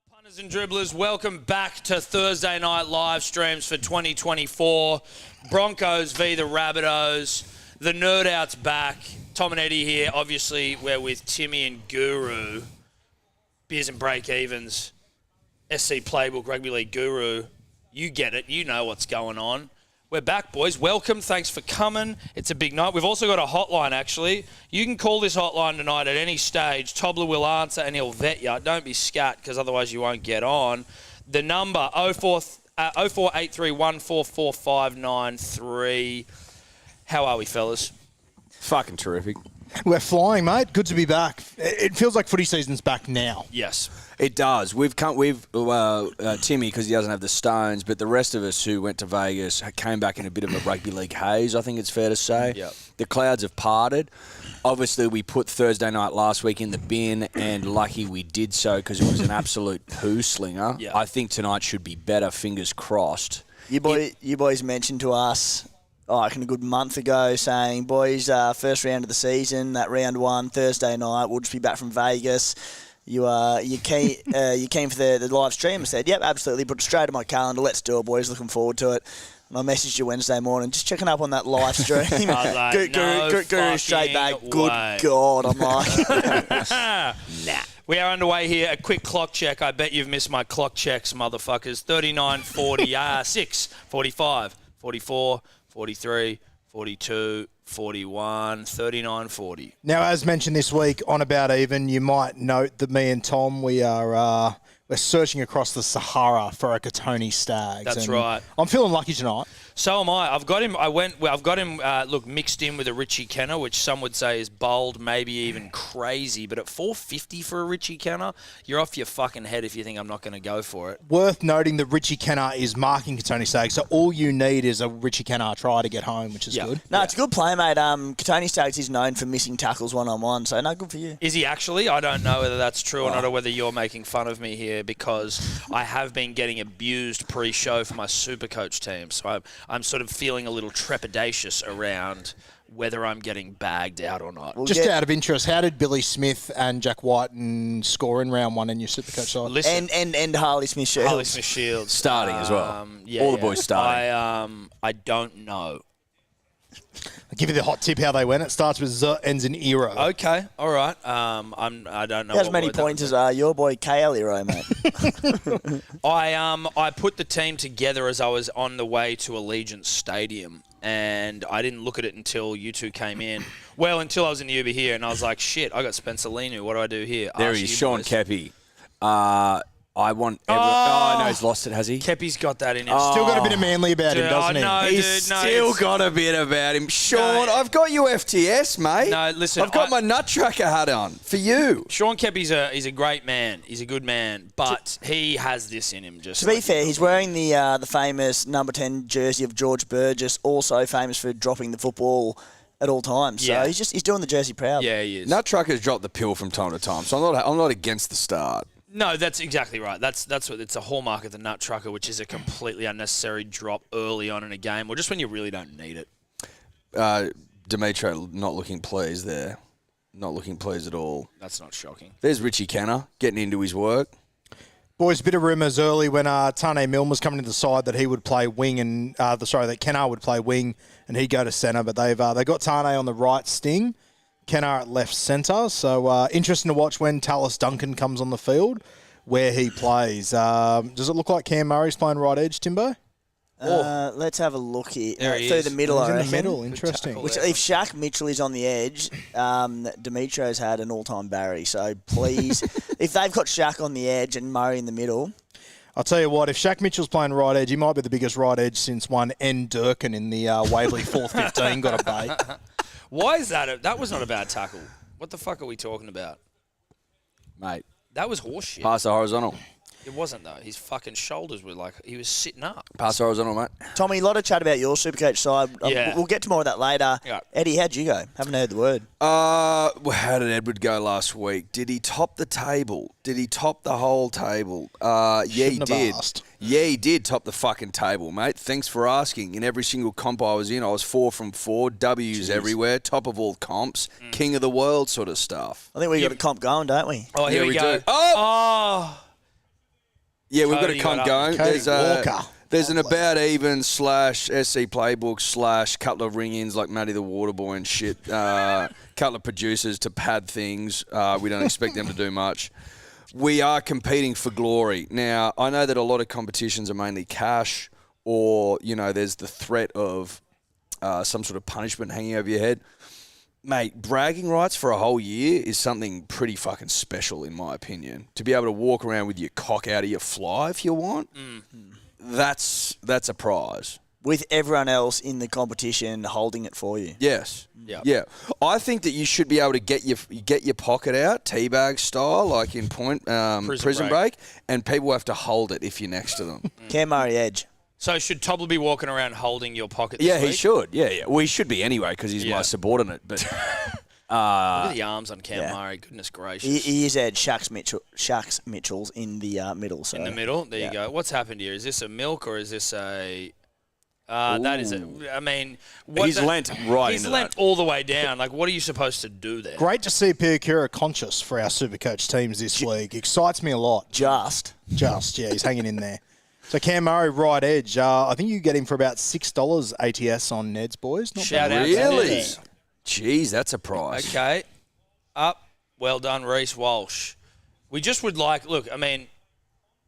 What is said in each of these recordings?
Punters and dribblers, welcome back to Thursday night live streams for 2024. Broncos v. the Rabbitohs. The Nerd Out's back. Tom and Eddie here. Obviously, we're with Timmy and Guru. Beers and Break-Evens. SC Playbook, Rugby League Guru. You get it. You know what's going on. We're back, boys. Welcome. Thanks for coming. It's a big night. We've also got a hotline, actually. You can call this hotline tonight at any stage. Tobler will answer and he'll vet you. Don't be scat, because otherwise you won't get on. The number, 0483144593. How are we, fellas? Fucking terrific. We're flying, mate. Good to be back. It feels like footy season's back now. Yes. It does. We've Timmy, because he doesn't have the stones, but the rest of us who went to Vegas came back in a bit of a rugby league haze, I think it's fair to say. Yep. The clouds have parted. Obviously, we put Thursday night last week in the bin, and lucky we did so because it was an absolute poo slinger. Yep. I think tonight should be better, fingers crossed. You boys mentioned to us, a good month ago, saying, boys, first round of the season, that round one, Thursday night, we'll just be back from Vegas. You came for the live stream. I said, yep, absolutely. Put it straight on my calendar. Let's do it, boys. Looking forward to it. And I messaged you Wednesday morning, just checking up on that live stream. I was like, Guru straight back. way. Good God, I'm like, Nah. We are underway here. A quick clock check. I bet you've missed my clock checks, motherfuckers. 39, 40, 6, 45, 44, 43, 42, 41, 39, 40. Now, as mentioned this week on About Even, you might note that me and Tom, we're searching across the Sahara for a Katoni Stags. That's right. I'm feeling lucky tonight. So am I. I've got him. Mixed in with a Richie Kenner, which some would say is bold, maybe even crazy. But at $4.50 for a Richie Kenner, you're off your fucking head if you think I'm not going to go for it. Worth noting that Richie Kenner is marking Katoni Stags, so all you need is a Richie Kenner try to get home, which is good. no, it's a good play, mate. Katoni Staggs is known for missing tackles one-on-one, so no, good for you. Is he actually? I don't know whether that's true or not, or whether you're making fun of me here, because I have been getting abused pre-show for my Supercoach team. So I'm sort of feeling a little trepidatious around whether I'm getting bagged out or not. Just out of interest, how did Billy Smith and Jack Whiten score in round one in your Supercoach side? Listen, And Harley Smith-Shields. Harley Smith-Shields. Starting as well. All the boys starting. I don't know. I'll give you the hot tip how they went. It starts with Z, ends in Ero. Okay, all right. I don't know. As many points as your boy KL Hero, mate. I put the team together as I was on the way to Allegiant Stadium, and I didn't look at it until you two came in. Well, until I was in the Uber here, and I was like, shit, I got Spencer Linu. What do I do here? There he is, Sean Kepi. I want... no, he's lost it, has he? Kepi's got that in him. Still got a bit of Manly about him, doesn't he? No, He's still got a bit about him. Sean, I've got you FTS, mate. No, listen, I've got my nut tracker hat on for you. Sean Kepi's he's a great man. He's a good man, but he has this in him. Just To be fair, he's wearing the famous number 10 jersey of George Burgess, also famous for dropping the football at all times. So he's doing the jersey proud. Yeah, he is. Nut truckers drop the pill from time to time, so I'm not against the start. No, that's exactly right. That's what it's a hallmark of the nut trucker, which is a completely unnecessary drop early on in a game, or just when you really don't need it. Demetrio not looking pleased there. Not looking pleased at all. That's not shocking. There's Richie Kenner getting into his work. Boys, a bit of rumours early when Tane Milne was coming to the side that he would play wing and that Kenner would play wing and he'd go to centre, but they got Tane on the right sting, Kenner at left centre. So interesting to watch when Tallis Duncan comes on the field, where he plays. Does it look like Cam Murray's playing right edge, Timbo? Let's have a look here. Through the middle, He's I in reckon. the middle, interesting. Which, if Shaq Mitchell is on the edge, Demetrio's had an all-time Barry. So please, if they've got Shaq on the edge and Murray in the middle... I'll tell you what, if Shaq Mitchell's playing right edge, he might be the biggest right edge since one N. Durkin in the Waverley 415 got a bait. Why is that? That was not a bad tackle. What the fuck are we talking about? Mate. That was horseshit. Pass the horizontal. It wasn't, though. His fucking shoulders were like, he was sitting up. Pass the horizontal, mate. Tommy, a lot of chat about your Supercoach side. Yeah. We'll get to more of that later. Yeah. Eddie, how'd you go? Haven't heard the word. How did Edward go last week? Did he top the table? Did he top the whole table? Yeah, he did. Yeah, he did top the fucking table, mate. Thanks for asking. In every single comp I was in, I was 4 from 4, W's everywhere, top of all comps, king of the world sort of stuff. I think we got a comp going, don't we? Oh, here we go. do. Oh! Yeah, we've got a Cody cunt got going. Cody Walker. There's an about even / SC Playbook / couple of ring-ins like Matty the Waterboy and shit. Couple of producers to pad things. We don't expect them to do much. We are competing for glory. Now, I know that a lot of competitions are mainly cash or, there's the threat of some sort of punishment hanging over your head. Mate, bragging rights for a whole year is something pretty fucking special, in my opinion. To be able to walk around with your cock out of your fly if you want, that's a prize. With everyone else in the competition holding it for you. Yes. Yep. Yeah. I think that you should be able to get your pocket out, teabag style, like in prison break, and people have to hold it if you're next to them. Cam Murray edge. So should Tobler be walking around holding your pocket this Yeah, week? he should. Yeah. Well, he should be anyway because he's my subordinate. But Look at the arms on Cam Yeah. Murray. Goodness gracious. He is edge. Shax Mitchell's in the middle. So. In the middle. There you go. What's happened here? Is this a milk or is this a... that is it. I mean... he's lent right He's into lent that. all the way down. Like, what are you supposed to do there? Great to see Piakura conscious for our Supercoach teams this week. Excites me a lot. Just. Yeah, he's hanging in there. So Cam Murray, right edge. I think you get him for about $6 ATS on Ned's, boys. Not Shout bad. out Really? to Ned. Jeez, that's a prize. Okay. Up. Well done, Reece Walsh. We just would like... Look, I mean...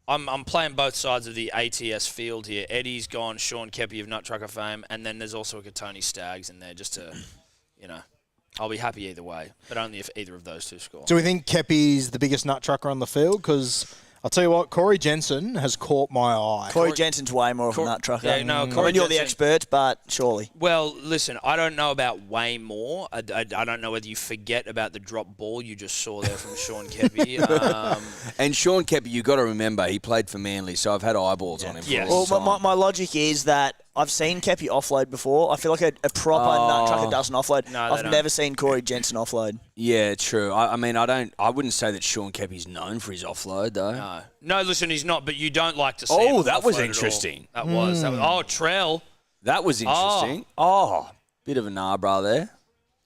I'm playing both sides of the ATS field here. Eddie's gone, Sean Kepi of Nut Trucker fame, and then there's also a Katoni Staggs in there just to, I'll be happy either way, but only if either of those two score. Do we think Kepi's the biggest nut trucker on the field? Because I'll tell you what, Corey Jensen has caught my eye. Corey Jensen's way more of a nut trucker. Yeah, no, I Corey mean, you're the Jensen- expert, but surely. Well, listen, I don't know about way more. I don't know whether you forget about the drop ball you just saw there from Sean Kepi. And Sean Kepi, you got to remember, he played for Manly, so I've had eyeballs on him for a Yes. long Well, time. my logic is that I've seen Kepi offload before. I feel like a proper nut trucker doesn't offload. No, they I've don't. never seen Corey Jensen offload. Yeah, true. I mean, I wouldn't say that Sean Kepi's known for his offload, though. No, listen, he's not, but you don't like to see Oh, him that was offload at all. interesting. That was. Oh, Trell. That was interesting. Oh, bit of a nah-bra there.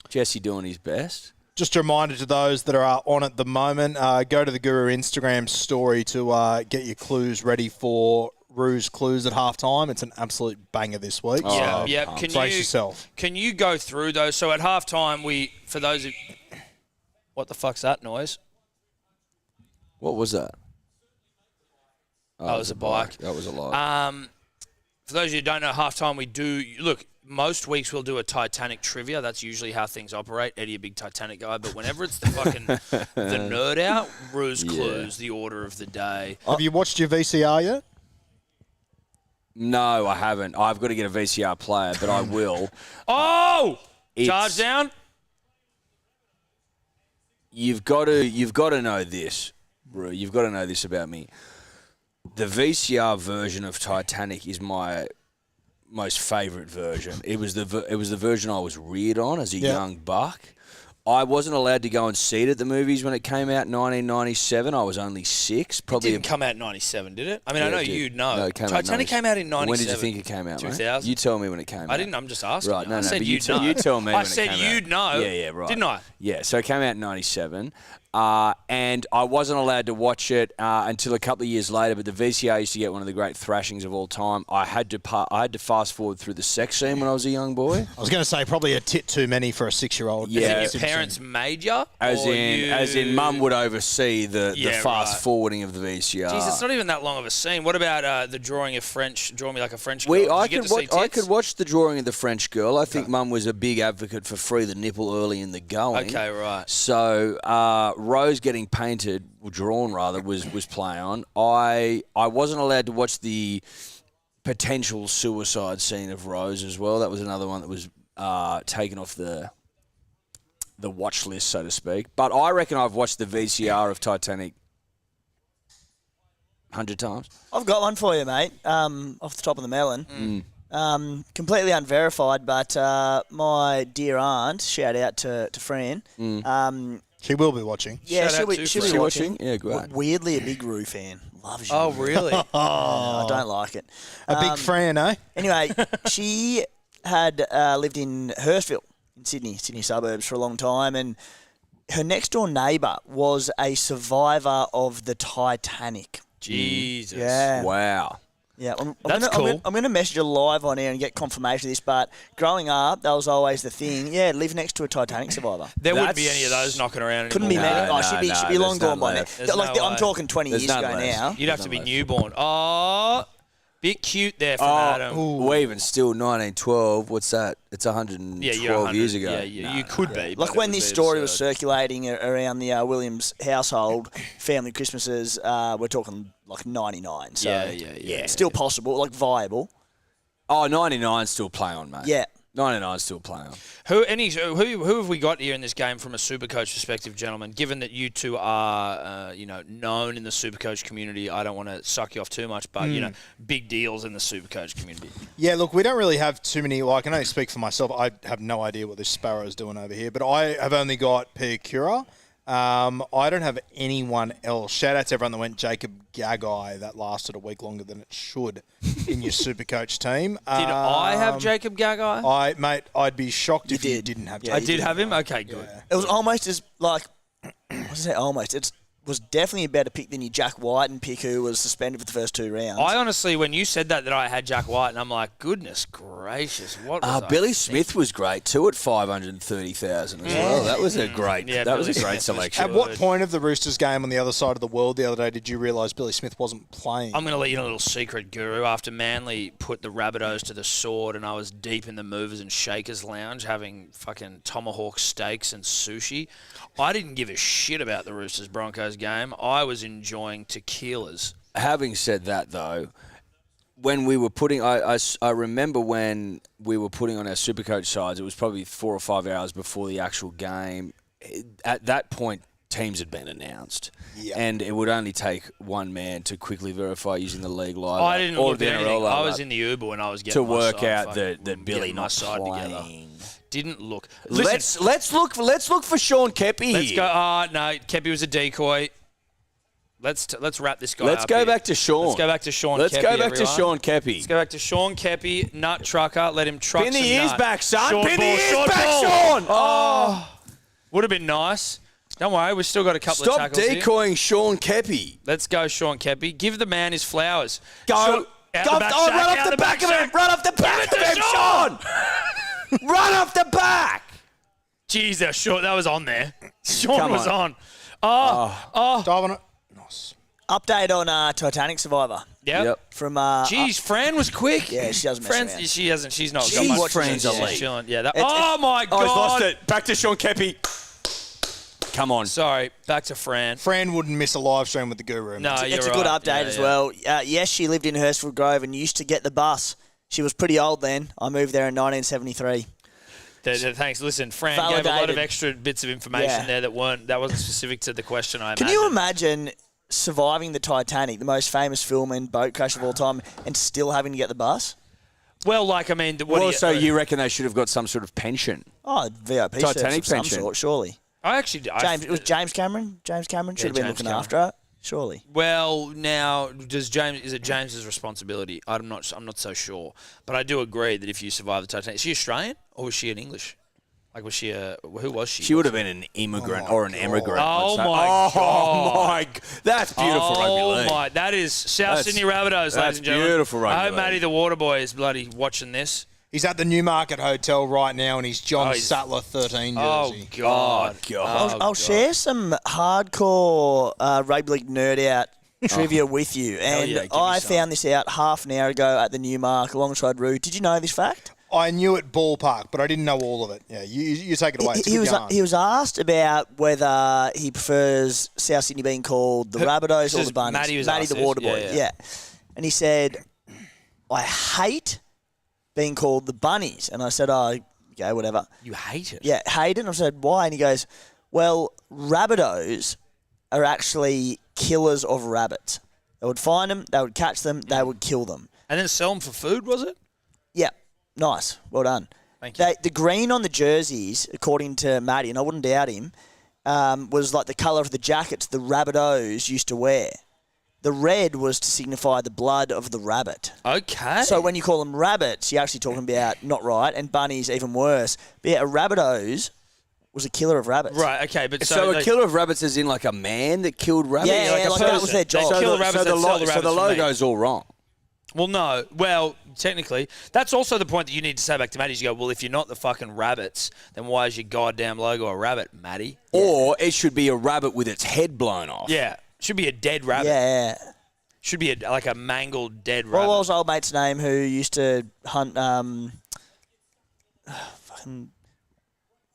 Jesse doing his best. Just a reminder to those that are on at the moment, go to the Guru Instagram story to get your clues ready for Ruse Clues at halftime. It's an absolute banger this week. Yeah, so yeah. brace yourself. Can you go through those? So at halftime, for those who... What the fuck's that noise? What was that? Oh, That was a bike. That was a lot. For those of you who don't know, halftime we do... Look, most weeks we'll do a Titanic trivia. That's usually how things operate. Eddie, a big Titanic guy. But whenever it's the fucking... the Nerd Out, Ruse Clues, the order of the day. Have you watched your VCR yet? No, I haven't. I've got to get a VCR player, but I will. Oh! It's- Charge down? You've got to know this, Rue. You've got to know this about me. The VCR version of Titanic is my most favourite version. It was the version I was reared on as a young buck. I wasn't allowed to go and see it at the movies when it came out in 1997. I was only 6. It Probably didn't come out in 97, did it? I mean, Yeah, I know it did. you'd know. No, it came out in Titanic came out in 97. When did you think it came out, 2000. mate? You tell me when it came out. I didn't. I'm just asking. Right, you. no, I no, said but you'd you know. tell me I when it said came out. you'd know. Yeah, right. Didn't I? Yeah, so it came out in 97. And I wasn't allowed to watch it until a couple of years later, but the VCR used to get one of the great thrashings of all time. I had to fast forward through the sex scene when I was a young boy. I was going to say probably a tit too many for a 6-year-old. Yeah. As in your parents made you? As in mum would oversee the Yeah, fast right. forwarding of the VCR. Jeez, it's not even that long of a scene. What about the drawing of French, Draw Me Like a French Girl? I Did you get to see I tits? could watch the drawing of the French girl. I think mum was a big advocate for free the nipple early in the going. Okay, right. So Rose getting painted, or drawn rather, was play on. I wasn't allowed to watch the potential suicide scene of Rose as well. That was another one that was taken off the watch list, so to speak. But I reckon I've watched the VCR of Titanic 100 times. I've got one for you, mate. Off the top of the melon. Completely unverified, but my dear aunt, shout out to Fran. She will be watching. Yeah, Shout out to she'll Fran. be watching. Yeah, great. Weirdly, a big Roo fan. Loves you. Oh, really? I don't like it. A big Fran, eh? Anyway, she had lived in Hurstville in Sydney suburbs for a long time, and her next door neighbour was a survivor of the Titanic. Jesus. Yeah. Wow. Yeah, That's cool. I'm going to message you live on air and get confirmation of this, but growing up, that was always the thing. Yeah, live next to a Titanic survivor. There wouldn't be any of those knocking around Couldn't anymore. be many. Should be long gone by now. I'm talking 20 years ago now. You'd have to be newborn. Oh, bit cute there from Adam. Well, even still, 1912, what's that? It's 112 years ago. Yeah, you could be. Like when this story was circulating around the Williams household, family Christmases, we're talking like 99. So yeah. Still possible, like viable. Oh, 99 still play on, mate. Yeah. 99 still play on. Who have we got here in this game from a Supercoach perspective, gentlemen? Given that you two are, known in the Supercoach community, I don't want to suck you off too much, but big deals in the Supercoach community. Yeah, look, we don't really have too many. Well, I can only speak for myself. I have no idea what this Sparrow is doing over here, but I have only got Pia Cura. I don't have anyone else. Shout out to everyone that went Jacob Gagai. That lasted a week longer than it should in your Supercoach team. Did I have Jacob Gagai? I'd be shocked if you didn't have Jacob. I did have him? Okay, good. Yeah. It was almost as, like, what did I say almost? It was definitely a better pick than your Jack White and pick who was suspended for the first 2 rounds. I honestly, when you said that I had Jack White, and I'm like, goodness gracious, what was I Billy thinking? Smith was great too at 530,000 as well. That was a great. That was a great selection. At what point of the Roosters game on the other side of the world the other day did you realise Billy Smith wasn't playing? I'm going to let you know a little secret, Guru. After Manly put the Rabbitohs to the sword and I was deep in the Movers and Shakers lounge having fucking tomahawk steaks and sushi, I didn't give a shit about the Roosters-Broncos game. I was enjoying tequilas. Having said that, though, when we were putting, I remember when we were putting on our Supercoach sides, it was probably 4 or 5 hours before the actual game. At that point, teams had been announced. Yep. And it would only take one man to quickly verify using the league live. I didn't look at anything. I was in the Uber when I was getting to work out that Billy not side playing. Together. Didn't look. Listen, let's look for Sean Kepi here. Let's go. No, Kepi was a decoy. Let's wrap this guy up. Let's go back to Sean. Let's go back to Sean Kepi, Let's go back to Sean Kepi. Let's go back to Sean Kepi, nut trucker. Let him truck Pin some the ears nut. back, son. Short Pin ball, the ears short back, ball. Sean. Oh. Would have been nice. Don't worry, we've still got a couple of tackles here. Stop decoying Sean Kepi. Let's go, Sean Kepi. Give the man his flowers. Go. Run off the back of him. Run off the back of him, Sean. Run off the back. Jesus, Sean, that was on there. Sean Come was on. on. Dive on it. Nice. Update on Titanic Survivor. Yep. From Jeez, Fran was quick. Yeah, she doesn't mess around. She hasn't. She's not. Jeez, got much. Fran's elite. She's chilling. Yeah. Oh my God. Oh, he's lost it. Back to Sean Kepi. Come on. Sorry. Back to Fran. Fran wouldn't miss a live stream with the Guru. No, it's a good update as well. Yes, she lived in Hurstville Grove and used to get the bus. She was pretty old then. I moved there in 1973. Thanks. Listen, Fran gave a lot of extra bits of information there that wasn't specific to the question I imagine. Can you imagine surviving the Titanic, the most famous film and boat crash of all time, and still having to get the bus? Well, like, I mean... So you reckon they should have got some sort of pension? Oh, VIP Titanic of some pension. sort, surely. It was James Cameron. James Cameron should have been looking after it, surely. Well, now is it James's responsibility? I'm not so sure, but I do agree that if you survive the Titanic, is she Australian or was she an English? Like, was she who was she? She would have been an immigrant or an emigrant. Oh my God! That's beautiful rugby league. My, that is South Sydney Rabbitohs, ladies and gentlemen. Beautiful rugby I hope league. Matty the Waterboy is bloody watching this. He's at the Newmarket Hotel right now in his John Sattler 13 jersey. Oh, God. I'll share some hardcore Rugby League Nerd Out trivia with you. And I found this out half an hour ago at the Newmark alongside Roo. Did you know this fact? I knew it ballpark, but I didn't know all of it. Yeah, you take it away. It's He was asked about whether he prefers South Sydney being called the Rabbitohs or the Bunnies. Matty the Waterboy, yeah. And he said, I hate being called the Bunnies. And I said, oh, okay, whatever. You hate it? Yeah, hate it. And I said, why? And he goes, well, Rabbitohs are actually killers of rabbits. They would find them, they would catch them, they would kill them. And then sell them for food, was it? Yeah. Nice. Well done. Thank you. The green on the jerseys, according to Matty, and I wouldn't doubt him, was like the colour of the jackets the Rabbitohs used to wear. The red was to signify the blood of the rabbit. Okay. So when you call them rabbits, you're actually talking about not right, and bunnies even worse. But yeah, a Rabbitohs was a killer of rabbits. Right, okay, but So a killer of rabbits is in like a man that killed rabbits? Yeah, like a like that person. was their job. They kill rabbits, so they'd sell the so rabbits the for meat. logo's all wrong. Well, no. Well, technically, that's also the point that you need to say back to Matty. You go, well, if you're not the fucking rabbits, then why is your goddamn logo a rabbit, Matty? Or it should be a rabbit with its head blown off. Yeah. Should be a dead rabbit. Yeah. Should be like a mangled dead rabbit. What was old mate's name who used to hunt? Fucking.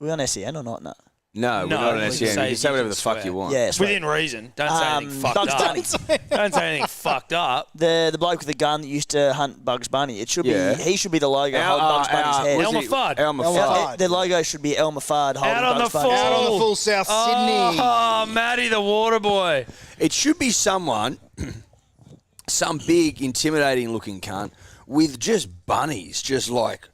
Were we on SEN or not? No. No, we're not an SEN. You can say whatever the fuck swear. you want. Yeah, sweet. Within reason. Don't say anything fucked Bugs up. Bunny. Don't say anything fucked up. The bloke with the gun that used to hunt Bugs Bunny. It should Yeah. be. He should be the logo holding Bugs Bunny's head. Elmer Fudd. Elmer Elmer Fudd. Fudd. The logo should be Elmer Fudd holding Out on Bugs the Bunny's full. head. Out on the full South Sydney. Oh, Matty the water boy. It should be someone, some big, intimidating-looking cunt with just bunnies, just like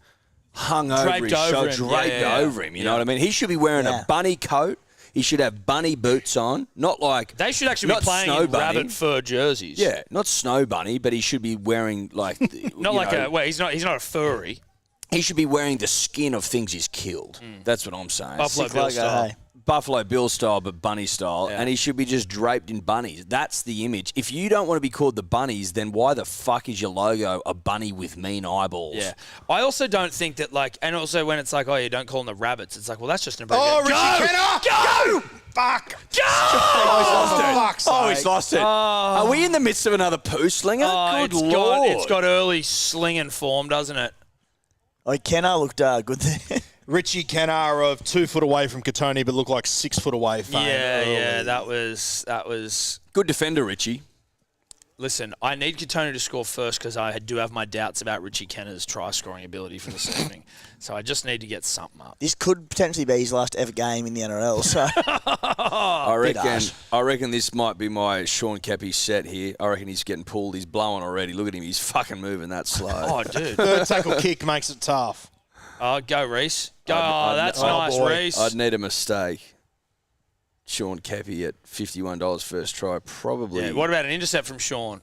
hung over Draped his over shoulder, him. draped Yeah. over him. You know what I mean? He should be wearing Yeah. a bunny coat. He should have bunny boots on, not like They should actually not be playing Snow in Bunny. rabbit fur jerseys. Yeah, not Snow Bunny, but he should be wearing like Not like a. Well, he's not a furry. He should be wearing the skin of things he's killed. That's what I'm saying. Buffalo Sick Bill logo, style. hey. Buffalo Bill style, but bunny style, Yeah. and he should be just draped in bunnies. That's the image. If you don't want to be called the bunnies, then why the fuck is your logo a bunny with mean eyeballs? Yeah. I also don't think that, like, and also when it's like, oh, you don't call them the rabbits, it's like, well, that's just an Oh, abbreviation. Richie Kenner! Go! Fuck! Go! Oh, fuck's Oh, he's sake. lost it. Are we in the midst of another poo slinger? Good Lord. It's got early slinging form, doesn't it? Oh, Kenner looked good there. Richie Kenner of 2 foot away from Katoni, but looked like 6 foot away. Fame Yeah, early. that was. Good defender, Richie. Listen, I need Katoni to score first because I do have my doubts about Richie Kenner's try-scoring ability for this evening. So I just need to get something up. This could potentially be his last ever game in the NRL. So I reckon this might be my Sean Keppie set here. I reckon he's getting pulled. He's blowing already. Look at him. He's fucking moving that slow. Oh, dude. Third tackle kick makes it tough. Oh, go, Reese. Go. I'd- That's oh, nice, boy. Reese. I'd need a mistake. Sean Keppie at $51 first try, probably. Yeah, what about an intercept from Sean?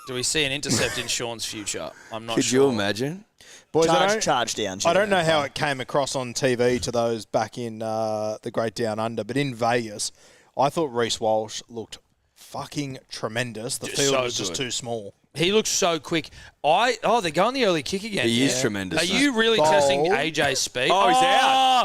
Do we see an intercept in Sean's future? I'm not Could sure. you imagine? Boys, charge down. I don't know how it came across on TV to those back in the Great Down Under, but in Vegas, I thought Reece Walsh looked fucking tremendous. The Just field so was just good. too small. He looks so quick. They're going the early kick again. He is tremendous. Are mate. you really Bold. testing AJ's speed? Oh, he's out.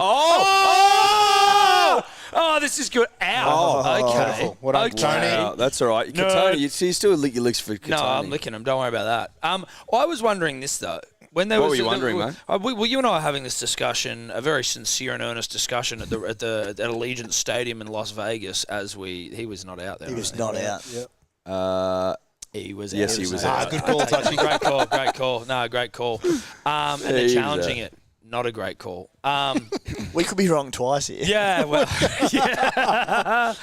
Oh, this is good. Out. Okay. Careful. What up, okay. Tony? Wow, that's all right. No. Katoni, you still lick your licks for Katoni. No, I'm licking them. Don't worry about that. I was wondering this though. When there What was were you wondering, mate? Well, you and I are having this discussion, a very sincere and earnest discussion at Allegiant Stadium in Las Vegas. He was not out there. He was not out. Yep. He was Yes, out. he was Ah, out. good call, Touchy. Great call. Great call. No, great call. And he they're was challenging out. it. Not a great call. We could be wrong twice here. Yeah, well, yeah.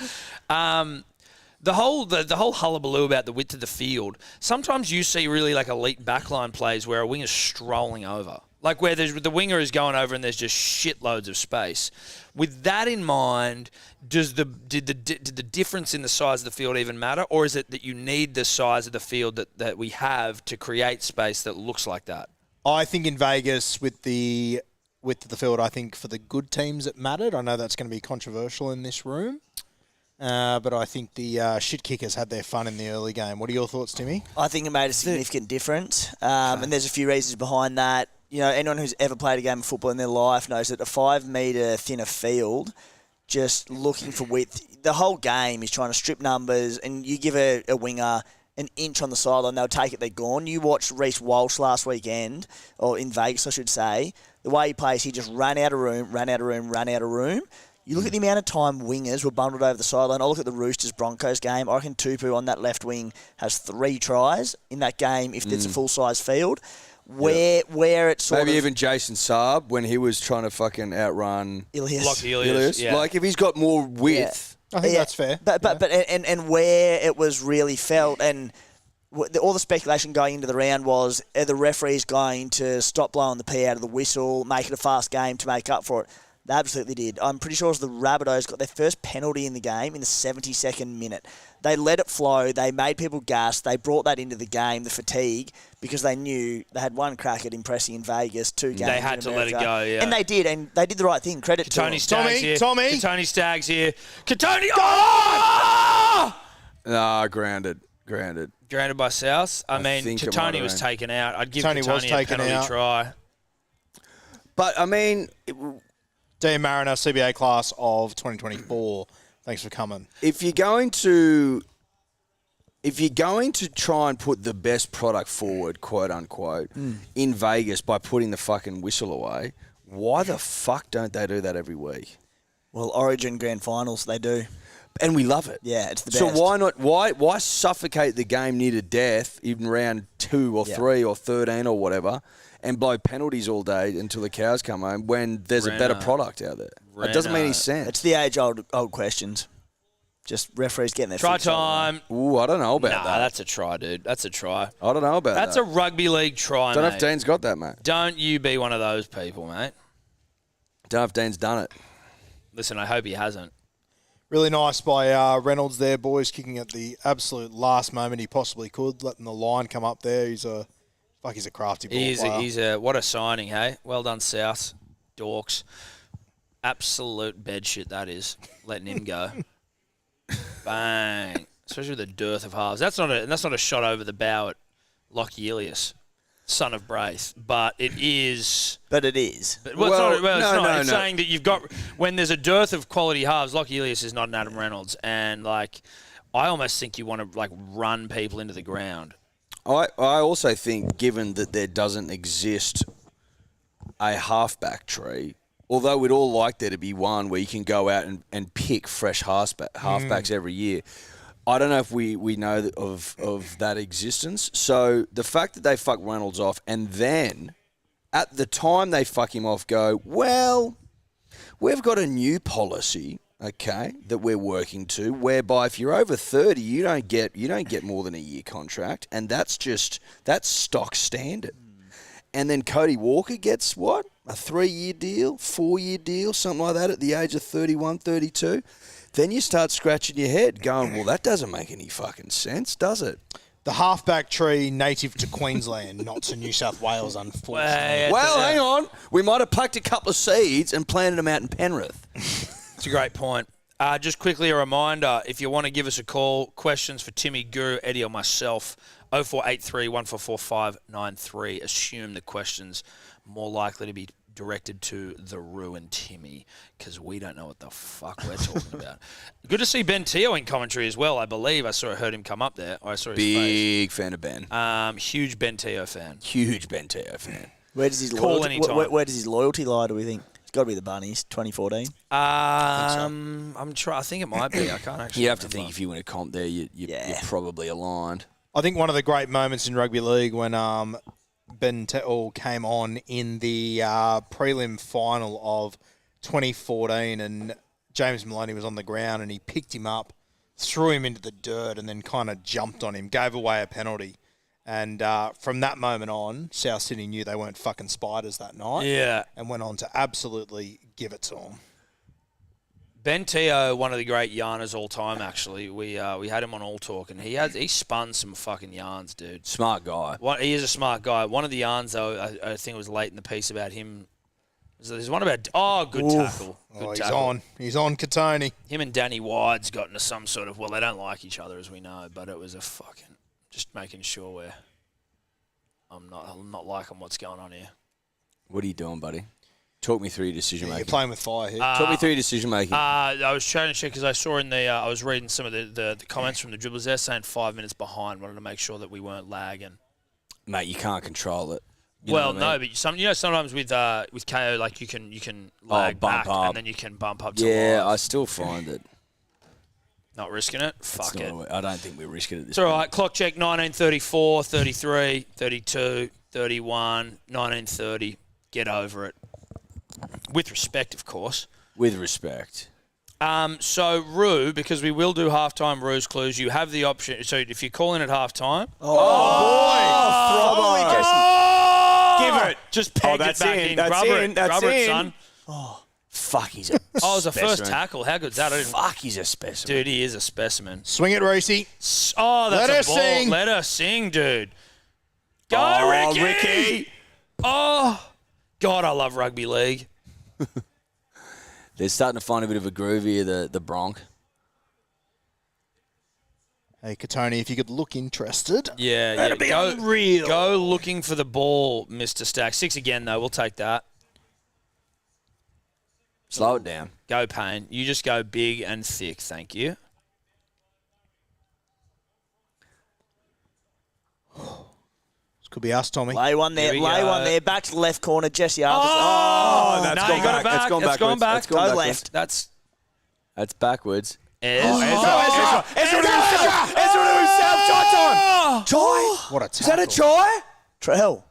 The whole hullabaloo about the width of the field. Sometimes you see really like elite backline plays where a winger's strolling over, like where the winger is going over and there's just shitloads of space. With that in mind, did the difference in the size of the field even matter, or is it that you need the size of the field that we have to create space that looks like that? I think in Vegas with the width of the field, I think for the good teams it mattered. I know that's going to be controversial in this room. But I think the shit kickers had their fun in the early game. What are your thoughts, Timmy? I think it made a significant difference, and there's a few reasons behind that. You know, anyone who's ever played a game of football in their life knows that a 5 metre thinner field, just looking for width, the whole game is trying to strip numbers, and you give a winger an inch on the sideline, they'll take it, they're gone. You watched Reece Walsh last weekend, or in Vegas, I should say. The way he plays, he just ran out of room. You look at the amount of time wingers were bundled over the sideline. I look at the Roosters-Broncos game. I reckon Tupu on that left wing has 3 tries in that game if it's a full-size field. Where it's sort Maybe of... even Jason Saab when he was trying to fucking outrun Ilias. Lockie Ilias, yeah. Like if he's got more width. I think that's fair. But where it was really felt, and all the speculation going into the round was, are the referees going to stop blowing the pee out of the whistle, make it a fast game to make up for it? They absolutely did. I'm pretty sure it was the Rabbitohs got their first penalty in the game in the 72nd minute. They let it flow. They made people gas. They brought that into the game, the fatigue, because they knew they had one crack at impressing in Vegas, 2 games. They had to let it go, yeah. And they did the right thing. Credit to them. Tommy. Katoni Staggs here. Katoni. Oh! Grounded. Grounded by South. I mean, Katoni was taken out. I'd give Katoni a penalty try. But, I mean... Dean Mariner, CBA class of 2024. Thanks for coming. If you're going to try and put the best product forward, quote unquote, in Vegas by putting the fucking whistle away, why the fuck don't they do that every week? Well, Origin Grand Finals, they do. And we love it. Yeah, it's the best. So why not? Why suffocate the game near to death in round 2 or 3 or 13 or whatever, and blow penalties all day until the cows come home when there's a better product out there? It doesn't make any sense. It's the age-old questions. Just referees getting their try fix on. time. Ooh, I don't know about that. That's a try, dude. That's a try. I don't know about that. That's a rugby league try, Don't know mate. if Dean's got that, mate. Don't you be one of those people, mate. Don't know if Dean's done it. Listen, I hope he hasn't. Really nice by Reynolds there, boys, kicking at the absolute last moment he possibly could, letting the line come up there. He's a crafty ball player. What a signing, hey? Well done, South. Dorks. Absolute bed shit that is, letting him go. Bang. Especially with the dearth of halves. That's not a shot over the bow at Lockie Ilias, son of Braith, but it is. But it is. It's not. It's saying that you've got, when there's a dearth of quality halves, Lockie Ilias is not an Adam Reynolds, and I almost think you want to run people into the ground. I also think, given that there doesn't exist a halfback tree, although we'd all like there to be one where you can go out and pick fresh halfbacks every year, I don't know if we know of that existence. So the fact that they fuck Reynolds off and then at the time they fuck him off go, well, we've got a new policy, okay, that we're working to, whereby if you're over 30, you don't get more than a year contract, and that's stock standard. And then Cody Walker gets what? A 3-year deal, 4-year deal, something like that at the age of 31, 32. Then you start scratching your head going, well, that doesn't make any fucking sense, does it? The halfback tree native to Queensland, not to New South Wales, unfortunately. Well, hang on. We might have plucked a couple of seeds and planted them out in Penrith. It's a great point. Just quickly a reminder, if you want to give us a call, questions for Timmy, Guru, Eddie or myself, 0483 144 593. Assume the questions more likely to be directed to the ruined Timmy, because we don't know what the fuck we're talking about. Good to see Ben Teo in commentary as well, I believe. I heard him come up there. I saw his face. Big fan of Ben. Huge Ben Teo fan. Huge Ben Teo fan. Where does his loyalty lie, do we think? It's got to be the Bunnies, 2014. I think it might be. I can't actually You have to remember. think if you win a comp there, you're probably aligned. I think one of the great moments in rugby league when Ben Teo came on in the prelim final of 2014 and James Maloney was on the ground and he picked him up, threw him into the dirt and then kind of jumped on him, gave away a penalty. And from that moment on, South Sydney knew they weren't fucking spiders that night. Yeah. And went on to absolutely give it to them. Ben Teo, one of the great yarners all time, actually. We had him on All Talk, and he spun some fucking yarns, dude. Smart guy. He is a smart guy. One of the yarns, though, I think it was late in the piece about him. There's one about... Oh, good tackle. Good tackle. He's on Katoni. Him and Danny Wide's got into some sort of... Well, they don't like each other, as we know, but it was a fucking... Just making sure I'm not liking what's going on here. What are you doing, buddy? Talk me through your decision making. You're playing with fire here. Talk me through your decision making. I was trying to check because I saw in the I was reading some of the comments from the dribblers there saying 5 minutes behind. Wanted to make sure that we weren't lagging. Mate, you can't control it. But sometimes with KO, like you can lag back up. and then you can bump up to live. I still find it. Not risking it? Fuck it. I don't think we're risking it this It's all right. Clock check 1934, 33, 32, 31, 1930. Get over it. With respect, of course. With respect. So, Roo, because we will do halftime Roo's clues, you have the option. So, if you call in at halftime. Give it. Just peg it back in. That's Rubber in. it, That's Rubber in. it, son. Fuck, he's a Oh, it was a first specimen. tackle. How good's that? Fuck, he's a specimen. Dude, he is a specimen. Swing it, Reese. Oh, that's Let a her ball. sing. Let her sing, dude. Go, Oh, Ricky! Ricky. Oh, God, I love rugby league. They're starting to find a bit of a groove here, the Bronc. Hey, Katoni, if you could look interested. Yeah, That'd be unreal. Go looking for the ball, Mr. Stack. 6 again, though. We'll take that. Slow it down. Go, Payne. You just go big and thick. Thank you. This could be us, Tommy. Lay one there. Here we Lay go. one there. Back to the left corner. Jesse Arthur. Oh, that's no, gone you got it back. back. It's gone It's gone backwards. back. It's gone Go backwards. left. That's Backwards. Ezra. Ezra to himself. Shot time. Try. What a Is that tackle. a try? Trell.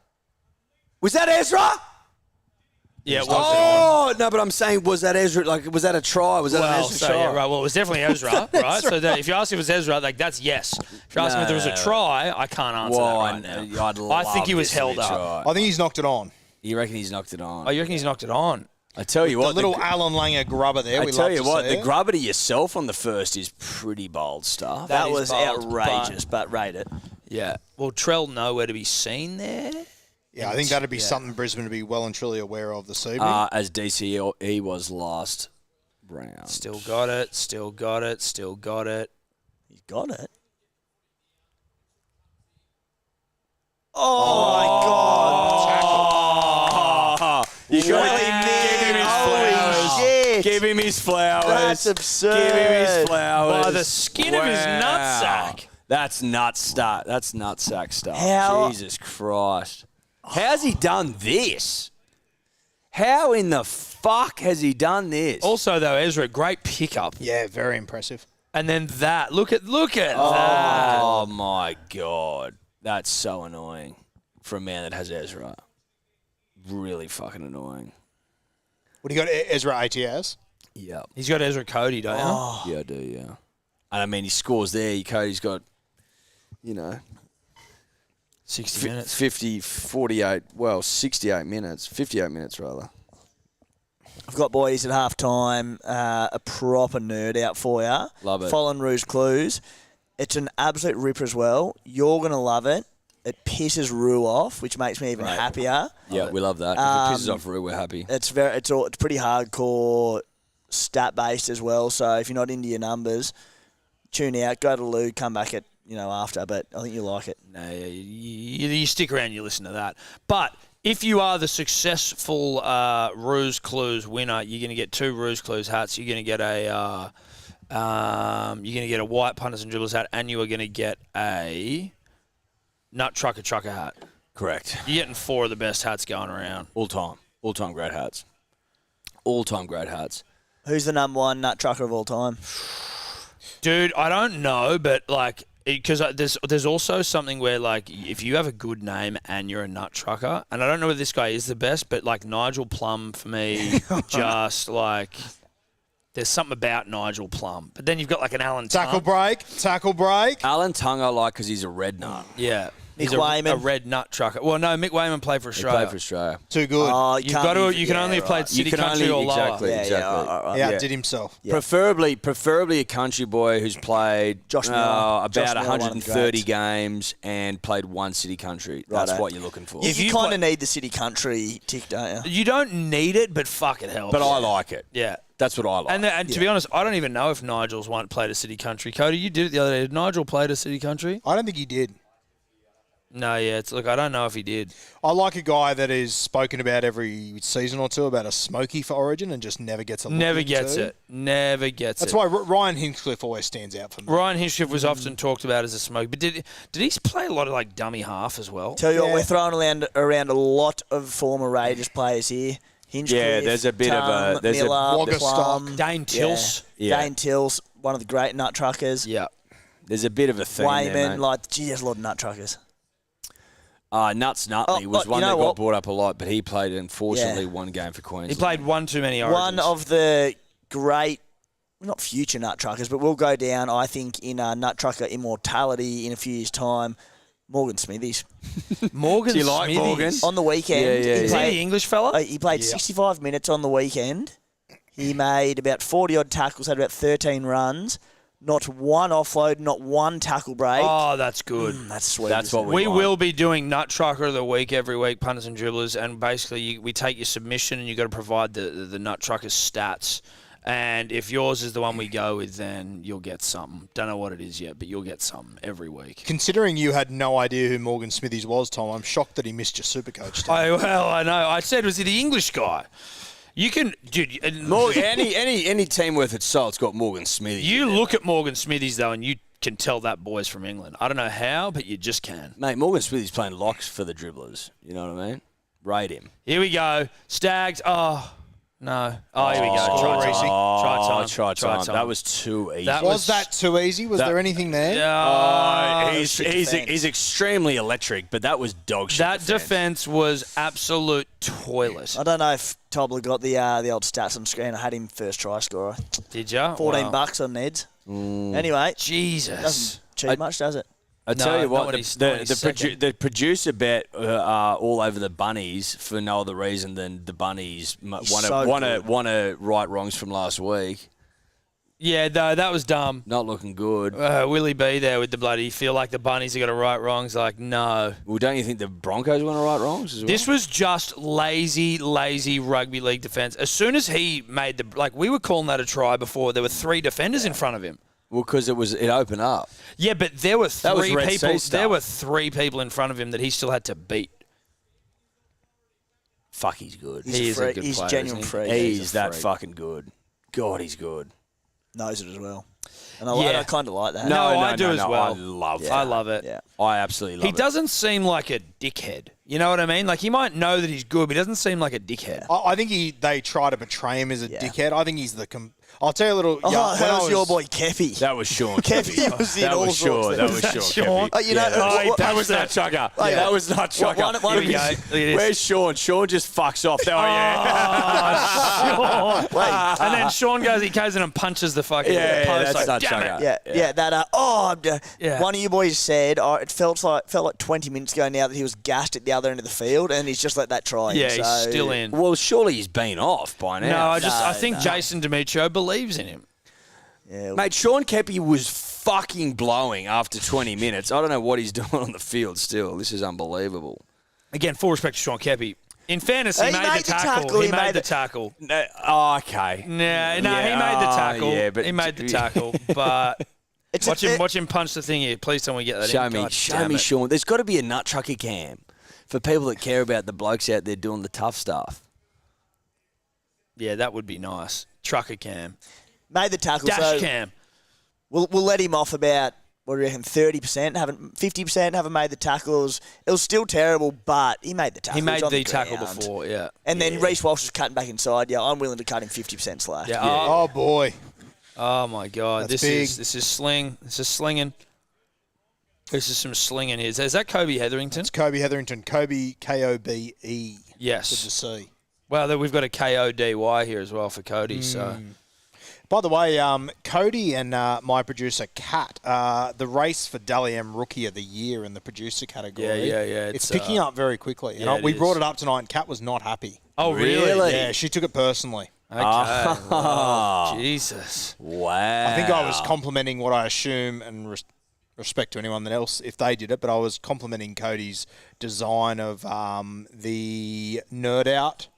Was that Ezra? Yeah, it was. Oh, no, but I'm saying, was that Ezra? Like, was that a try? Was that an Well, Ezra so, try? yeah, right. Well, it was definitely Ezra, right? So if you ask if it was Ezra, like that's yes. If you ask me if there was a try, I can't answer that right now. I think he was held up. I think he's knocked it on. You reckon he's knocked it on? Oh, you reckon he's knocked it on? I tell you The what, little Alan Langer grubber there. I we tell love you to what, see the it. grubber to yourself on the first is pretty bold stuff. That That is was bold, outrageous, but rate it. Yeah. Well, Trell nowhere to be seen there. Yeah, I think that'd be something Brisbane to be well and truly aware of this evening. As DCE was last round. Still got it. Still got it. Still got it. He's got it. Oh, my God. You Holy shit. Give him his flowers. That's absurd. Give him his flowers. By the skin of his nutsack. That's nutsack. That's nutsack stuff. How- Jesus Christ. How's he done this? How in the fuck has he done this? Also, though, Ezra, great pickup. yeah, very impressive. And then that. Look at that. Oh my God. That's so annoying for a man that has Ezra. Really fucking annoying. What do you got, Ezra ATS? Yeah. He's got Ezra Cody, don't you? Yeah, I do, yeah. And I mean, he scores there. Cody's got, 60 minutes. 68 minutes. 58 minutes, rather. I've got boys at half time, a proper nerd out for you. Love it. Following Rouge Clues. It's an absolute ripper as well. You're going to love it. It pisses Rue off, which makes me even happier. Yeah, we love that. If it pisses off Rue, we're happy. It's pretty hardcore stat based as well. So if you're not into your numbers, tune out, go to Lou, come back at after. But I think you'll like it. No, you stick around, you listen to that. But if you are the successful Ruse Clues winner, you're going to get 2 Ruse Clues hats. You're going to get a white punters and dribblers hat, and you are going to get a nut trucker hat. Correct. You're getting 4 of the best hats going around. All time great hats. Great hats. Who's the number 1 nut trucker of all time? Dude, I don't know, but because there's also something where if you have a good name and you're a nut trucker, and I don't know whether this guy is the best, but Nigel Plum for me, just there's something about Nigel Plum. But then you've got an Alan Tackle Tongue. break. Alan Tongue I like because he's a red nut. Yeah. He's Mick a Wayman. red nut trucker. Well, no, Mick Wayman played for He Australia. played for Australia. Too good. Oh, You can only have played city, country, or lower. exactly. he outdid himself. Yeah. Preferably a country boy who's played Josh Miller. about Josh Miller, one of the 130 greats. games and played 1 city country. That's Righto. what you're looking for. You, If you kind play- of need the city country tick, don't you? You don't need it, but fuck, it helps. But I like it. Yeah. That's what I like. And to be honest, I don't even know if Nigel's played a city country. Cody, you did it the other day. Did Nigel played a city country? I don't think he did. No, yeah. I don't know if he did. I like a guy that is spoken about every season or two about a smoky for Origin and just never gets a look Never into. gets it. Never gets That's it. why Ryan Hinchcliffe always stands out for me. Ryan Hinchcliffe was often talked about as a smoke. But did he play a lot of dummy half as well? Tell you what, Yeah. we're throwing around a lot of former Raiders players here. Hinchcliffe, Yeah, there's a bit of a- Tum, there's a- Miller, Waggerstock. Plum, Dane Tills. Yeah. Dane Tills, one of the great nut truckers. Yeah. There's a bit of a theme there, Wayman, mate. there's a lot of nut truckers. Nuts Nutley was you one know that got what? brought up a lot, but he played, unfortunately, Yeah. 1 game for Queensland. He played one too many Origins. One of the great, not future nut truckers, but will go down, I think, in nut trucker immortality in a few years' time. Morgan Smithies. Morgan Do you like Smithies. Morgan? On the weekend, Yeah, yeah, Is he the English fella? he played 65 minutes on the weekend He made about 40-odd tackles, had about 13 runs. Not one offload, not one tackle break. Oh, that's good. That's sweet. That's what We want. will be doing Nut Trucker of the Week every week, punters and dribblers, and basically we take your submission and you've got to provide the Nut Trucker's stats. And if yours is the one we go with, then you'll get something. Don't know what it is yet, but you'll get something every week. Considering you had no idea who Morgan Smithies was, Tom, I'm shocked that he missed your Supercoach team. I know. I said, was he the English guy? You can, dude. Any team worth its salt's got Morgan Smithy. You look at Morgan Smithies though, and you can tell that boy's from England. I don't know how, but you just can. Mate, Morgan Smithy's playing locks for the dribblers. You know what I mean? Rate him. Here we go. Stags. Oh, no. Oh, here we go. Try time. That was too easy. Was that too easy? Was there anything there? He's extremely electric, but that was dog shit. That defense was absolute toilet. I don't know if Tobler got the old stats on screen. I had him first try scorer. Did ya? $14 on Neds. Anyway, Jesus. doesn't cheat much, does it? I tell you what, not his second. the producer bet all over the bunnies for no other reason than the bunnies want to right wrongs from last week. Yeah, though, that was dumb. Not looking good. Will he be there with the bloody feel like the bunnies are going to right wrongs? Like, no. Well, don't you think the Broncos want to right wrongs as well? This was just lazy rugby league defense. As soon as he made we were calling that a try before. There were 3 defenders in front of him. Well, because it opened up. Yeah, but there were 3 Red people. Sea stuff. There were 3 people in front of him that he still had to beat. Fuck, he's good. He's a good He's player, genuine isn't freak. He's that freak. fucking good. God, he's good. Knows it as well. And I kind of like that. I do as well. I love it. Yeah. I absolutely love it. He doesn't seem like a dickhead. You know what I mean? Like, he might know that he's good, but he doesn't seem like a dickhead. I think they try to portray him as a dickhead. I think he's I'll tell you a little. How's your boy Kepi? That was Sean. Kepi was in all sorts. That was Sean. That was not Chugger. That was not Chugger. Where's Sean? Sean just fucks off. Sean. And then Sean goes in and punches the fucking post. That's not Chugger. One of you boys said it felt like 20 minutes ago now that he was gassed at the other end of the field, and he's just let that try. Yeah, he's still in. Well, surely he's been off by now. I think Jason Demetrio believes in him. Yeah, Mate, Sean Kepi was fucking blowing after 20 minutes. I don't know what he's doing on the field still. This is unbelievable. Again, full respect to Sean Kepi. In fairness, he made the tackle. He made the tackle. Okay. He made the tackle. He made the tackle, but watch him punch the thing here. Please tell me get that in. Show me, Sean. There's got to be a nut trucker cam for people that care about the blokes out there doing the tough stuff. Yeah, that would be nice. Trucker cam. Made the tackle. Dash cam. We'll let him off about, what do you reckon, 30%? 50% haven't made the tackles. It was still terrible, but he made the tackle. He made the tackle before, yeah. And then Reece Walsh was cutting back inside. Yeah, I'm willing to cut him 50% slack. Yeah. Oh, boy. Oh, my God. That's this big. is sling. This is slinging. This is some slinging here. Is that Kobe Hetherington? It's Kobe Hetherington. Kobe, K-O-B-E. Yes. Good to see. Well, we've got a K-O-D-Y here as well for Cody, so... By the way, Cody and my producer, Kat, the race for Dally M Rookie of the Year in the producer category. Yeah. It's picking up very quickly. And we brought it up tonight, and Kat was not happy. Oh, really? Yeah, she took it personally. Okay. Oh, Jesus. Wow. I think I was complimenting what I assume, and respect to anyone else if they did it, but I was complimenting Cody's design of the Nerd Out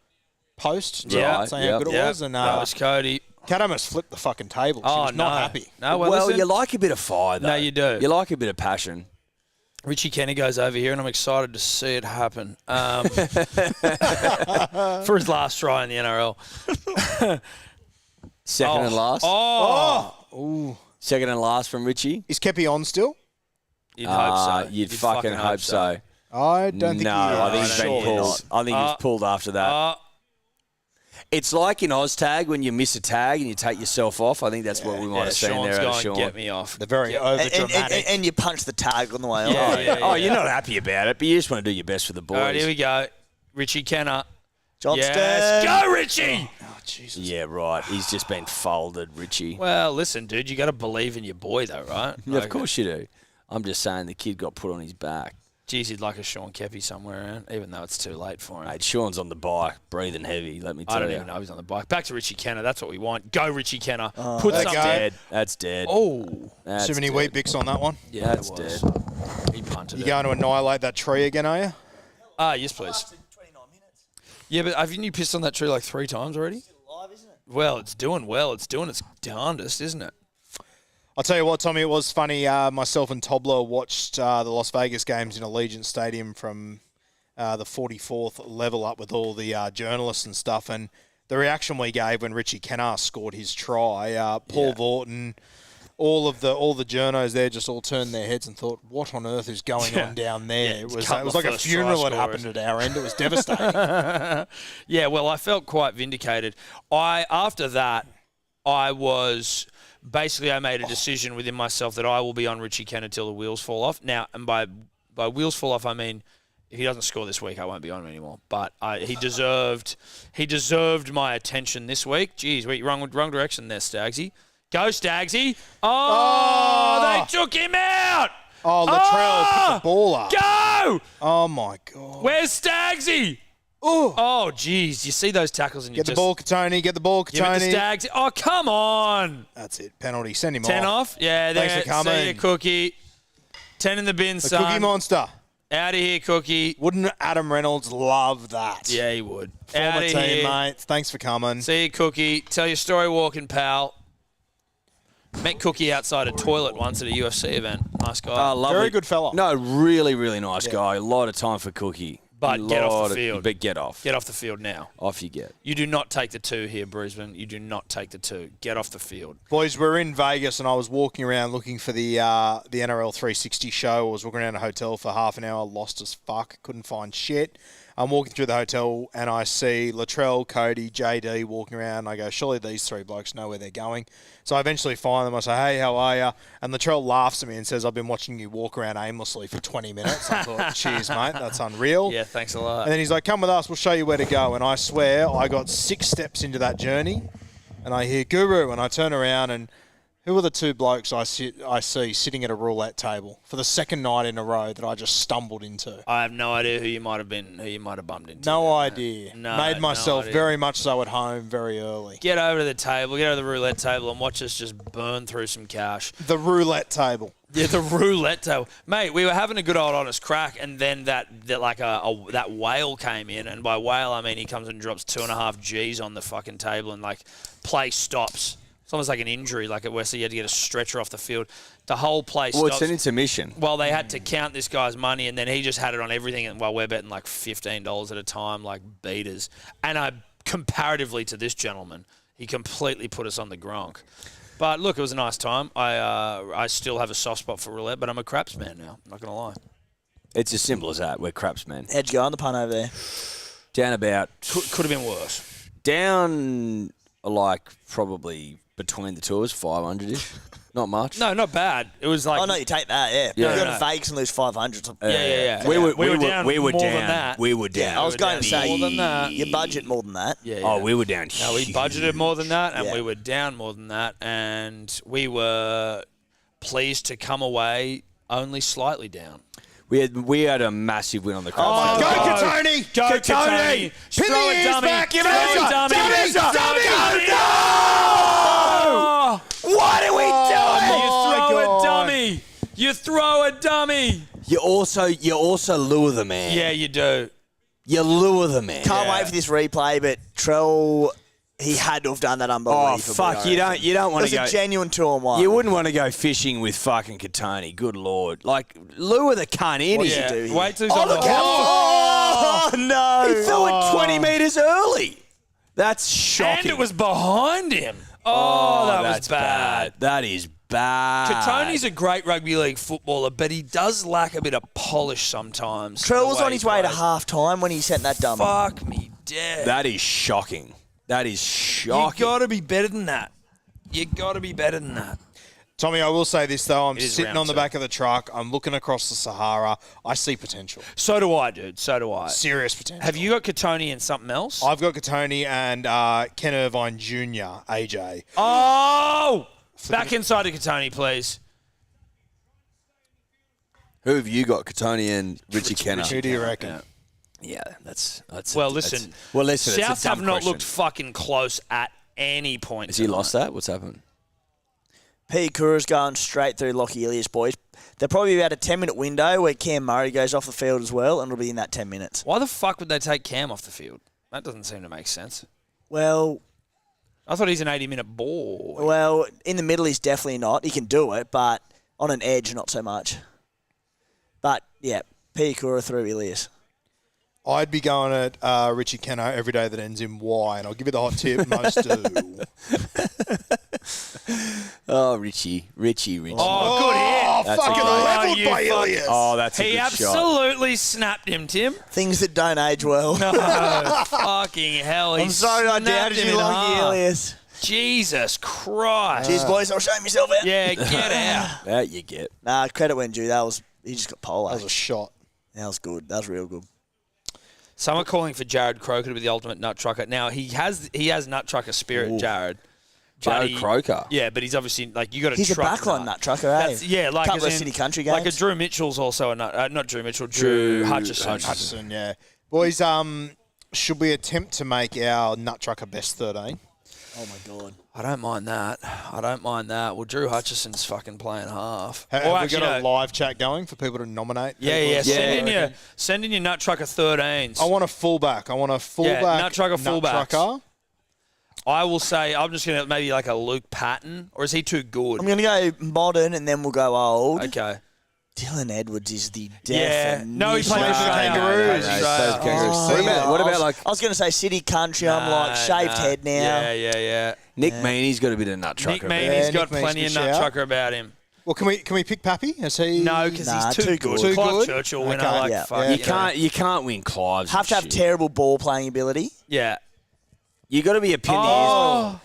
post. Yeah. Saying how good it was. And that was Cody. Kat almost flipped the fucking table. She was not happy. No, well, listen. you like a bit of fire, though. No, you do. You like a bit of passion. Richie Kenny goes over here, and I'm excited to see it happen. For his last try in the NRL. Second and last? Ooh. Second and last from Richie? Is Kepi on still? You'd hope so. You'd fucking hope so. I don't think I think he's been pulled. I think he's pulled after that. It's like in OzTag when you miss a tag and you take yourself off. I think that's what we might have seen there. Sean's Sean. get me off. They're very over-dramatic. And you punch the tag on the way Yeah, off. You're not happy about it, but you just want to do your best for the boys. All right, here we go. Richie Kenner. Johnston. Yes. Go, Richie! Oh, Jesus. Yeah, right. He's just been folded, Richie. Well, listen, dude, you got to believe in your boy, though, right? Yeah, of course you do. I'm just saying the kid got put on his back. Geez, he'd like a Sean Kepi somewhere around, even though it's too late for him. Mate, Sean's on the bike, breathing heavy, let me tell you. I don't even know he's on the bike. Back to Richie Kenner. That's what we want. Go, Richie Kenner. Put That's something. dead. That's dead. Oh. That's Too many dead. wheat bix on that one. Yeah, That's it was. dead. He punted You it. going to annihilate that tree again, are you? Yes, please. Yeah, but haven't you pissed on that tree like 3 times already? Live, isn't it? Well, it's doing well. It's doing its darndest, isn't it? I'll tell you what, Tommy, it was funny. Myself and Tobler watched the Las Vegas games in Allegiant Stadium from the 44th level up with all the journalists and stuff, and the reaction we gave when Richie Kennar scored his try, Paul Vaughton, all the journos there just all turned their heads and thought, what on earth is going on down there? Yeah, it was couple of like a first funeral try that happened at our end. It was devastating. Yeah, well, I felt quite vindicated. After that, I made a decision within myself that I will be on Richie Kenner till the wheels fall off. Now, and by wheels fall off, I mean if he doesn't score this week, I won't be on him anymore. But he deserved my attention this week. Jeez, wait, wrong direction there, Stagsy. Go, Stagsy. Oh, they took him out. Oh, Latrell put the ball up. Go! Oh, my God. Where's Stagsy? Oh, jeez. You see those tackles and you Get the ball, Katoni. Get the ball, give it to Katoni. Stagsy. Oh, come on. That's it. Penalty. Send him 10 off? Yeah, there. Thanks for coming. See you, Cookie. 10 in the bin, The son. Cookie Monster. Out of here, Cookie. Wouldn't Adam Reynolds love that? Yeah, he would. Former Out of here. teammate. Thanks for coming. See you, Cookie. Tell your story walking, pal. Met Cookie outside a toilet once at a UFC event. Nice guy. Oh, lovely. Very good fella. No, really, really nice guy. A lot of time for Cookie. But get off the field. But get off. Get off the field now. Off you get. You do not take the 2 here, Brisbane. You do not take the 2. Get off the field. Boys, we're in Vegas, and I was walking around looking for the NRL 360 show. I was walking around a hotel for half an hour, lost as fuck, couldn't find shit. I'm walking through the hotel, and I see Latrell, Cody, JD walking around. I go, surely these 3 blokes know where they're going. So I eventually find them. I say, hey, how are you? And Latrell laughs at me and says, I've been watching you walk around aimlessly for 20 minutes. I thought, cheers, mate. That's unreal. Yeah, thanks a lot. And then he's like, come with us. We'll show you where to go. And I swear I got 6 steps into that journey, and I hear Guru, and I turn around, and who are the 2 blokes I see sitting at a roulette table for the second night in a row that I just stumbled into? I have no idea who you might have bumped into. No idea. No, Made myself no idea. very much so at home very early. Get over to the table, get over to the roulette table, and watch us just burn through some cash. The roulette table. Yeah, the roulette table, mate. We were having a good old honest crack, and then that whale came in, and by whale I mean he comes and drops 2.5 G's on the fucking table, and like play stops. It's almost like an injury, like at Wesley, you had to get a stretcher off the field. The whole place stops. Well, it's an intermission. Well, they had to count this guy's money, and then he just had it on everything. And while we're betting like $15 at a time, like beaters. And comparatively to this gentleman, he completely put us on the gronk. But look, it was a nice time. I still have a soft spot for roulette, but I'm a craps man now. I'm not gonna lie. It's as simple as that. We're craps, man. How'd you go on the punt over there? Down about... Could have been worse. Down, like, probably between the tours, 500-ish. Not much. No, not bad. It was like... Oh, no, you take that, yeah. Yeah. You go No, to no. Vegas and lose 500. Yeah. We were down more than that. We were down. I was going to say, more than that. your budget more than that. Yeah. Oh, we were down. No, we budgeted more than that, and Yeah. we were down more than that, and we were pleased to come away only slightly down. We had a massive win on the Oh, craps. Go, God. Katoni! Go, Katoni! Throw Pin the a ears dummy. back, give Throw it a a dummy. dummy. Throw a dummy. No! What are we doing? You throw a God. dummy. You throw a dummy. You also lure the man. Yeah, you do. You lure the man. Can't wait for this replay, but Trell, he had to have done that unbelievably. Oh fuck! You don't It want was to go. a genuine 2-on-1. You wouldn't want to go fishing with fucking Katoni. Good lord! Like lure the cunt in. What here. did you do here? Wait till he's Oh, on the look ball. how Oh, no. he threw it 20 metres early. That's shocking. And it was behind him. Oh, that was that's bad. That is bad. Katoni's a great rugby league footballer, but he does lack a bit of polish sometimes. Trell was the on he his way to plays. half-time when he sent that dummy. Fuck me dead. That is shocking. That is You shocking. got to be better than that. You got to be better than that. Tommy, I will say this, though. I'm It is sitting round on the 2. back of the truck. I'm looking across the Sahara. I see potential. So do I, dude. So do I. Serious potential. Have you got Katoni and something else? I've got Katoni and Ken Irvine Jr., AJ. Oh! Back inside to Katoni, please. Who have you got? Katoni and Richie Kenner. Who do you reckon? Yeah, that's Well, listen. South have not looked fucking close at any point. Has he lost that? What's happened? Pete Kura's going straight through Lockie Ilias, boys. They're probably about a 10-minute window where Cam Murray goes off the field as well, and it'll be in that 10 minutes. Why the fuck would they take Cam off the field? That doesn't seem to make sense. Well, I thought he's an 80-minute ball. Well, in the middle, he's definitely not. He can do it, but on an edge, not so much. But, yeah, Pete Kura through Ilias. I'd be going at Richie Kenner every day that ends in Y, and I'll give you the hot tip. Most do. Oh, Richie. Oh, good hit. That's fucking leveled by Ilias. Oh, that's a He good absolutely snapped him, Tim. Things that don't age well. No, fucking hell. I'm sorry I doubted you, Lockie Ilias. Jesus Christ. Cheers, boys. I'll show myself out. Yeah, get out. That you get. Nah, credit when due. He just got pole. That was a shot. That was good. That was real good. Some are calling for Jared Croker to be the ultimate nut trucker. Now, he has nut trucker spirit, Jared. Jared Croker. Yeah, but he's obviously, like, you got to He's truck a backline nut trucker, eh? Yeah, like couple as of in, city country games. Like a Drew Mitchell's also a nut. Not Drew Mitchell, Drew Hutchison. Hutchison, yeah. Boys, should we attempt to make our nut trucker best 13? Oh, my God. I don't mind that. Well, Drew Hutchison's fucking playing half. Have we got a live chat going for people to nominate? Yeah. Send in your nut trucker 13s. I want a fullback. Nut trucker fullbacks. Trucker. I will say I'm just going to maybe like a Luke Patton, or is he too good? I'm going to go modern and then we'll go old. Okay. Dylan Edwards is the definition. No, he played for the Kangaroos. What about like... I was going to say city country. I'm like shaved head now. Yeah. Nick Meaney's got a bit of nut trucker. Nick Meaney's got plenty of nut trucker about him. Well, can we pick Pappy? Is he? No, because he's too good. Too Clive good? Churchill winner. Okay. Like, Yeah. fuck, You can't win Clives. Have to have terrible ball playing ability. Yeah. You got to be a pin the ears.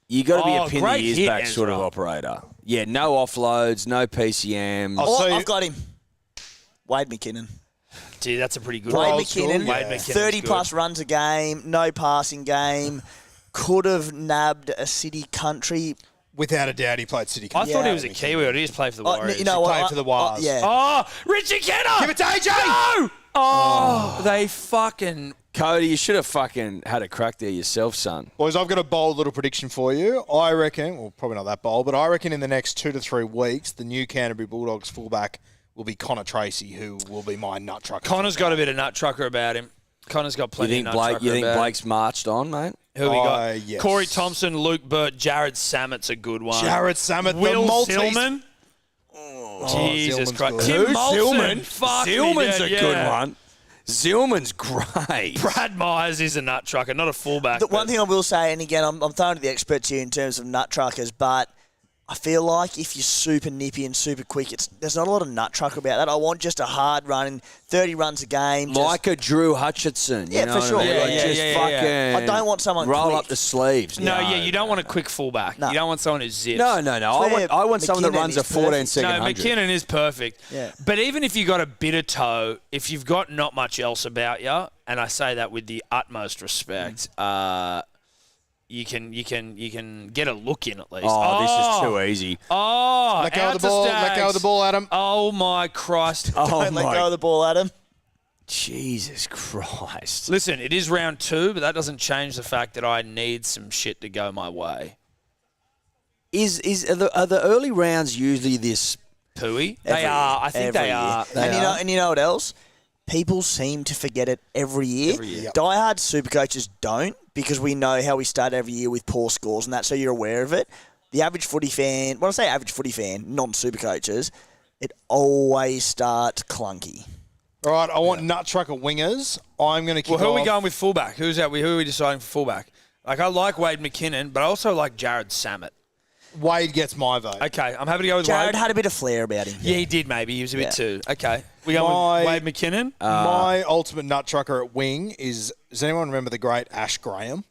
You got to be a pin the ears back sort of operator. Yeah, no offloads, no PCMs. I've got him. Wade McKinnon. Gee, that's a pretty good Wade one. McKinnon, Wade McKinnon's 30-plus runs a game, no passing game. Could have nabbed a city country. Without a doubt, he played City I Country. thought he was a Kiwi. He just played for the Warriors. He played for the Wars. Yeah. Oh, Richie Kenner! Give it to AJ! No! Oh, they fucking... Cody, you should have fucking had a crack there yourself, son. Boys, I've got a bold little prediction for you. I reckon, well, probably not that bold, but I reckon in the next 2 to 3 weeks, the new Canterbury Bulldogs fullback will be Connor Tracy, who will be my nut trucker. Connor's got a bit of nut trucker about him. Connor's got plenty of nut trucker about him. You think Blake's marched on, mate? Who we got? Yes. Corey Thompson, Luke Burt, Jared Sammett's a good one. Jared Sammett, Will the Maltese. Silman. Jesus Zillman's Christ. good. Tim Who? Molson. Zillman? Fuck me, Zillman's dude, a good one. Zillman's great. Brad Myers is a nut trucker, not a fullback. The one thing I will say, and again, I'm throwing to the experts here in terms of nut truckers, but I feel like if you're super nippy and super quick, there's not a lot of nut trucker about that. I want just a hard run, 30 runs a game. Like a Drew Hutchinson. Yeah, you know for what sure. I mean? Yeah, Like yeah, just yeah, fucking yeah. I don't want someone roll quick. up the sleeves. No, you don't want a quick fullback. No. You don't want someone who zips. No. I want someone that McKinnon runs a is 14-second No, 100. McKinnon is perfect. Yeah. But even if you got a bit of toe, if you've got not much else about you, and I say that with the utmost respect, you can get a look in at least. This is too easy. Oh, Let go of the ball. Let go of the ball, Adam. Oh my Christ! Oh Don't let my go of the ball, Adam. Jesus Christ. Listen, it is round 2, but that doesn't change the fact that I need some shit to go my way. Are the early rounds usually this? Pooey? They are. I think they are. And you know what else? People seem to forget it every year. Yep. Diehard Supercoaches don't, because we know how we start every year with poor scores and that, so you're aware of it. The average footy fan, when I say average footy fan, non-Supercoaches, it always starts clunky. All right, I want nut trucker wingers. I'm going to kick Well, who off. are we going with fullback? Who are we deciding for fullback? Like, I like Wade McKinnon, but I also like Jared Sammet. Wade gets my vote. Okay, I'm happy to go with Jared Wade. had a bit of flair about him. Yeah, he did maybe. He was a bit Yeah. too. Okay. We go with Wade McKinnon. My ultimate nut trucker at wing is, does anyone remember the great Ash Graham?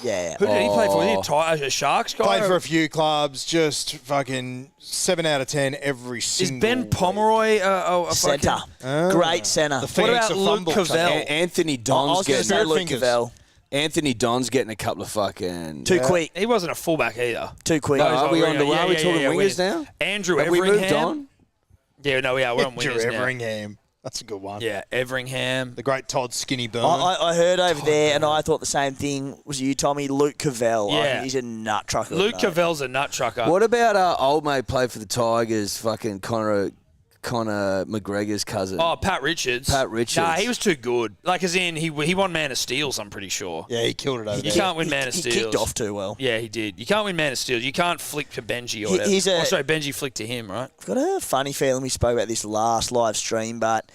Yeah. Who did he play for? Was he a Sharks guy? Played for a few clubs, just fucking 7 out of 10 every Is single Ben week. Pomeroy a Centre. fucking... Great centre. The What Phoenix about of Luke Fumble Cavell? Club. Anthony I Don's was going to getting say Luke fingers. Cavell. Anthony Don's getting a couple of fucking. Too quick. He wasn't a fullback either. Too quick. No, are we Yeah, talking yeah, wingers now? Andrew Have we moved Everingham. on? Yeah, no, yeah, we're on wingers now. Everingham. That's a good one. Yeah, Everingham. The great Todd Skinny Burn. I heard over there, and I thought the same thing. Was you, Tommy? Luke Cavell. I Yeah. think he's a nut trucker. Luke Cavell's a nut trucker. What about old mate played for the Tigers, fucking Conor McGregor's cousin? Oh, Pat Richards. Pat Richards. Nah, he was too good. Like, as in, he won Man of Steels, I'm pretty sure. Yeah, he killed it over You there. can't win Man of He Steels. kicked off too well. Yeah, he did. You can't win Man of Steels. You can't flick to Benji or whatever. He's a- sorry, Benji flicked to him, right? I've got a funny feeling we spoke about this last live stream, but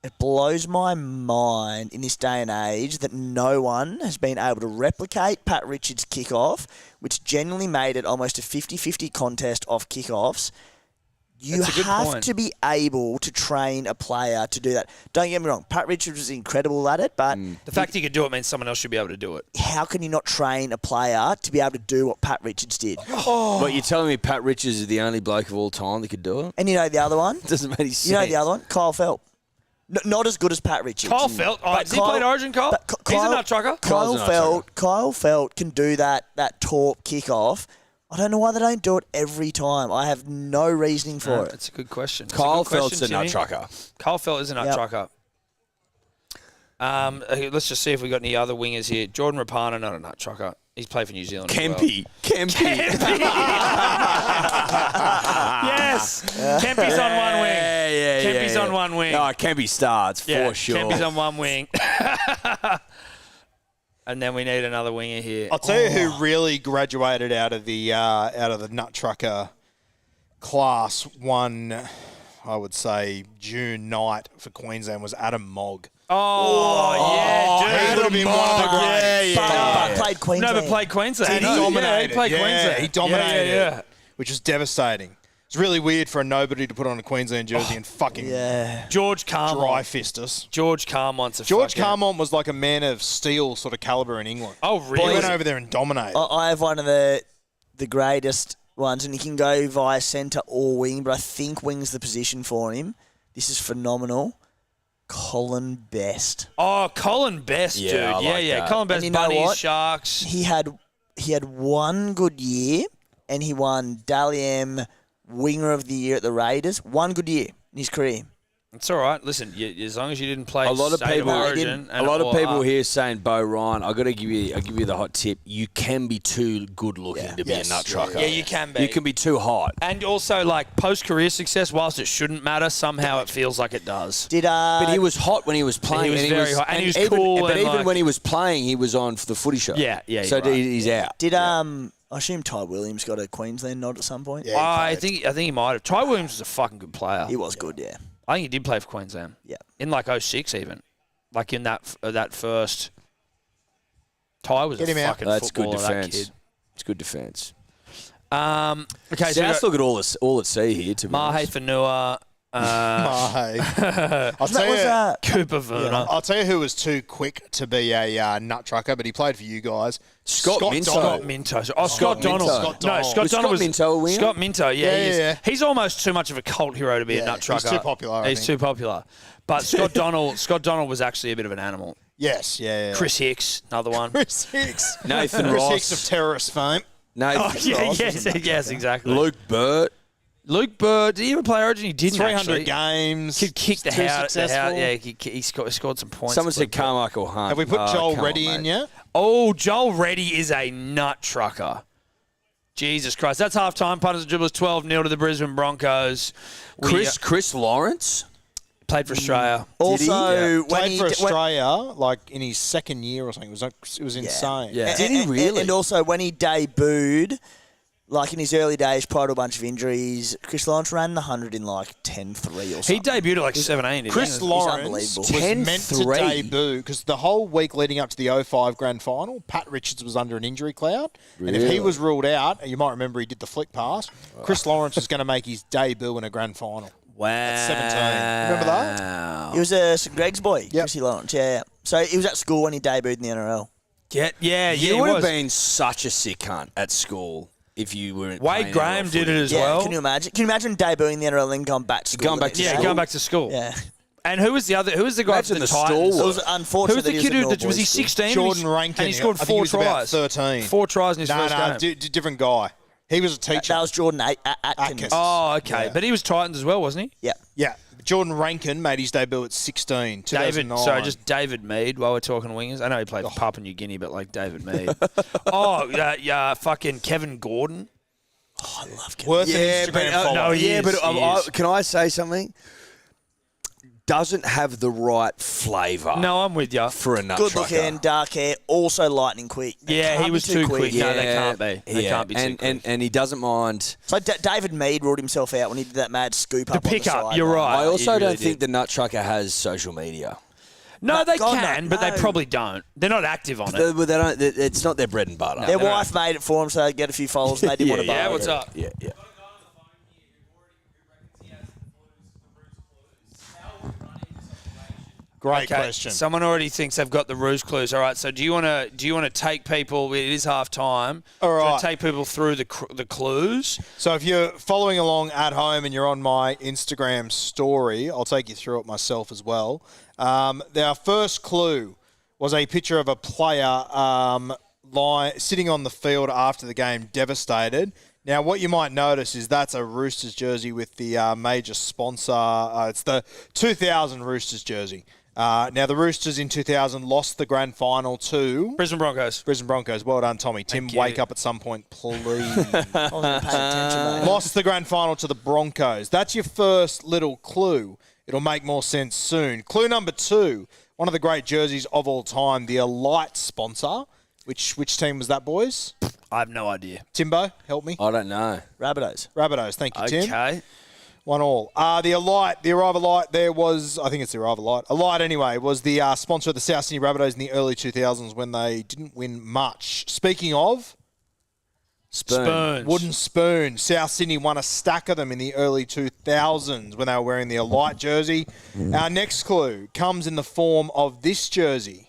it blows my mind in this day and age that no one has been able to replicate Pat Richards' kickoff, which genuinely made it almost a 50-50 contest of kickoffs. You That's a good have point. to be able to train a player to do that. Don't get me wrong, Pat Richards was incredible at it, but The fact he could do it means someone else should be able to do it. how can you not train a player to be able to do what Pat Richards did? But you're telling me Pat Richards is the only bloke of all time that could do it? And you know the other one? Doesn't make any sense. You know the other one? Kyle Felt. Not as good as Pat Richards. Kyle Felt. Oh, But has he played Origin, Kyle? but He's a nut trucker. Kyle Felt can do that torp kickoff. I don't know why they don't do it every time. I have no reasoning for it. That's a good question. Kyle It's a good Felt's a question, nut Timmy. trucker. Kyle Felt is a nut Yep. trucker. Okay, let's just see if we got any other wingers here. Jordan Rapana, not a nut trucker. He's played for New Zealand. as well. Kempy. Yes. Kempy's on one wing. Yeah. Kempy's on one wing. Oh, Kempy starts for sure. Kempy's on one wing. And then we need another winger here. I'll tell you who really graduated out of the nut trucker class one, I would say, June night for Queensland was Adam Mogg. Oh, yeah, dude. He would have been one of the greats. But played Queensland. No, but played Queensland. He Yeah, dominated. he played Yeah, Queensland. he dominated. Yeah. Which was devastating. It's really weird for a nobody to put on a Queensland jersey and fucking George Carmont. dry fist us. George Carmont's a George fucking- Carmont was like a man of steel sort of caliber in England. Oh, He really? went over there and dominated. I have one of the greatest ones, and he can go via centre or wing, but I think wing's the position for him. This is phenomenal. Colin Best. Oh, Colin Best, Yeah, dude. I like that. Colin Best, And you know Bunnies, what? Sharks. He had one good year, and he won Dally M Winger of the Year at the Raiders. One good year in his career. It's all right. Listen, as long as you didn't play A lot of State people- Origin. A lot of people here saying Bo Ryan. I got to give you the hot tip. You can be too good looking to be a nut trucker. Yeah, you can be. You can be too hot. And also, like, post-career success, whilst it shouldn't matter, somehow it feels like it does. Did But he was hot when he was playing. He was very hot. And he was even, cool But and, even like- when he was playing, he was on for the footy show. Yeah, So you're right. he's out. Did I assume Ty Williams got a Queensland nod at some point? Yeah. I think he might have. Ty Williams was a fucking good player. He was good, yeah. I think he did play for Queensland. Yeah. In like 06 even. Like in that first. Ty was Get a him out. fucking That's good footballer, that defence. kid. It's good defence. Okay, so South look at all at sea here. To be Mahe honest. Fanua, Mahe. I'll That tell was you. Cooper Verner. I'll tell you who was too quick to be a nut trucker, but he played for you guys. Scott Minto. Scott Donald. Minto. Oh, Scott Minto. Donald. Scott No, Donald. Scott Was Donald Scott was Minto a winger? Scott Minto. Yeah, Yeah, he is. yeah. He's almost too much of a cult hero to be a nut he's trucker. too popular, I He's think. too popular. But Scott Donald was actually a bit of an animal. Yes, yeah. Chris Hicks, another one. Chris Hicks. Nathan Chris Ross. Hicks of terrorist fame. Nathan Oh, yeah, Ross. yes, exactly. Luke Burt. Luke Bird, did he ever play Origin? He didn't 300 actually. games. He kicked the too house. successful. Yeah, he scored some points. Someone said But- Carmichael Hunt. Have we put Oh, Joel come on, Reddy in mate. yet? Oh, Joel Reddy is a nut trucker. Jesus Christ. That's half-time. Punters and dribblers 12-0 to the Brisbane Broncos. Chris Lawrence. Played for Australia. Also, when Played he for when- Australia, like in his second year or something. It was insane. Yeah. and- Did he and- really? And also, when he debuted, like in his early days, prior to a bunch of injuries, Chris Lawrence ran the 100 in like 10-3 or something. He debuted at like 17, didn't Chris he? Lawrence unbelievable. was meant to 10-3. debut because the whole week leading up to the 05 grand final, Pat Richards was under an injury cloud. And if he Really? was ruled out, you might remember he did the flick pass, Chris Lawrence was going to make his debut in a grand final. Wow. At 17. Remember that? He was a St Greg's boy, Yep. Chrissy Lawrence. Yeah. So he was at school when he debuted in the NRL. Yeah, You he would have was. been such a sick cunt at school if you weren't. Wade playing Graham NRL did footy. it as Yeah. well. Can you imagine? Can you imagine debuting in the NRL and then going back to school? Going the back to next Yeah, day? going back to school. Yeah. And who was the other? Who was the guy Imagine for the the Titans? stalwart. It was unfortunate Who was the that he kid was who at did? Was he North Boys 16? Jordan Rankin. And he scored I think 4 he was about tries. 13. 4 tries in his No, first game. different guy. He was a teacher. That was Jordan Atkins. Oh, okay. Yeah. But he was Titans as well, wasn't he? Yeah. Yeah. Jordan Rankin made his debut at 16, 2009. Just David Mead while we're talking wingers. I know he played for Papua New Guinea, but like David Mead. Fucking Kevin Gordon. Oh, I love Kevin. Worth an Yeah, Instagram but, follow. he is. Can I say something? Doesn't have the right flavour. No, I'm with you. For a nut Good trucker. looking, dark hair, also lightning quick. They Yeah, can't he be was too quick. Yeah, No, they can't be. They can't be too quick. And he doesn't mind. So David Mead ruled himself out when he did that mad scoop up on the pickup, side. you're right. I also he really don't think did. the nut trucker has social media. No, they God, can, no. but they probably don't. They're not active on it. They don't. It's not their bread and butter. Their wife made it for him so they'd get a few followers and they didn't want to buy Yeah, it. what's up? Yeah. Great question. Someone already thinks they've got the ruse clues. All right. So do you want to take people? It is half time. All Do you right. wanna take people through the clues. So if you're following along at home and you're on my Instagram story, I'll take you through it myself as well. Our first clue was a picture of a player sitting on the field after the game, devastated. Now, what you might notice is that's a Roosters jersey with the major sponsor. It's the 2000 Roosters jersey. Now, the Roosters in 2000 lost the grand final to Brisbane Broncos. Brisbane Broncos. Well done, Tommy. Tim, you. wake up at some point, please. I wasn't paying attention, mate. Lost the grand final to the Broncos. That's your first little clue. It'll make more sense soon. Clue number 2, one of the great jerseys of all time, the Elite sponsor. Which team was that, boys? I have no idea. Timbo, help me. I don't know. Rabbitohs. Rabbitohs, thank you, Tim. Okay. 1-1. The Arrive Elite, there was, I think it's the Arrive Elite. Elite, anyway, was the sponsor of the South Sydney Rabbitohs in the early 2000s when they didn't win much. Speaking of, Spoons. wooden spoon. South Sydney won a stack of them in the early 2000s when they were wearing the Elite jersey. Our next clue comes in the form of this jersey.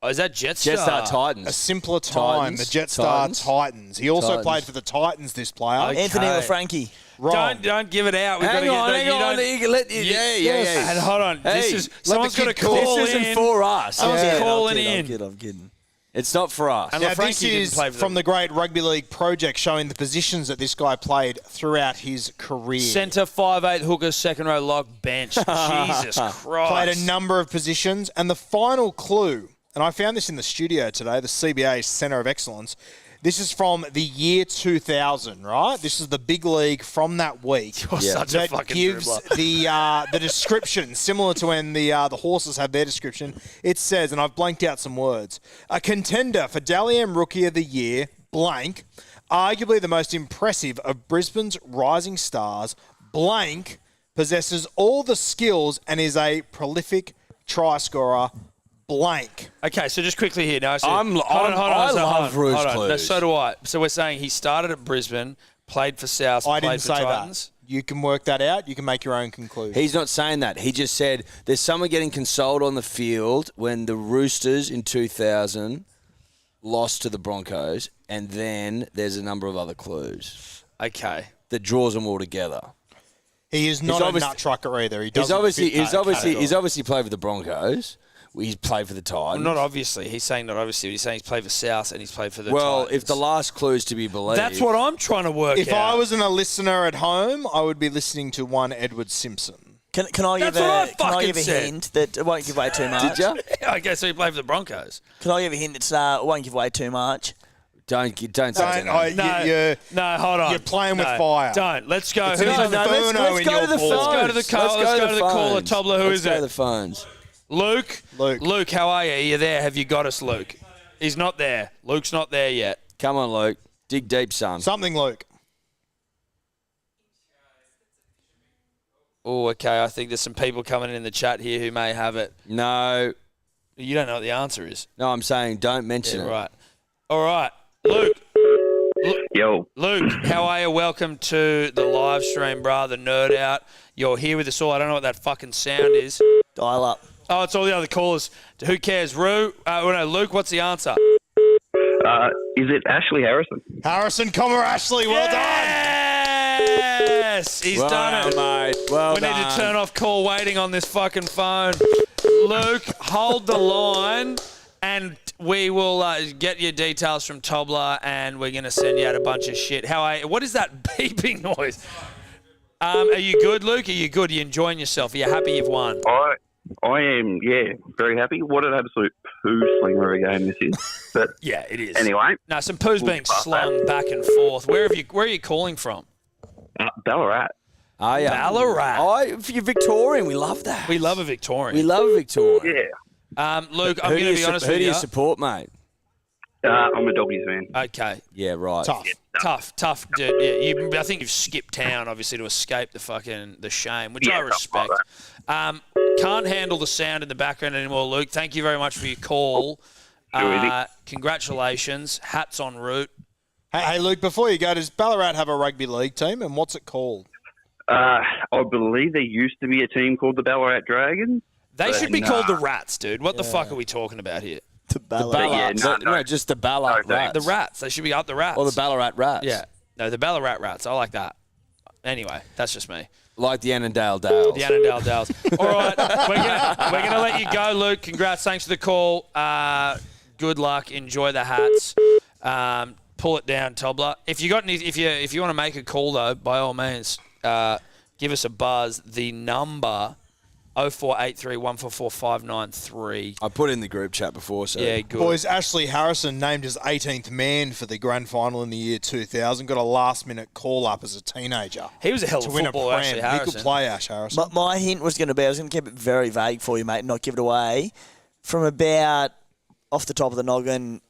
Oh, is that Jetstar? Jetstar Titans. A simpler time, Titans. the Jetstar Titans. He also Titans. played for the Titans, this player. Okay. Anthony LaFranchi. Wrong. Don't give it out. Hang on. Yeah. And hold on. Hey, This is let someone's the got to kid call This in. isn't for us. Someone's Yeah. calling I'm in. kidding. It's not for us. And Now, LaFranchi this didn't is play for from them. the great Rugby League project showing the positions that this guy played throughout his career. Centre, 5'8", hooker, second row lock, bench. Jesus Christ. Played a number of positions. And the final clue, and I found this in the studio today, the CBA Centre of Excellence. This is from the year 2000, right? This is the big league from that week. You're such a that fucking gives dribbler. the description, similar to when the horses have their description. It says, and I've blanked out some words, a contender for Dally M Rookie of the Year, blank, arguably the most impressive of Brisbane's rising stars, blank, possesses all the skills and is a prolific try scorer, blank. Okay, so just quickly here. No, so I love Ruse hold on. No, clues. so do I. So we're saying he started at Brisbane, played for South, I played didn't for say Titans. that. You can work that out. You can make your own conclusion. He's not saying that. He just said there's someone getting consoled on the field when the Roosters in 2000 lost to the Broncos, and then there's a number of other clues Okay. that draws them all together. He is not a nut trucker either. He doesn't fit that category. He's obviously played for the Broncos. He's played for the Titans. Well, not obviously. He's saying not obviously. He's saying he's played for South and he's played for the Well, Titans. if the last clue is to be believed, That's what I'm trying to work out. If I wasn't a listener at home, I would be listening to one Edward Simpson. Can I give That's what I can I fucking give a said. hint that it won't give away too much? Did you? Okay, so he played for the Broncos. Can I give a hint that won't give away too much? Don't say Don't, that. No, hold on. You're playing with No, fire. Don't. Let's go. It's Who's an on the inferno in your balls. Let's go to the caller. Let's go to the caller. Tobler, who is Let's go to it? the phones. Luke? Luke. How are you? Are you there? Have you got us, Luke? He's not there. Luke's not there yet. Come on, Luke. Dig deep, son. Something, Luke. Oh, okay. I think there's some people coming in the chat here who may have it. No. You don't know what the answer is. No, I'm saying don't mention Yeah, it. right. All right. Luke. Yo. Luke, how are you? Welcome to the live stream, brah, the Nerd Out. You're here with us all. I don't know what that fucking sound is. Dial up. Oh, it's all the other callers. Who cares? Luke, what's the answer? Is it Ashley Harrison? Harrison, Ashley, well done. Yes! He's done it. Mate. Well We done. need to turn off call waiting on this fucking phone. Luke, hold the line. And we will get your details from Tobler, and we're going to send you out a bunch of shit. What is that beeping noise? Are you good, Luke? Are you good? Are you enjoying yourself? Are you happy you've won? I am, very happy. What an absolute poo slinger of a game this is. But yeah, it is. Anyway. No, some poo's being slung back and forth. Where are you calling from? Ballarat. Oh, yeah. Ballarat. If you're Victorian, we love that. We love a Victorian. We love a Victorian. Yeah. Luke, I'm going to be honest with you. Who do you support, mate? I'm a Doggies fan. Okay. Yeah, right. Tough, dude. Yeah, I think you've skipped town, obviously, to escape the shame, which I respect. Can't handle the sound in the background anymore, Luke. Thank you very much for your call. Congratulations. Hats en route. Hey, Luke, before you go, does Ballarat have a rugby league team, and what's it called? I believe there used to be a team called the Ballarat Dragons. They should be called the Rats, dude. What the fuck are we talking about here? The Ballarat. No, just the Ballarat Rats. The Rats. They should be up the Rats. Or the Ballarat Rats. Yeah. No, the Ballarat Rats. I like that. Anyway, that's just me. Like the Annandale Dales. The Annandale Dales. All right, we're gonna let you go, Luke. Congrats. Thanks for the call. Good luck. Enjoy the hats. Pull it down, Tobler. If you want to make a call though, by all means, give us a buzz. The number 0483 144 593. I put it in the group chat before, so yeah, good. Boys, Ashley Harrison named as 18th man for the grand final in the year 2000. Got a last-minute call-up as a teenager. He was a hell of a footballer, Ashley Harrison. He could play, Ash Harrison. My hint was going to be, I was going to keep it very vague for you, mate, and not give it away. From about, off the top of the noggin,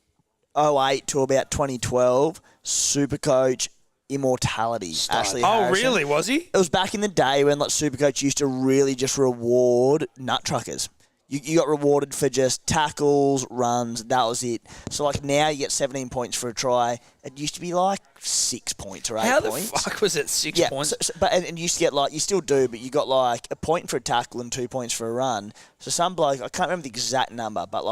08 to about 2012, Supercoach immortality. Ashley Harrison. Really? Was he? It was back in the day when Supercoach used to really just reward nut truckers. You got rewarded for just tackles, runs. That was it. So now you get 17 points for a try. It used to be 6 points or 8 points. How the fuck was it 6 points? And you used to get you still do, but you got a point for a tackle and 2 points for a run. So some bloke, I can't remember the exact number, but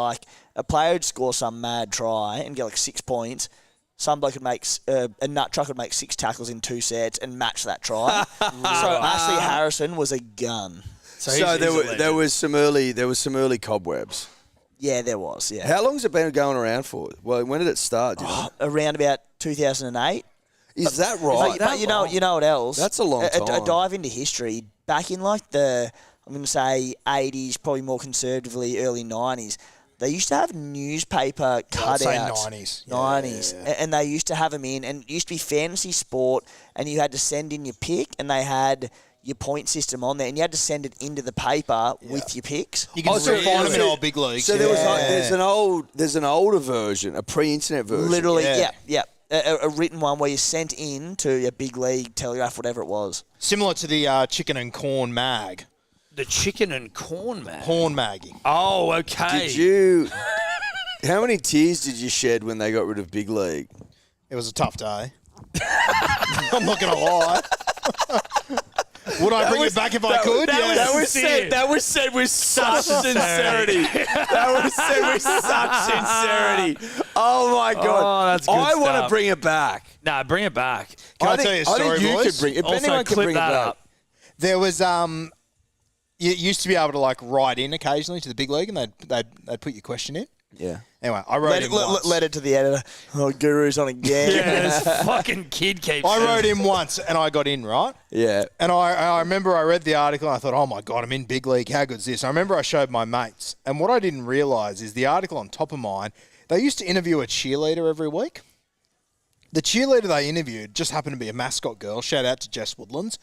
a player would score some mad try and get 6 points. Some bloke could make a nut truck would make 6 tackles in 2 sets and match that try. So Ashley Harrison was a gun. So there was some early cobwebs. Yeah, there was. Yeah. How long has it been going around for? Well, when did it start? Around about 2008. Is that right? But you know what else? That's a long time. A dive into history back in the I'm going to say 80s, probably more conservatively early 90s. They used to have newspaper cutouts. I'd say 90s. 90s. Yeah. And they used to have them in. And it used to be fantasy sport. And you had to send in your pick. And they had your point system on there. And you had to send it into the paper with your picks. You can still find them in old big leagues. So there's an older version, a pre-internet version. Literally, yeah. A written one where you sent in to a big league, Telegraph, whatever it was. Similar to the chicken and corn mag. The chicken and corn mag? Corn magging. Oh, okay. How many tears did you shed when they got rid of Big League? It was a tough day. I'm not going to lie. Would I bring it back if I could? That was said with such sincerity. That was said with such sincerity. Oh, my God. Oh, that's good I want to stuff. bring it back. Nah, bring it back. Can I tell you a story, I think you boys? could bring it. Also, Anyone can clip bring that it back. up. There was you used to be able to write in occasionally to the big league, and they'd put your question in. Yeah. Anyway, I wrote in once. Letter to the editor. Oh, Guru's on again. Yeah, this fucking kid keeps. I wrote in once, and I got in, right? Yeah. And I remember I read the article, and I thought, oh, my God, I'm in big league. How good's this? I remember I showed my mates, and what I didn't realise is the article on top of mine, they used to interview a cheerleader every week. The cheerleader they interviewed just happened to be a mascot girl. Shout out to Jess Woodlands.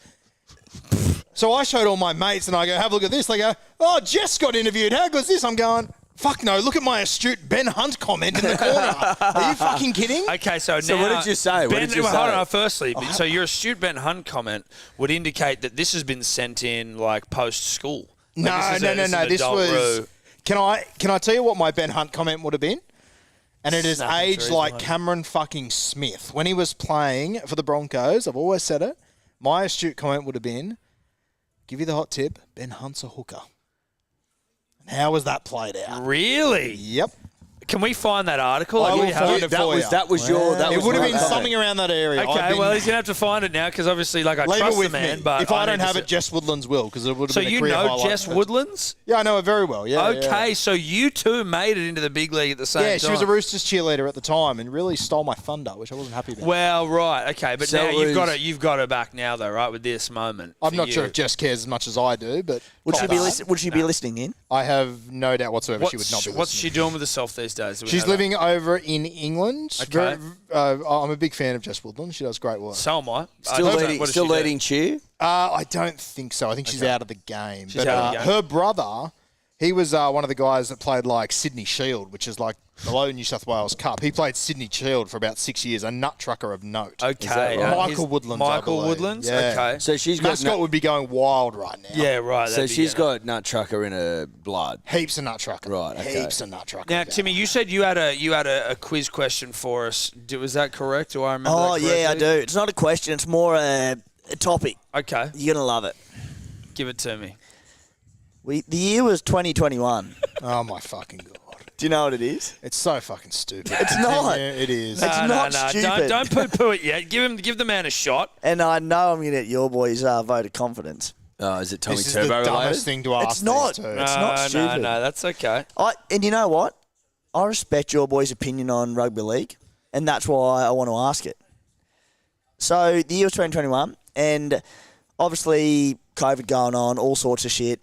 So I showed all my mates, and I go, have a look at this. They go, oh, Jess got interviewed. How good's this? I'm going, fuck no, look at my astute Ben Hunt comment in the corner. Are you fucking kidding? Okay, so what did you say? Hold on, firstly, so your astute Ben Hunt comment would indicate that this has been sent in post-school. No. This was... Can I tell you what my Ben Hunt comment would have been? And it is aged like Cameron fucking Smith. When he was playing for the Broncos, I've always said it, my astute comment would have been, give you the hot tip, Ben Hunt's a hooker. And how was that played out? Really? Yep. Can we find that article? I Like, will we have find it? it for you. That was your. That It was would have your been topic. something around that area. Okay, well, he's going to have to find it now because obviously, like, I leave trust it with the man. me. But If I don't need to have see- it, Jess Woodlands will, because it would have So been a you career know highlight. Jess Woodlands? Yeah, I know her very well. Yeah. Okay, so you two made it into the big league at the same time. Yeah, she was a Roosters cheerleader at the time and really stole my thunder, which I wasn't happy about. Well, right, okay, but So now it was- you've got her back now, though, right? With this moment, I'm for not you. sure if Jess cares as much as I do, but Would she be Nah. Would she be listening in? I have no doubt whatsoever she would not be What's she listening. doing with herself these days? Do we She's know that? living over in England. Okay. I'm a big fan of Jess Woodland. She does great work. So am I. Still What leading. does Still she do? leading cheer. I don't think so. I think she's out of the game. She's but out of the game. her brother, he was one of the guys that played like Sydney Shield, which is like below New South Wales Cup. He played Sydney Shield for about 6 years, a nut trucker of note. Okay, Michael his- Woodlands. I Michael believe. Woodlands. Yeah. Okay. So she's got. Mascot would be going wild right now. Yeah, right. So that'd be, she's yeah. got nut trucker in her blood. Heaps of nut trucker. Right, okay. Heaps of nut trucker. Now, about Timmy, it. you said you had a quiz question for us. Was that correct? Do I remember? Oh, that yeah, I correctly? do. It's not a question. It's more a topic. Okay, You're going to love it. give it to me. The year was 2021. Oh my fucking god. Do you know what it is? It's so fucking stupid. It's not. Yeah, it is. It's not stupid. Don't poo-poo it yet. Give the man a shot. And I know I'm going to get your boys' vote of confidence. Is it Tommy This is the Turbo dumbest related? thing to ask. It's not. these two. It's not stupid. No, that's okay. And you know what? I respect your boys' opinion on rugby league, and that's why I want to ask it. So the year was 2021, and obviously COVID going on, all sorts of shit.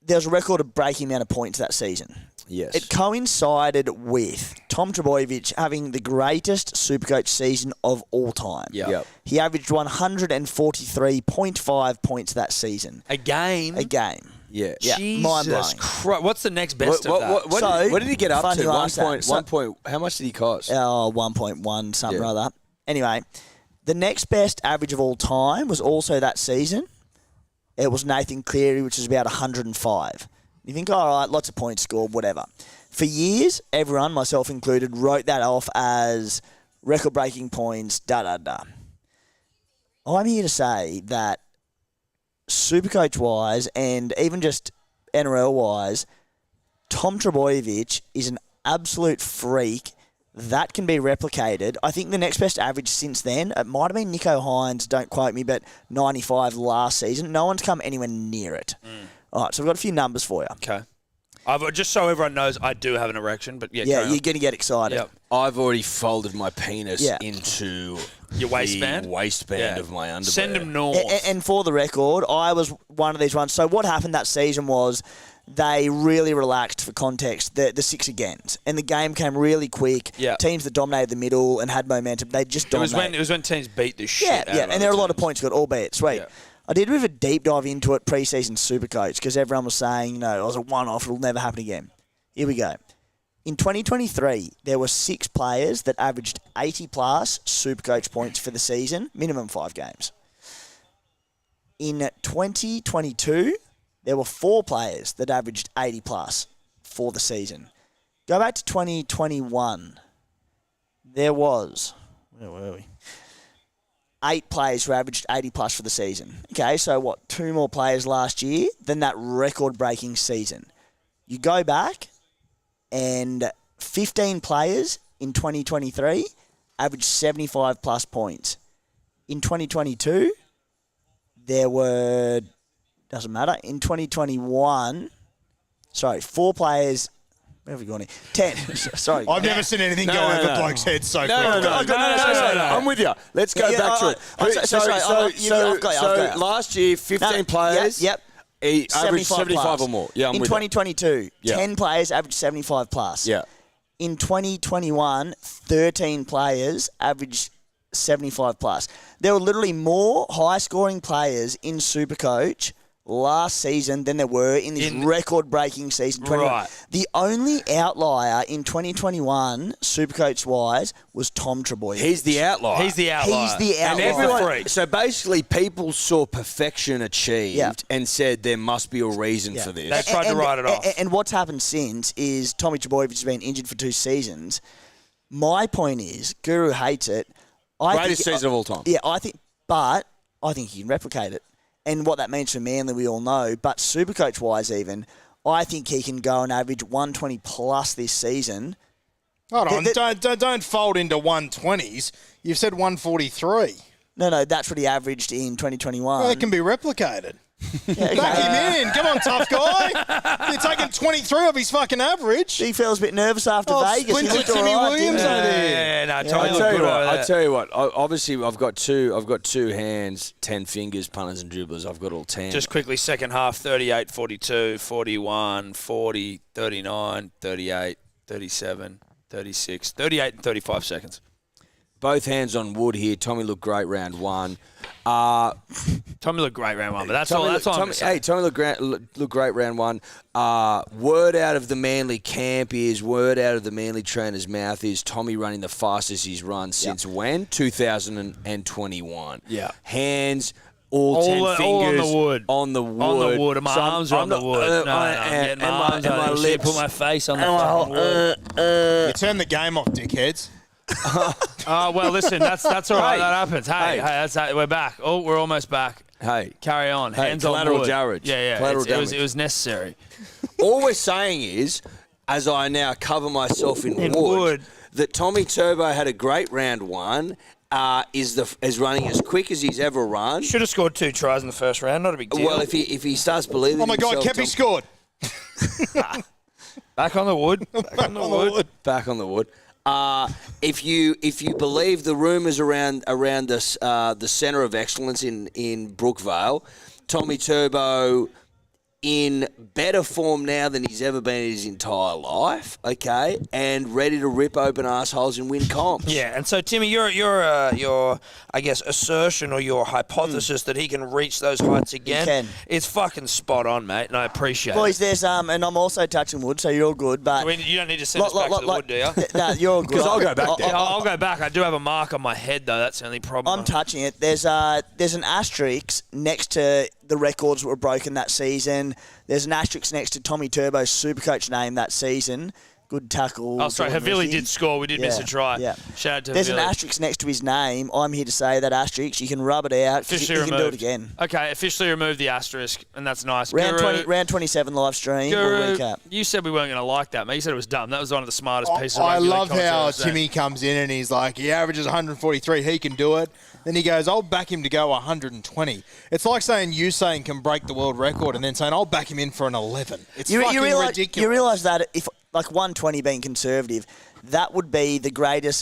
There was a record-breaking amount of points that season. Yes. It coincided with Tom Trbojevic having the greatest Supercoach season of all time. Yep. He averaged 143.5 points that season. A game. A game. Yeah. Yeah, Jesus mind-blowing. Christ. What's the next best of that? What did he get up funny to? you ask that. One point. How much did he cost? 1.1, something Yeah. or other. Anyway, the next best average of all time was also that season. It was Nathan Cleary, which was about 105. You think, all right, lots of points scored, whatever. For years, everyone, myself included, wrote that off as record-breaking points, da-da-da. I'm here to say that Supercoach-wise and even just NRL-wise, Tom Trbojevic is an absolute freak that can be replicated. I think the next best average since then, it might have been Nico Hines, don't quote me, but 95 last season. No one's come anywhere near it. All right, so we've got a few numbers for you. Okay. Just so everyone knows, I do have an erection, but yeah. Yeah, carry on. you're going to get excited. Yep. I've already folded my penis Yeah. into Your waistband? the waistband Yeah. of my underwear. Send him north. And for the record, I was one of these ones. So what happened that season was they really relaxed, for context, the six agains. And the game came really quick. Yeah. Teams that dominated the middle and had momentum, they just It was dominated. when teams beat the shit out of and there are a lot of other points got, albeit sweet. Yeah. I did a bit of a deep dive into it pre-season Supercoach because everyone was saying, it was a one-off, it'll never happen again. Here we go. In 2023, there were 6 players that averaged 80-plus Supercoach points for the season, minimum 5 games. In 2022, there were 4 players that averaged 80-plus for the season. Go back to 2021. There was... Where were we? 8 players who averaged 80-plus for the season. Okay, so what, 2 more players last year than that record-breaking season. You go back, and 15 players in 2023 averaged 75-plus points. In 2022, there were... Doesn't matter. In 2021... Sorry, 4 players... Where have we gone here? 10. Sorry. I've never seen anything go over bloke's head so quick. No. I'm with you. Let's go back to it. So last year, 15 players. Yep. He averaged 75 plus. or more. Yeah, I'm in with 2022, Yeah. 10 players averaged 75 plus. you. Yeah. In 2021, 13 players averaged 75 plus. There were literally more high-scoring players in Supercoach last season than there were in this record-breaking season. 21. Right. The only outlier in 2021, Supercoach-wise, was Tom Trbojevic. He's the outlier. He's the outlier. He's the And outlier. everyone, so basically, people saw perfection achieved and said there must be a reason for this. They tried to write it off. And what's happened since is Tommy Trbojevic has been injured for 2 seasons. My point is, Guru hates it. Greatest season of all time. Yeah, I think he can replicate it. And what that means for Manly, we all know. But Supercoach-wise even, I think he can go and average 120 plus this season. Hold on, don't fold into 120s. You've said 143. No, that's what he averaged in 2021. Well, it can be replicated. Yeah, Back him in. Come on, tough guy. You're taking 23 of his fucking average. He feels a bit nervous after Vegas. He Splinter looked Timmy all right, Williams didn't he? over there. No, Tommy looked good over I there. tell you what. Obviously, I've got two hands, 10 fingers, punters and dribblers. I've got all 10. Just quickly, second half, 38, 42, 41, 40, 39, 38, 37, 36, 38 and 35 seconds. Both hands on wood here. Tommy looked great round one. Tommy looked great round one, but that's all I'm going to say. Tommy looked great round one. Word out of the Manly camp is, word out of the Manly trainer's mouth is Tommy running the fastest he's run since when? 2021. Yeah. Hands, all 10 fingers. On the wood. On the wood. And my arms are on the wood. I'm getting my arms on the wood. Put my face on the fucking wood. You turn the game off, dickheads. Well, listen, that's all right. That happens. Hey, we're back. Oh, we're almost back. Hey. Carry on. Hey, Hands on collateral wood. damage. Yeah. Collateral It damage. was necessary. All we're saying is, as I now cover myself in wood, that Tommy Turbo had a great round one. Is running as quick as he's ever run. Should have scored 2 tries in the first round. Not a big deal. Well, if he starts believing, Oh my God, Kepi scored. Back on the wood. Back on the wood. Back on the wood. If you believe the rumours around the centre of excellence in Brookvale, Tommy Turbo in better form now than he's ever been in his entire life, okay, and ready to rip open assholes and win comps. Yeah, and so Timmy, your I guess assertion or your hypothesis that he can reach those heights again, He can. it's fucking spot on, mate, and I appreciate Boys, it. there's and I'm also touching wood, so you're all good. But You don't need to send us back to the wood, do you? No, you're all good. Because I'll go back there. I'll go back. I do have a mark on my head, though. That's the only problem. I'm touching it. There's an asterisk next to the records that were broken that season. There's an asterisk next to Tommy Turbo's Supercoach name that season. Good tackle. Oh, sorry. Jordan Havili Ricky. did score. We did miss a try. Yeah. Shout out to There's an Havili. asterisk next to his name. I'm here to say that asterisk, you can rub it out. 'Cause Officially you can do it removed. again. Okay, officially remove the asterisk, and that's nice. Round Guru, 27 live stream. Guru, We'll recap. you said we weren't going to like that, mate. You said it was dumb. That was one of the smartest pieces of I rugby league love commentary how I've seen. Timmy comes in and he's like, he averages 143, he can do it. Then he goes, I'll back him to go 120. It's like saying Usain can break the world record and then saying, I'll back him in for an 11. It's fucking ridiculous. You realise that if, like 120 being conservative, that would be the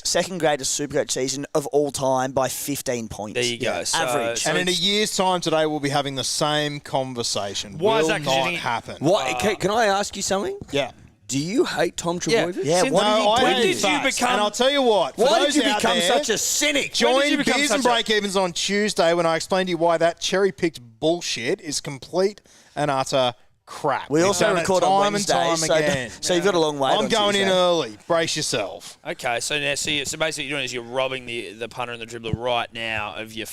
second greatest Supercoach season of all time by 15 points. There you go. So- Average. And in a year's time today, we'll be having the same conversation. Why is Will that? 'Cause you not think- happen. What? Can I ask you something? Yeah. Do you hate Tom Trebojevic? Yeah, Since- what No, did he I do? When hate did you facts. become- And I'll tell you what. for Why those did you out become there, such a cynic? When did Join you become Beers and such a- Breakevens on Tuesday when I explain to you why that cherry-picked bullshit is complete and utter crap. We We've also done it record on time Wednesdays, and time again. so you've got a long way. I'm going in early. Brace yourself. Okay, so now so basically what you're doing is you're robbing the punter and the dribbler right now of your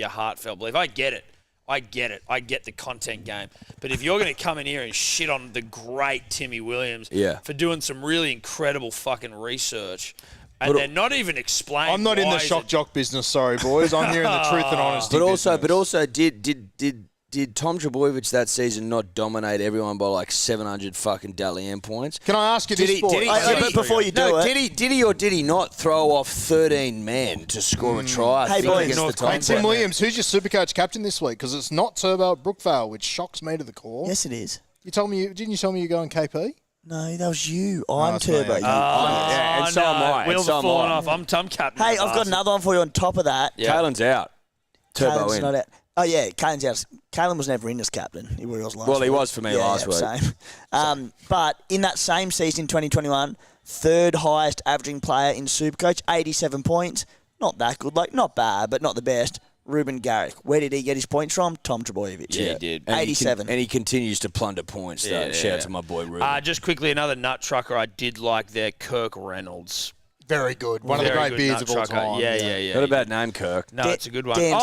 heartfelt belief. I get it. I get the content game. But if you're going to come in here and shit on the great Timmy Williams for doing some really incredible fucking research and then not even explain I'm not in why the is shock it- jock business, sorry, boys. I'm here in the truth and honesty But business. also, did Tom Trebojevic that season not dominate everyone by like 700 fucking Dally M points? Can I ask you this, boys? But before you do it, did he or did he not throw off 13 men to score a try? I Hey, think, boys. against the North Titans? Tim Williams, who's your Supercoach captain this week? Because it's not Turbo at Brookvale, which shocks me to the core. yes, it is. Didn't you tell me you're going KP? No, that was you. I'm that's me, Turbo. okay. You. Yeah, and so am I. Wheels and so are am falling I. off. I'm captain. Hey, of the I've got bastard. another one for you on top of that. Yeah. Kalen's out. Turbo Kalen's in. not out. Oh, yeah, Kalen's out. Kalen was never in as captain. He was last Well, he week. was for me last week. Same. But in that same season, 2021, third highest averaging player in Supercoach, 87 points. Not that good. Like, not bad, but not the best. Ruben Garrick. Where did he get his points from? Tom Trebojevic. Yeah, he did. And 87. and he continues to plunder points, though. Shout out to my boy Ruben. Just quickly, another nut trucker I did like there, Kirk Reynolds. Very good. One of the Very great good beards nut of all trucker. time. Yeah. Not a bad name, Kirk. No, it's a good one. Dan-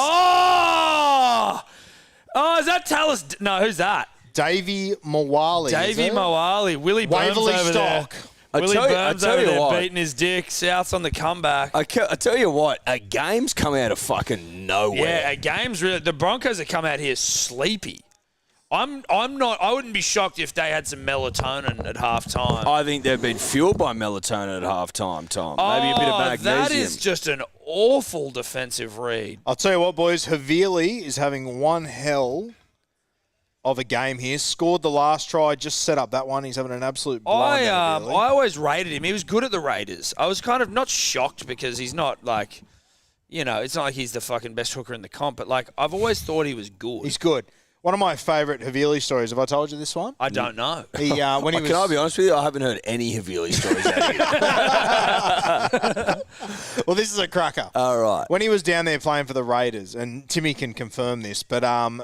Oh, is that Tallis? No, who's that? Davey Mawali. Davey Moali. Willie Burns Waverley over Stock. there. Willie Burns tell over you there what. beating his dick. South's on the comeback. I tell you what, a game's come out of fucking nowhere. Yeah, games really. The Broncos have come out here sleepy. I'm not. I wouldn't be shocked if they had some melatonin at halftime. I think they've been fueled by melatonin at halftime, Tom. Maybe a bit of magnesium. That is just an awful defensive read. I'll tell you what, boys. Havili is having one hell of a game here. Scored the last try, just set up that one. He's having an absolute blinder. I always rated him. He was good at the Raiders. I was kind of not shocked because he's not like, it's not like he's the fucking best hooker in the comp, but like I've always thought he was good. He's good. One of my favourite Havili stories. Have I told you this one? I don't know. When he was, Can I be honest with you? I haven't heard any Havili stories out here. Well, this is a cracker. All right. When he was down there playing for the Raiders, and Timmy can confirm this, but I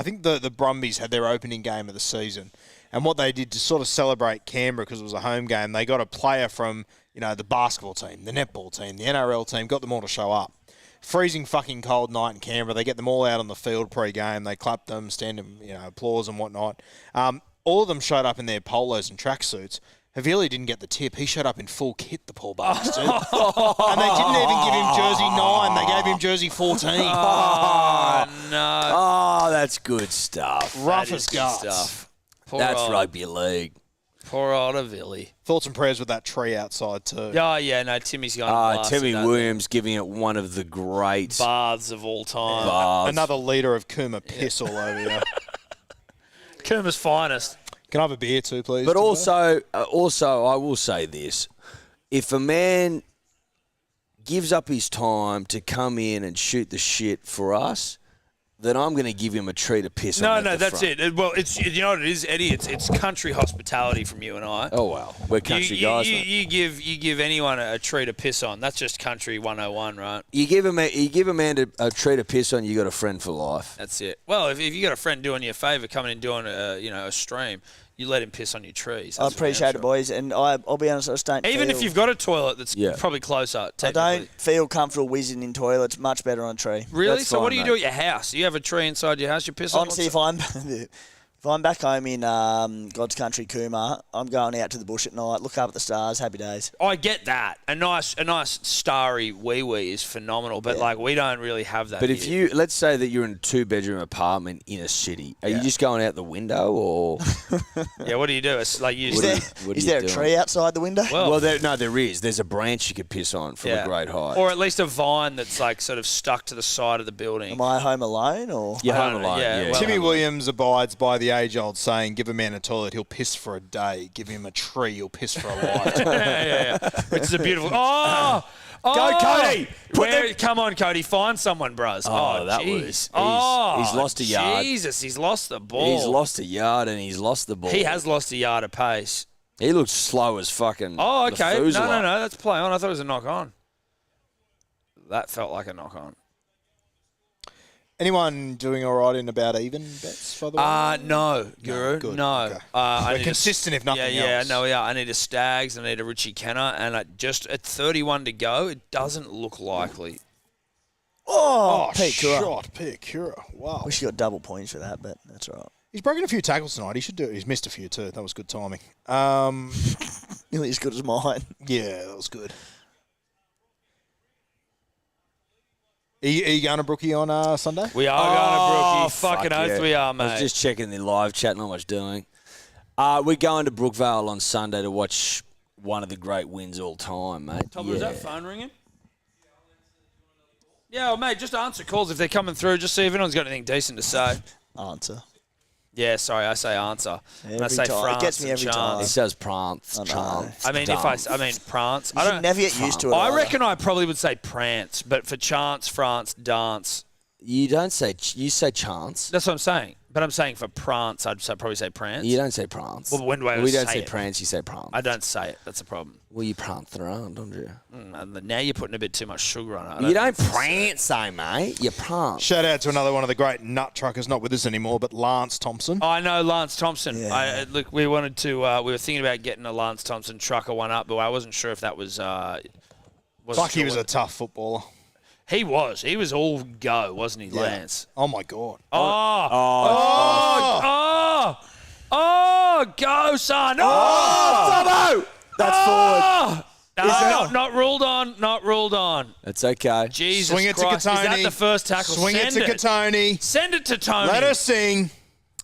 think the Brumbies had their opening game of the season, and what they did to sort of celebrate Canberra because it was a home game, they got a player from the basketball team, the netball team, the NRL team, got them all to show up. Freezing fucking cold night in Canberra. They get them all out on the field pre-game. They clap them, stand them, applause and whatnot. All of them showed up in their polos and tracksuits. Havili didn't get the tip. He showed up in full kit, the poor bastard. And they didn't even give him jersey 9. They gave him jersey 14. Oh, no. Oh, that's good stuff. Rough as guts. That's rugby league. Poor old Havili. Thoughts and prayers with that tree outside too. Oh, yeah, no, Timmy's going to Timmy Williams giving it one of the great baths of all time. baths. Another litre of Kuma piss all over you. Kuma's finest. Can I have a beer too, please? But also, I will say this. If a man gives up his time to come in and shoot the shit for us, then I'm going to give him a tree to piss on. No, that's front. it. Well, it's what it is, Eddie. It's country hospitality from you and I. Oh, well. We're country guys. You give anyone a tree to piss on. That's just country 101, right? You give a man a tree to piss on, you got a friend for life. That's it. Well, if you got a friend doing you a favour, coming and doing a stream, you let him piss on your trees. I appreciate it, boys. And I'll be honest, I just don't Even if you've got a toilet that's probably closer, I don't feel comfortable whizzing in toilets. Much better on a tree. Really? That's so fine, what do you mate. do at your house? You have a tree inside your house you piss on? Honestly, if I'm back home in God's country, Cooma, I'm going out to the bush at night, look up at the stars, happy days. I get that. A nice starry wee is phenomenal, but like we don't really have that. But here. let's say that you're in a 2-bedroom apartment in a city, are you just going out the window or? Yeah, what do you do? It's like you. Is there a tree outside the window? Well, there is. There's a branch you could piss on from a great height, or at least a vine that's like sort of stuck to the side of the building. Am I home alone or? You're home alone. Yeah. well, Timmy Williams abides by the age-old saying, give a man a toilet, he'll piss for a day. Give him a tree, he'll piss for a life. yeah. Which is a beautiful... Go, Cody! Come on, Cody. Find someone, bros. That geez. was... He's lost a yard. Jesus, he's lost the ball. He's lost a yard and he's lost the ball. He has lost a yard of pace. He looks slow as fucking... Oh, okay. No. No. That's play on. I thought it was a knock-on. That felt like a knock-on. Anyone doing all right in about even bets, for the way? No, Guru. Good. No. Okay. We're consistent if nothing else. No, we are. I need a Stags, I need a Richie Kenner, and just at 31 to go, it doesn't look likely. Oh, Pete Cura. shot. Pete Cura. Wow. Wish he got double points for that, but that's all right. He's broken a few tackles tonight. He should do it. He's missed a few too. That was good timing. Nearly as good as mine. Yeah, that was good. Are you going to Brookie on Sunday? We are going to Brookie. Fuck Fucking oath yeah. we are, I mate. was just checking the live chat, not much doing. We're going to Brookvale on Sunday to watch one of the great wins all time, mate. Tom, was that phone ringing? Yeah, well, mate, just answer calls if they're coming through. Just see if anyone's got anything decent to say. Answer. Yeah, sorry, I say answer. And I say time. France It gets me and every chance. time. It says prance, I know. chance. I mean, prance. You should never get used to it. I either. reckon I probably would say prance, but for chance, France, dance. You don't say, you say chance. That's what I'm saying. But I'm saying for prance, probably say prance. You don't say prance. Well, when do I We don't say say it? prance, you say prance. I don't say it. That's a problem. Well, you prance around, don't you? And now you're putting a bit too much sugar on it. You don't prance, though, mate. You prance. Shout out to another one of the great nut truckers, not with us anymore, but Lance Thompson. I know Lance Thompson. Yeah. Look, we wanted to. We were thinking about getting a Lance Thompson trucker one up, but I wasn't sure if that was. Fuck, he was a tough footballer. He was. He was all go, wasn't he, Lance? Oh, my God. Go, son. That's forward. Not ruled on. Not ruled on. It's okay. Jesus Swing it Christ. to Katoni. Is that the first tackle? Swing it to Katoni. Send it to Tony. Let her sing.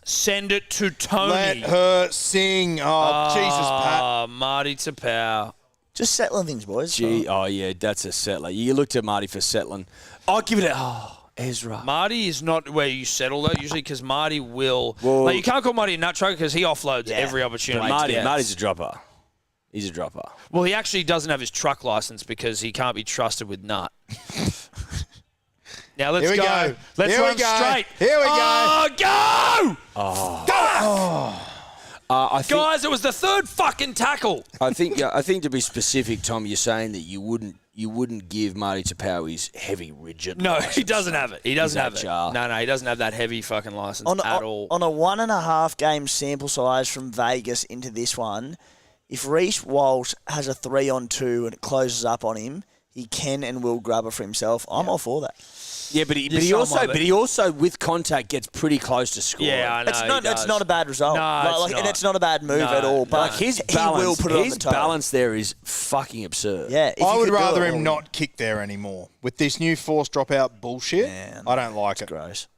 Send it to Tony. Let her sing. Oh, Jesus, Pat. Marty Tapau. Just settling things, boys. Oh, yeah, that's a settler. You looked at Marty for settling. I'll give it Ezra. Marty is not where you settle, though, usually, because Marty will... you can't call Marty a nut trucker because he offloads every opportunity. Marty's a dropper. He's a dropper. Well, he actually doesn't have his truck license because he can't be trusted with nut. Now let's go. Let's run straight. Here we go. Go! I think, Guys, it was the third fucking tackle. I think to be specific, Tom, you're saying that you wouldn't give Marty Tapau his heavy rigid. No, license. he doesn't have it. He doesn't have it. HR. No, he doesn't have that heavy fucking license at all. On a 1.5 game sample size from Vegas into this one, if Reece Walsh has a 3-on-2 and it closes up on him, he can and will grab it for himself. I'm all for that. Yeah, but he also with contact gets pretty close to scoring. Yeah, I know. It's not a bad result. No, and it's not a bad move at all. But his he will put it on the toe. balance there is fucking absurd. Yeah, I would rather him not kick there anymore. With this new forced dropout bullshit, I don't like it. Gross.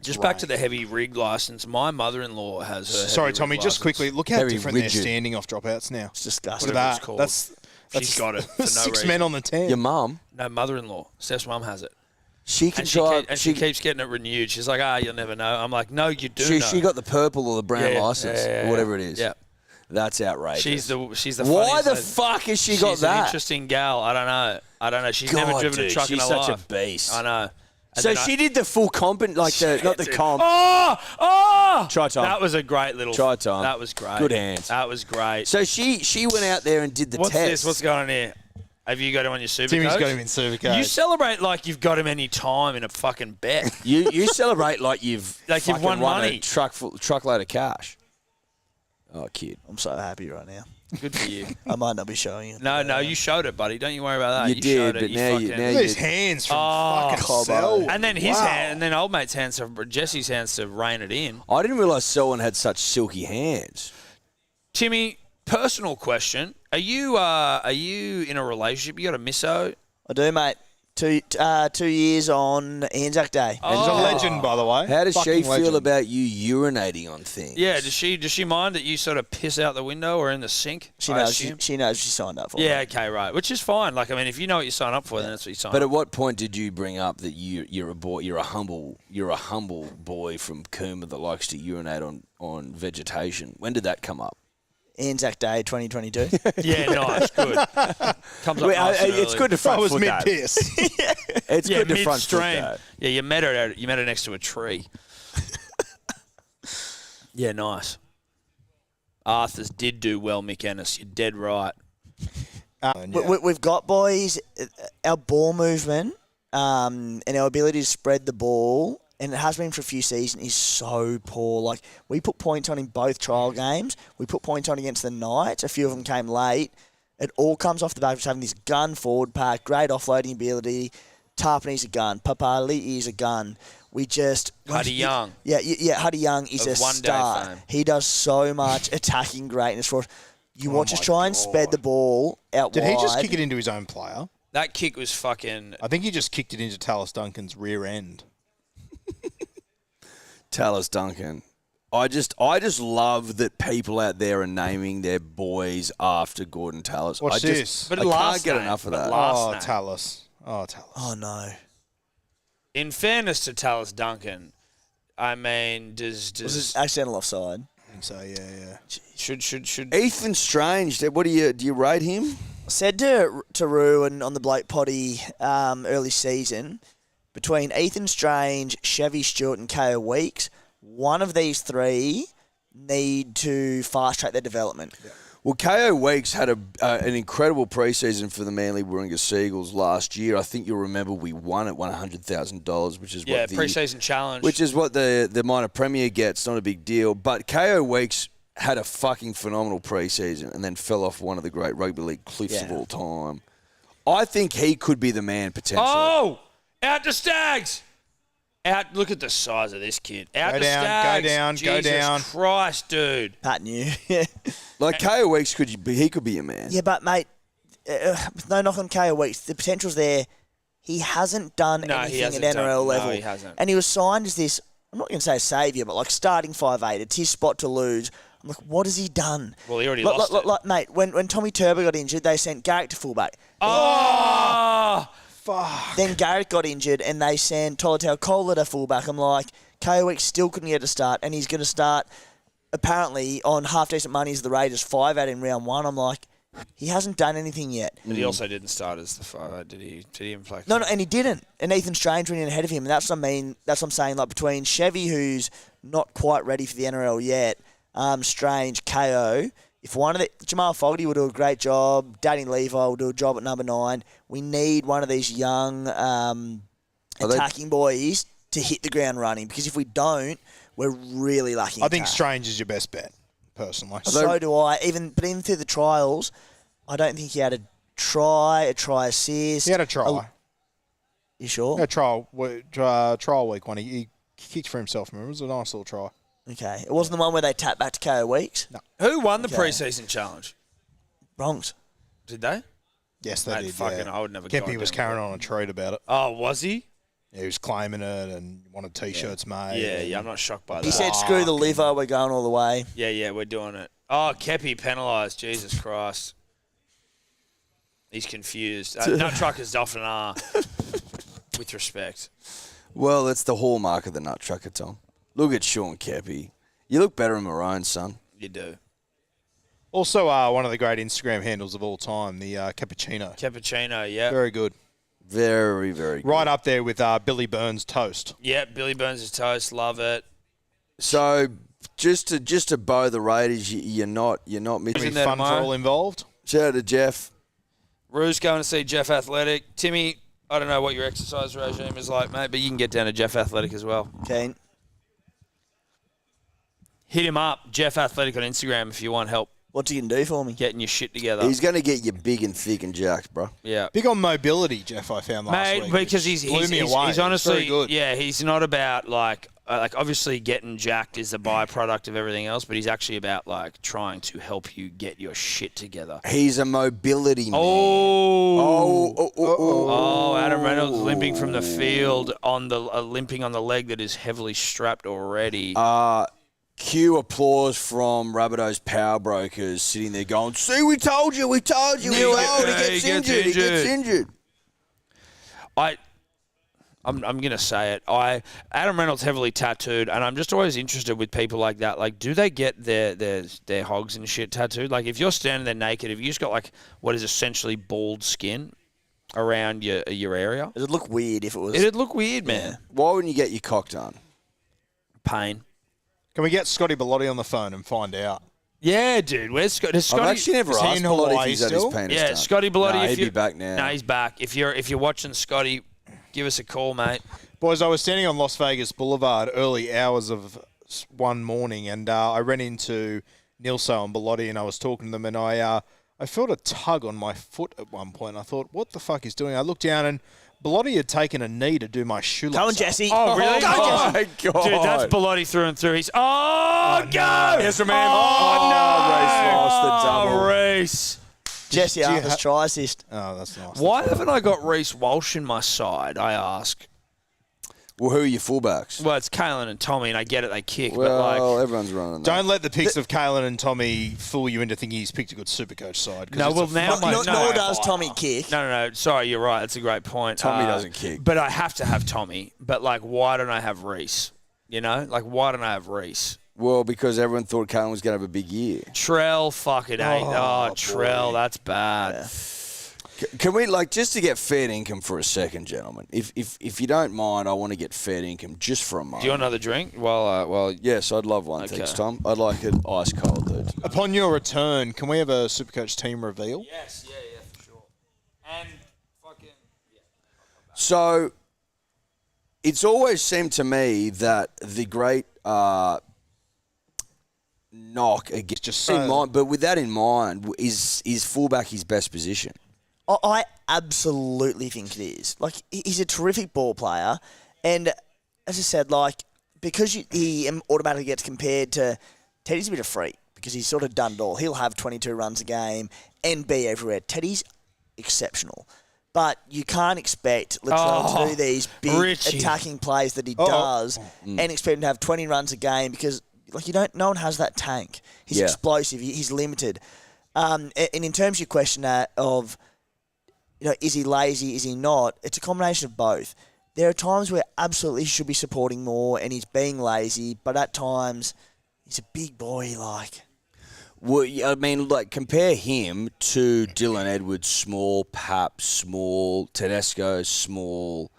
Just back to the heavy rig license. My mother-in-law has her. Sorry, heavy Tommy, rig just license. quickly, look how Very different rigid. they're standing off dropouts now. It's disgusting. Look at it's that. called. That's She's got it for no 6 reason. men on the 10. Your mum, No, mother-in-law. Steph's mum has it. she can And drive. she keeps getting it renewed. She's like, you'll never know. I'm like, no, you do know. She got the purple or the brown Yeah, license yeah, or whatever it is. Yeah. That's outrageous. She's the Why funniest the lady. fuck has she got She's an that? interesting gal. I don't know. She's never God, driven a dude, truck in she's her such life. a beast. I know. And So then she did the full comp, not the comp. Oh! Try time. That was a great little... Try time. That was great. Good hands. That was great. So she went out there and did the What's test. this? What's going on here? Have you got him on your super Timmy's coach? got him in Supercoach. You celebrate like you've got him any time in a fucking bet. You celebrate like you've Like won money. a truckload of cash. Oh, kid. I'm so happy right now. Good for you. I might not be showing it. No, you showed it, buddy. Don't you worry about that. You did, showed but it. now fucking... Look at his hands from fucking Cobbo. Selwyn. And then his Wow. hand, and then old mate's hands, Jesse's hands to rein it in. I didn't realise Selwyn had such silky hands. Timmy, personal question: Are you in a relationship? You got a misso? I do, mate. 2 years on Anzac Day. He's a legend, by the way. How does she Fucking feel legend. about you urinating on things? Yeah. Does she mind that you sort of piss out the window or in the sink? She I knows. assume? She knows she signed up for. Yeah. it. Okay. Right. Which is fine. Like, I mean, if you know what you sign up for, then that's what you sign But up at what point did you bring up that you're a boy? You're a humble boy from Coomber that likes to urinate on vegetation. When did that come up? Anzac Day 2022. Yeah. Nice. Good. Comes up nice and It's early. good to front I was foot that. mid-piss. It's Yeah, good to front foot midstream. that. Yeah, you met her next to a tree. Yeah, nice. Arthur's did do well, Mick Ennis. You're dead right. We've got, boys, our ball movement and our ability to spread the ball, and it has been for a few seasons, is so poor. Like, we put points on in both trial games. We put points on against the Knights. A few of them came late. It all comes off the back of having this gun forward pack, great offloading ability. Tarpany's a gun. Papali'i is a gun. We just... Huddy Young. Yeah, Huddy Young is Of a one day star. fame. He does so much attacking greatness for us. You watch us try and spread the ball out Did wide. he just kick it into his own player? That kick was fucking... I think he just kicked it into Tallis Duncan's rear end. Tallis Duncan. I just love that people out there are naming their boys after Gordon Tallis. What's I this? But I last can't get name, enough of but that. last Oh, name. Tallis. Oh, no. In fairness to Tallis Duncan, I mean, Was does it accidental offside? I think so, yeah. should Ethan Strange. What do you rate him? Said to Rue and on the Blake Potty early season, between Ethan Strange, Chevy Stewart and KO Weeks, one of these three need to fast-track their development. Yeah. Well, KO Weeks had an incredible preseason for the Manly Warringah Seagulls last year. I think you'll remember we won at $100,000, which is what the preseason challenge. which is what the minor premier gets. Not a big deal, but KO Weeks had a fucking phenomenal preseason and then fell off one of the great rugby league cliffs of all time. I think he could be the man potentially. Oh, out to Stags. Out. Look at the size of this kid. Out Go to down, Stags. go down, go Jesus down. Christ, dude. Pat knew. Like KO Weeks he could be a man. Yeah, but, mate, with no knock on KO Weeks, the potential's there. He hasn't done No, he anything hasn't at done- NRL no, level. he hasn't. And he was signed as this I'm not going to say a saviour, but like starting 5'8", it's his spot to lose. I'm like, what has he done? Well, he already lost it. Like, mate, when Tommy Turbo got injured, they sent Garrick to fullback. Oh! Fuck. Then Garrick got injured, and they sent Tolotau Kohler to fullback. I'm like, KO Week still couldn't get a start, and he's going to start apparently on half-decent money as the Raiders 5-8 in round 1. I'm like, he hasn't done anything yet. But he also didn't start as the 5, did he? Did he even play? No, and he didn't. And Ethan Strange went in ahead of him, and that's what I mean. That's what I'm saying. Like between Chevy, who's not quite ready for the NRL yet, Strange, KO. If one of the Jamal Fogarty will do a great job, Danny Levi will do a job at number 9. We need one of these young attacking boys to hit the ground running, because if we don't, we're really lacking. I think Strange is your best bet, personally. So do I. Even through the trials, I don't think he had a try assist. He had a try. You sure? Yeah, trial week one. He kicked for himself, remember? It was a nice little try. Okay. It wasn't the one where they tapped back to KO Weeks? No. Who won the preseason challenge? Bronx. Did they? Yes, they did. Fucking, yeah. I would never. Kempy was carrying on a treat about it. Oh, was he? Yeah, he was claiming it and wanted T-shirts made. Yeah, I'm not shocked by that. He said, screw the liver, we're going all the way. Yeah, we're doing it. Oh, Kepi penalised. Jesus Christ. He's confused. Nut truckers often are, with respect. Well, it's the hallmark of the nut trucker, Tom. Look at Sean Kepi. You look better in maroon, son. You do. Also, one of the great Instagram handles of all time, the Cappuccino. Cappuccino, yeah. Very good. Very, very good. Right up there with Billy Burns' toast. Yeah, Billy Burns' toast. Love it. So, just to bow the Raiders, you're not missing. Any fun for all involved? Shout out to Jeff. Rue's going to see Jeff Athletic. Timmy, I don't know what your exercise regime is like, mate, but you can get down to Jeff Athletic as well. Keen. Hit him up, Jeff Athletic on Instagram, if you want help What's he going to do for me? getting your shit together. He's going to get you big and thick and jacked, bro. Yeah. Big on mobility, Jeff, I found last week. Mate, because he's honestly, very good. yeah, he's not about like obviously getting jacked is a byproduct of everything else, but he's actually about like trying to help you get your shit together. He's a mobility man. Oh, Adam Reynolds limping from the field on the limping on the leg that is heavily strapped already. Cue applause from Rabbitohs power brokers sitting there going, see, we told you. He gets injured. I'm going to say it. Adam Reynolds heavily tattooed, and I'm just always interested with people like that. Like, do they get their hogs and shit tattooed? Like, if you're standing there naked, if you just got like what is essentially bald skin around your area, It'd look weird if it was. it'd look weird, man. Why wouldn't you get your cock done? Pain. Can we get Scotty Bellotti on the phone and find out? Yeah, dude. Where's Scotty? I've actually never is he asked in Bellotti if Hawaii he's had his still? penis Yeah, done. Scotty Bellotti. Nah, if he'd be back now. No, he's back. If you're watching Scotty, give us a call, mate. Boys, I was standing on Las Vegas Boulevard early hours of one morning, and I ran into Nilso and Bellotti, and I was talking to them, and I felt a tug on my foot at one point. I thought, what the fuck is doing? I looked down, and Bellotti had taken a knee to do my shoelace. Come on, Jesse. Oh, really? Oh, my God. Dude, that's Bellotti through and through. He's go! Yes, man. Race lost the double. Reece. Jesse Arthur's try assist. Oh, that's nice. Why haven't I got Reece Walsh in my side, I ask? Well, who are your fullbacks? Well, it's Kalen and Tommy, and I get it, they kick, Well, but like... everyone's running that. Don't let the picks of Kalen and Tommy fool you into thinking he's picked a good Supercoach side. 'Cause No, it's well, a now... Nor does Tommy kick. No. Sorry, you're right. That's a great point. Tommy doesn't kick. But I have to have Tommy. But, like, why don't I have Reece? You know? Like, why don't I have Reece? Well, because everyone thought Kalen was going to have a big year. Trell fucking ain't. Oh, Trell, boy. that's bad. Yeah. Can we, like, just to get fair income for a second, gentlemen? If you don't mind, I want to get fair income just for a moment. Do you want another drink? Well, Yes, I'd love one, Okay. thanks, Tom. I'd like it ice cold, dude. Upon your return, can we have a Supercoach team reveal? Yes, yeah, for sure. And fucking... Yeah. So, it's always seemed to me that the great knock against Just in mind, but with that in mind, is fullback his best position? I absolutely think it is. Like, he's a terrific ball player. And as I said, like, because he automatically gets compared to... Teddy's a bit of a freak because he's sort of done it all. He'll have 22 runs a game and be everywhere. Teddy's exceptional. But you can't expect Latrell to do these big attacking plays that he does and expect him to have 20 runs a game because no one has that tank. He's explosive. He's limited. And in terms of your question of, is he lazy, is he not? It's a combination of both. There are times where absolutely he should be supporting more and he's being lazy, but at times he's a big boy, Well, I mean, compare him to Dylan Edwards, small, Pap, small, Tedesco, small,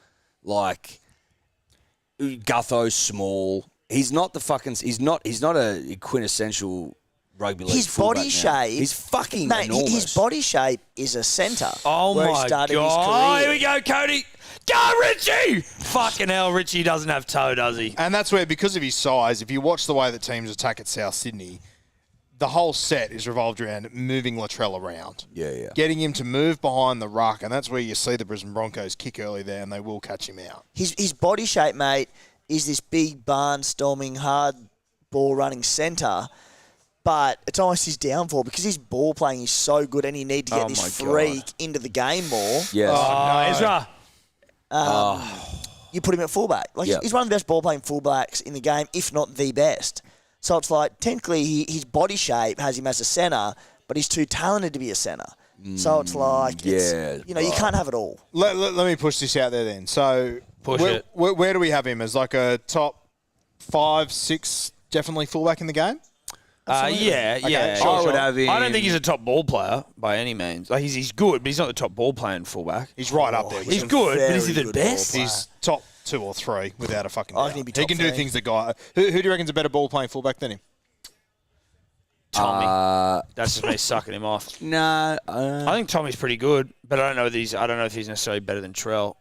Gutho, small. He's not he's not a quintessential rugby league his body shape. He's fucking enormous. His body shape is a centre. Oh, where my he started God. his career. Oh, here we go, Cody. Go, Richie! Fucking hell, Richie doesn't have toe, does he? And that's where, because of his size, if you watch the way that teams attack at South Sydney, the whole set is revolved around moving Latrell around. Yeah. Getting him to move behind the ruck, and that's where you see the Brisbane Broncos kick early there, and they will catch him out. His body shape, mate, is this big, barnstorming, hard ball-running centre, but it's almost his downfall because his ball playing is so good and he needs to get this freak into the game more. Yes. Ezra. You put him at fullback. He's one of the best ball-playing fullbacks in the game, if not the best. So it's technically his body shape has him as a centre, but he's too talented to be a centre. So it's you can't have it all. Let me push this out there then. So it. Where do we have him? As a top 5, 6 definitely fullback in the game? Yeah. I would have him. I don't think he's a top ball player by any means. He's good, but he's not the top ball playing fullback. He's right up there. He's good, but is he the best? He's top 2 or 3 without a fucking doubt. He can do things that guy. Who do you reckon's a better ball playing fullback than him? Tommy. That's just me sucking him off. No, I think Tommy's pretty good, but I don't know if he's necessarily better than Trell.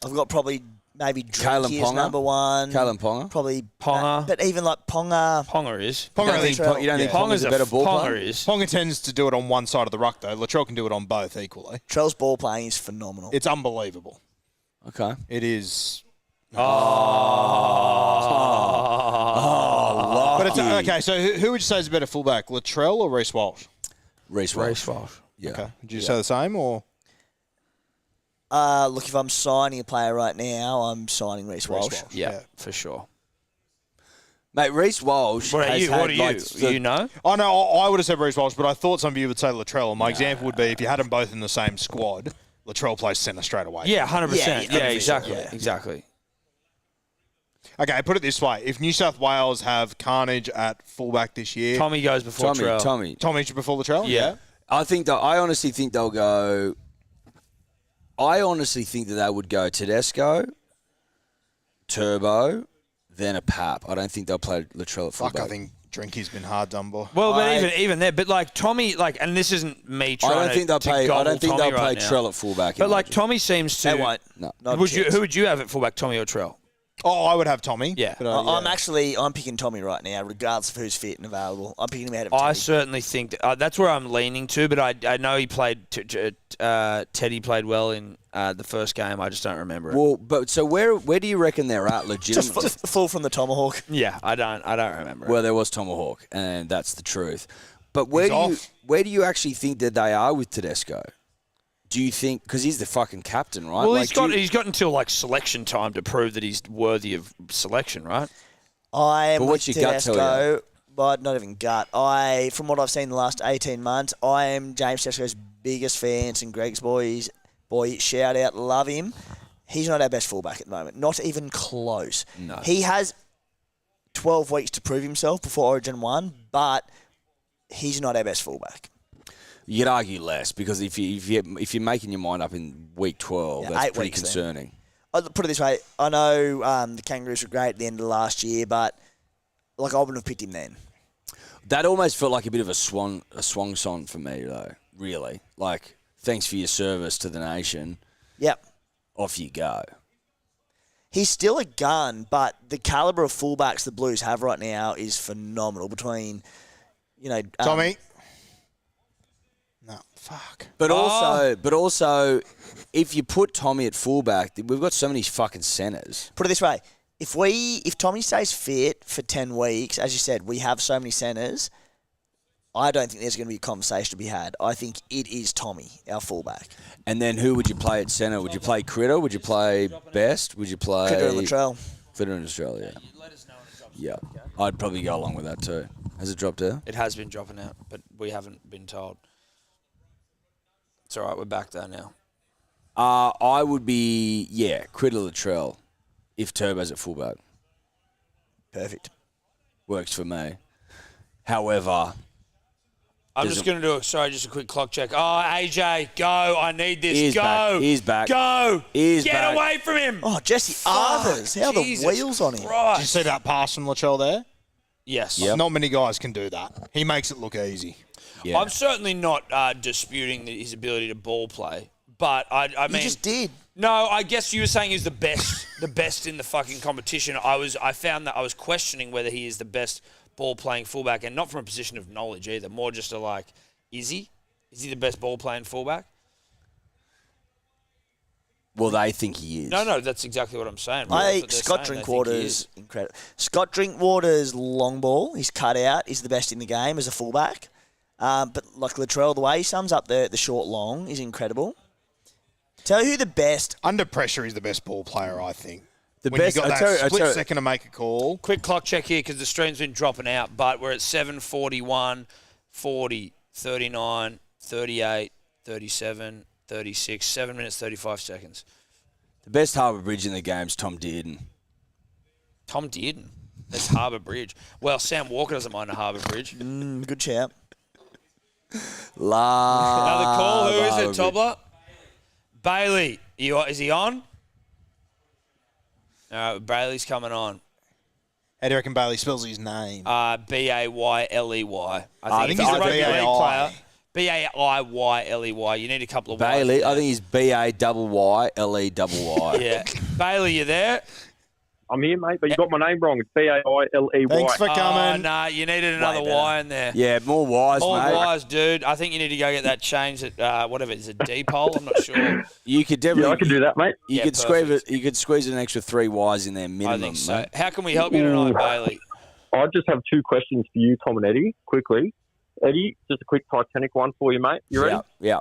I've got probably maybe Drinky as number 1. Kalen Ponga. Probably Ponga. But even Ponga. Ponga is. You don't think Ponga's a better ball player? Ponga is. Ponga tends to do it on one side of the ruck, though. Latrell can do it on both equally. Trell's ball playing is phenomenal. It's unbelievable. Okay. It is. But it's okay. So who would you say is a better fullback, Latrell or Reece Walsh? Reece Walsh. Yeah. Okay. Would you say the same or? Look, if I'm signing a player right now, I'm signing Reece Walsh. Yeah, for sure. Mate, Reece Walsh. What are you? You know? I know. I would have said Reece Walsh, but I thought some of you would say Latrell. And my example would be if you had them both in the same squad, Latrell plays centre straight away. Yeah, 100%. Yeah, exactly. Yeah. Exactly. Okay, put it this way. If New South Wales have carnage at fullback this year... Tommy goes before Trell. Tommy before Latrell? Yeah. I honestly think they'll go... I honestly think that they would go Tedesco, Turbo, then a Pap. I don't think they'll play Latrell at fullback. I think Drinky's been hard done by. Well, but even there, but Tommy, and this isn't me trying I don't think they'll play Trell at fullback. But Tommy seems to. They won't. No. Who would you have at fullback, Tommy or Trell? Oh, I would have Tommy. Yeah. But, I'm picking Tommy right now, regardless of who's fit and available. I'm picking him out of Teddy. I certainly think that's where I'm leaning to, but I know he played. Teddy played well in the first game. I just don't remember it. Well, but so where do you reckon they're at legitimately? Just full from the tomahawk. Yeah, I don't remember. Well, there was Tomahawk, and that's the truth. But where do you actually think that they are with Tedesco? Do you think, because he's the fucking captain, right? Well, he's got until selection time to prove that he's worthy of selection, right? I am what's with your gut tell Tedesco, but not even gut. From what I've seen in the last 18 months, I am James Tedesco's biggest fan and Greg's boy, shout out, love him. He's not our best fullback at the moment. Not even close. No. He has 12 weeks to prove himself before Origin 1, but he's not our best fullback. You'd argue less because if you're making your mind up in week 12, that's pretty concerning. I'll put it this way: I know the Kangaroos were great at the end of the last year, but I wouldn't have picked him then. That almost felt like a bit of a swan song for me, though. Really, thanks for your service to the nation. Yep. Off you go. He's still a gun, but the caliber of fullbacks the Blues have right now is phenomenal. Between, Tommy. No, fuck. But also, if you put Tommy at fullback, we've got so many fucking centres. Put it this way: if Tommy stays fit for 10 weeks, as you said, we have so many centres. I don't think there's going to be a conversation to be had. I think it is Tommy, our fullback. And then who would you play at centre? Would you play Critter? Would you play Best? Would you play... Critter and Latrell. Critter and Latrell, yeah. Yeah, I'd probably go along with that too. Has it dropped out? It has been dropping out, but we haven't been told. It's all right. We're back there now. I would be, Critter Latrell if Turbo's at fullback. Perfect. Works for me. However... I'm just going to do just a quick clock check. Oh, AJ, go. I need this. He's go. Back. He's back. Go. He's Get back. away from him. Oh, Jesse Arthurs. How Jesus the wheels on him. Christ. Did you see that pass from Latrell there? Yes. Yep. Not many guys can do that. He makes it look easy. Yeah. I'm certainly not disputing his ability to ball play, but I mean... He just did. No, I guess you were saying he's the best in the fucking competition. I found that I was questioning whether he is the best ball-playing fullback, and not from a position of knowledge either, more just a like... Is he? Is he the best ball-playing fullback? Well, they think he is. No, that's exactly what I'm saying. Scott Drinkwater's incredible. Scott Drinkwater's long ball, he's cut out, is the best in the game as a fullback. But like Latrell, the way he sums up the short long is incredible. Tell you who the best... Under pressure, he's the best ball player, I think. The when best... you got that split second to make a call. Quick clock check here because the stream's been dropping out, but we're at 7:41, 40, 39, 38, 37, 36, 7 minutes, 35 seconds. The best Harbour Bridge in the game's Tom Dearden. Tom Dearden? That's Harbour Bridge. Well, Sam Walker doesn't mind a Harbour Bridge. Good shout. Another call. Who is it, Tobler? Bailey. Is he on? All right, Bailey's coming on. How do you reckon Bailey spells his name? Bayley. I think he's he's a a rugby league B-A-I. player. Bayley. You need a couple of Bailey, Ys I there. think he's Bayley. Yeah. Bailey, you there? I'm here, mate, but you got my name wrong. It's Bailey. Thanks for coming. Nah, you needed another better. Y in there. Yeah, more Ys, More mate. Ys, dude. I think you need to go get that changed at whatever. Is it D-pole? I'm not sure. You could definitely... Yeah, I can do that, mate. You Yeah, could perfect. you could squeeze an extra 3 Ys in there minimum. I think so. Mate. How can we help you tonight, Bailey? I just have 2 questions for you, Tom and Eddie, quickly. Eddie, just a quick Titanic one for you, mate. You ready? Yeah.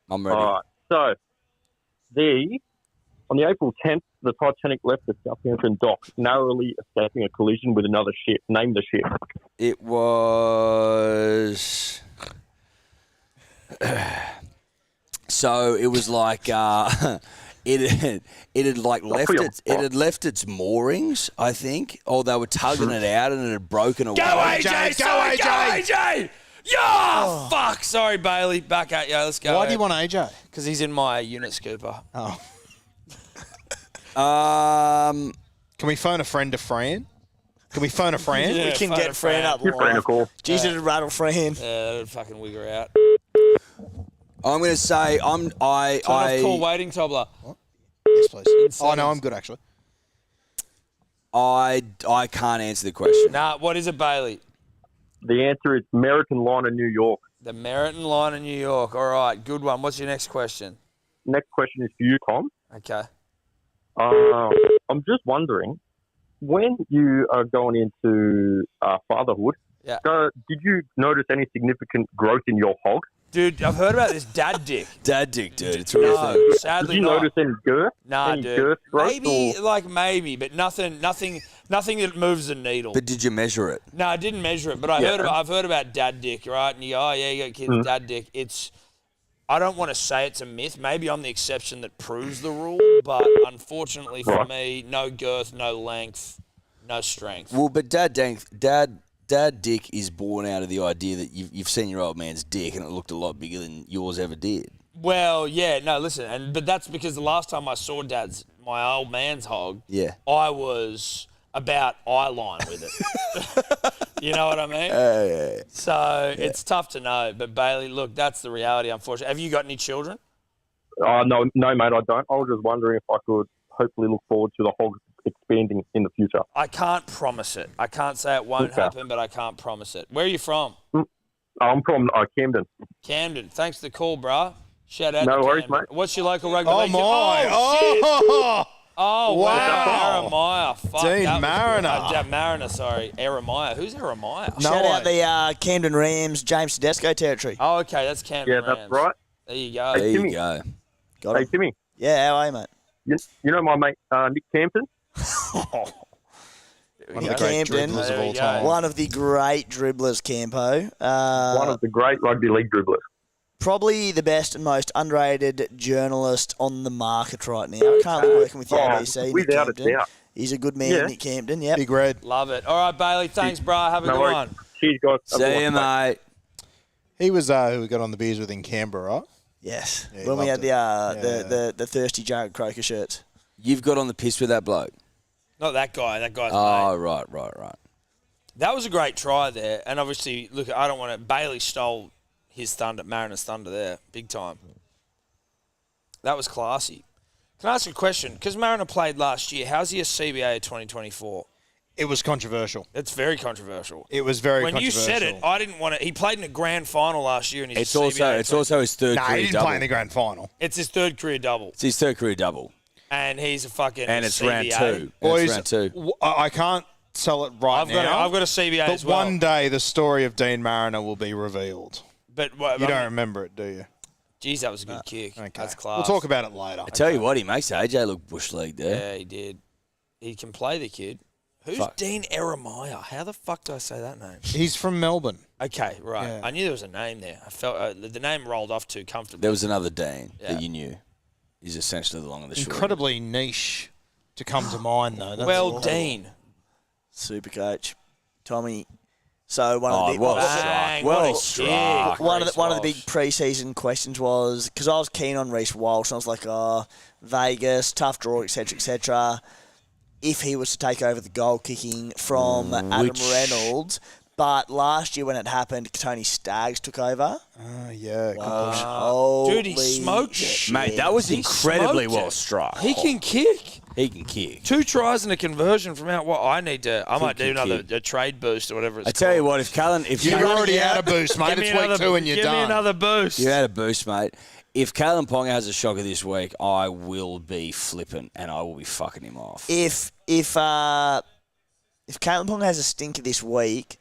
I'm ready. All right. So, on the April 10th, the Titanic left the Southampton dock, narrowly escaping a collision with another ship. Name the ship. It was... So it was like it had like left its moorings, I think, or they were tugging it out and it had broken away. Go AJ! Go, Sorry, AJ! Go AJ! Yeah! Fuck! Sorry, Bailey. Back at you. Let's go. Why do you want AJ? Because he's in my unit scooper. Oh. Um, Can we phone a friend to Fran? Can we phone a Fran? Yeah, We can phone get a Fran Fran. up Give Fran a live. call. Jeez, it'd rattle Fran. That'd fucking wigger out. I'm going to say Turn off call waiting, Tobler. Yes, please. settings. Oh, no, I'm good, actually. I can't answer the question. Nah, what is it, Bailey? The answer is American Line of New York. The Meriton Line in New York. All right, good one. What's your next question? Next question is for you, Tom. Okay. I'm just wondering, when you are going into fatherhood, Yeah. did you notice any significant growth in your hog? Dude, I've heard about this dad dick. Dad dick, dude. It's a real No, thing. sadly Did you not. notice any girth? Nah, any dude. girth growth? Maybe, but nothing that moves the needle. But did you measure it? No, I didn't measure it, but I've heard about dad dick, right? And you go, oh yeah, you got kids, dad dick. I don't want to say it's a myth. Maybe I'm the exception that proves the rule, but unfortunately for me, no girth, no length, no strength. Well, but Dad dick is born out of the idea that you've seen your old man's dick and it looked a lot bigger than yours ever did. Well, yeah, no, listen, but that's because the last time I saw my old man's hog, Yeah. I was about eye line with it. You know what I mean? Yeah. So it's tough to know. But Bailey, look, that's the reality, unfortunately. Have you got any children? No, mate, I don't. I was just wondering if I could hopefully look forward to the hog expanding in the future. I can't promise it. I can't say it won't happen, but I can't promise it. Where are you from? I'm from Camden. Camden. Thanks for the call, brah. Shout out No to worries, Camden. mate. What's your local rugby Oh, league? my. Oh, shit. Oh, Wow. Jeremiah. Fuck, Dean that was Mariner. good. Mariner, sorry. Jeremiah. Who's Jeremiah? No. Shout out the Camden Rams, James Tedesco territory. Oh, okay. That's Camden Yeah, Rams. that's right. There you go. There Timmy. you go. Got Hey, him. Timmy, Yeah, how are you, mate? you know my mate Nick Campton? One of the Nick great Camden. dribblers of There all you go. time. One of the great dribblers, Campo. One of the great rugby league dribblers. Probably the best and most underrated journalist on the market right now. Currently working with the ABC, Nick without a Camden. doubt. He's a good man, Yeah. Nick Camden. Yep. Big Red. Love it. All right, Bailey. Thanks, bro. Have a No good worries. one. Cheers, guys. Have a good See you, one, mate. mate. He was who we got on the beers with in Canberra, right? Yes. Yeah, he When we had loved the thirsty Jared Croker shirts. You've got on the piss with that bloke. Not that guy. That guy's Oh, mate. right. That was a great try there. And obviously, look, I don't want to. Bailey stole his thunder, Mariner's thunder there, big time. That was classy. Can I ask a question? Because Mariner played last year, how's he a CBA 2024? It was controversial. It's very controversial. It was very When you controversial. said it, I didn't want to. He played in a grand final last year, and he's It's a also CBA it's also his third Nah, he career didn't double. play in the grand final. It's his third career double, It's his third career double, and he's a fucking and it's CBA. round two. Boys, Round two. I can't tell it right I've got now. a CBA but as well. one day the story of Dean Mariner will be revealed. But You don't remember it, do you? Geez, that was a good kick. Okay. That's class. We'll talk about it later. I tell you what, he makes AJ look bush league there. Yeah, he did. He can play the kid. Who's Fuck. Dean Jeremiah? How the fuck do I say that name? He's from Melbourne. Okay, right. Yeah. I knew there was a name there. I felt the name rolled off too comfortably. There was another Dean Yeah. that you knew. He's essentially the long and the short. Incredibly niche to come to mind, though. That's well, all. Dean. Super coach. Tommy. So one of Oh, the big what a Bang, strike. what What a a strike. kick. one of Reece the big Walsh. preseason questions was because I was keen on Reece Walsh and I was like, oh, Vegas, tough draw, etc., etc. If he was to take over the goal kicking from Adam Reynolds, but last year when it happened, Tony Staggs took over. Yeah. good push. Dude, he Holy smoked it. shit. Mate, that was He incredibly smoked well it. struck. He can kick. He can kick. 2 tries and a conversion from out. What I need to. I might do kick, another kick. a trade boost or whatever it's I tell called. you what, if You Kalen, already had a boost, mate. Give me It's week another, 2 and you're give done. me another boost. you had a boost, mate. If Kalen Ponga has a shocker this week, I will be flippant and I will be fucking him off. If Caitlin Pong has a stinker this week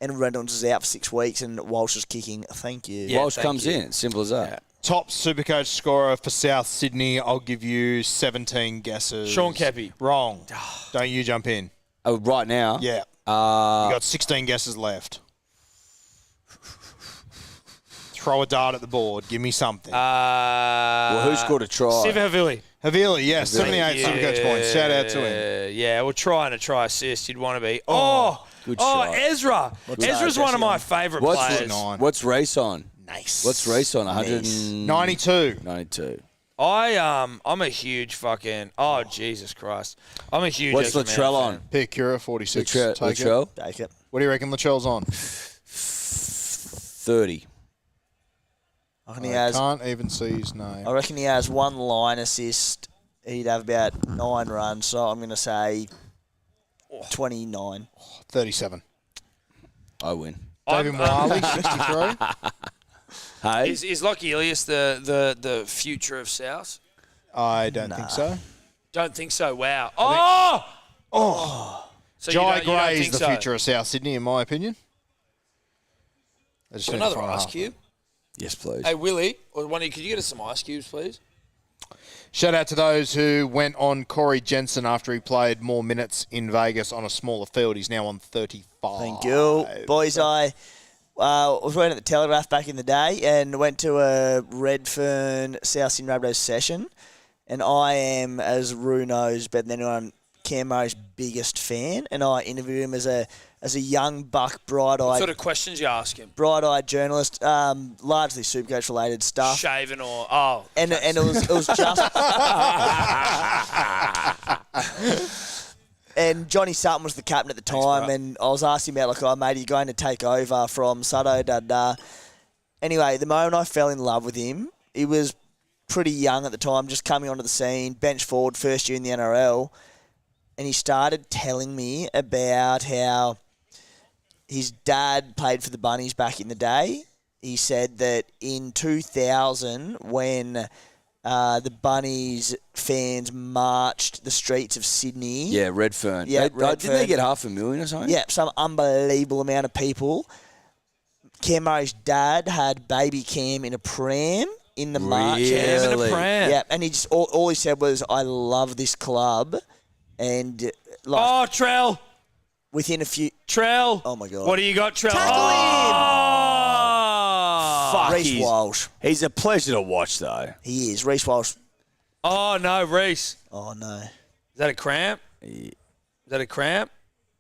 and Reynolds is out for 6 weeks and Walsh is kicking, thank you. Yeah, Walsh thank comes you. in. Simple as that. Top Supercoach scorer for South Sydney. I'll give you 17 guesses. Sean Keppie. Wrong. Don't you jump in. Oh, right now? Yeah. Uh, You got 16 guesses left. Throw a dart at the board. Give me something. well, who scored a try? Steve Havili. Havili, yes. 78 Supercoach points. Shout out to him. Yeah, well, try a try assist. You'd want to be. Oh, good oh, shot. Ezra. Ezra's one of my favourite players. What's race on? Nice. What's race on? 192. 92. I'm a huge fucking. Oh, Jesus Christ. I'm a huge. What's Ezra Latrell Mann on? Pick Cura, 46. Latrell? Take it. Latrell? Take it. What do you reckon Latrell's on? 30. I reckon he I has. can't even see his name. I reckon he has 1 line assist. He'd have about 9 runs. So I'm going to say 29. 37. I win. David Wiley, 63. Hey? Is Lockie Ilias the future of South? I don't think so. Don't think so. Wow. So Jai you don't Gray think is the so? future of South Sydney, in my opinion. I just need to Another find a ice half. cube. Yes, please. Hey Willie, or one of you, could you get us some ice cubes, please? Shout out to those who went on Corey Jensen after he played more minutes in Vegas on a smaller field. He's now on 35. Thank you. Boys, I was working at the Telegraph back in the day and went to a Redfern South Sydney Rabbitohs session. And I am, as Rue knows better than anyone, Cam Murray's biggest fan. And I interviewed him as a young buck, What bright-eyed sort of questions you ask him? journalist, largely Supercoach related stuff. Shaven or And it was just. And Johnny Sutton was the captain at the time, and I was asking about, like, oh, mate, are you going to take over from Sutto? Anyway, the moment I fell in love with him, he was pretty young at the time, just coming onto the scene, bench forward, first year in the NRL, and he started telling me about how his dad played for the Bunnies back in the day. He said that in 2000, when the Bunnies fans marched the streets of Sydney. Yeah, Redfern. Yeah, Didn't they get 500,000 or something? Yeah, some unbelievable amount of people. Cam Murray's dad had baby Cam in a pram in the march. Cam in a pram. Yeah, and he just all he said was, "I love this club," and like Trell. within a few. Trell. Oh my God! What do you got, Trell? Tackle Fuck, Reece Walsh. He's a pleasure to watch, though. He is. Reece Walsh. Oh, no, Reece. Oh, no. Is that a cramp? Is that a cramp?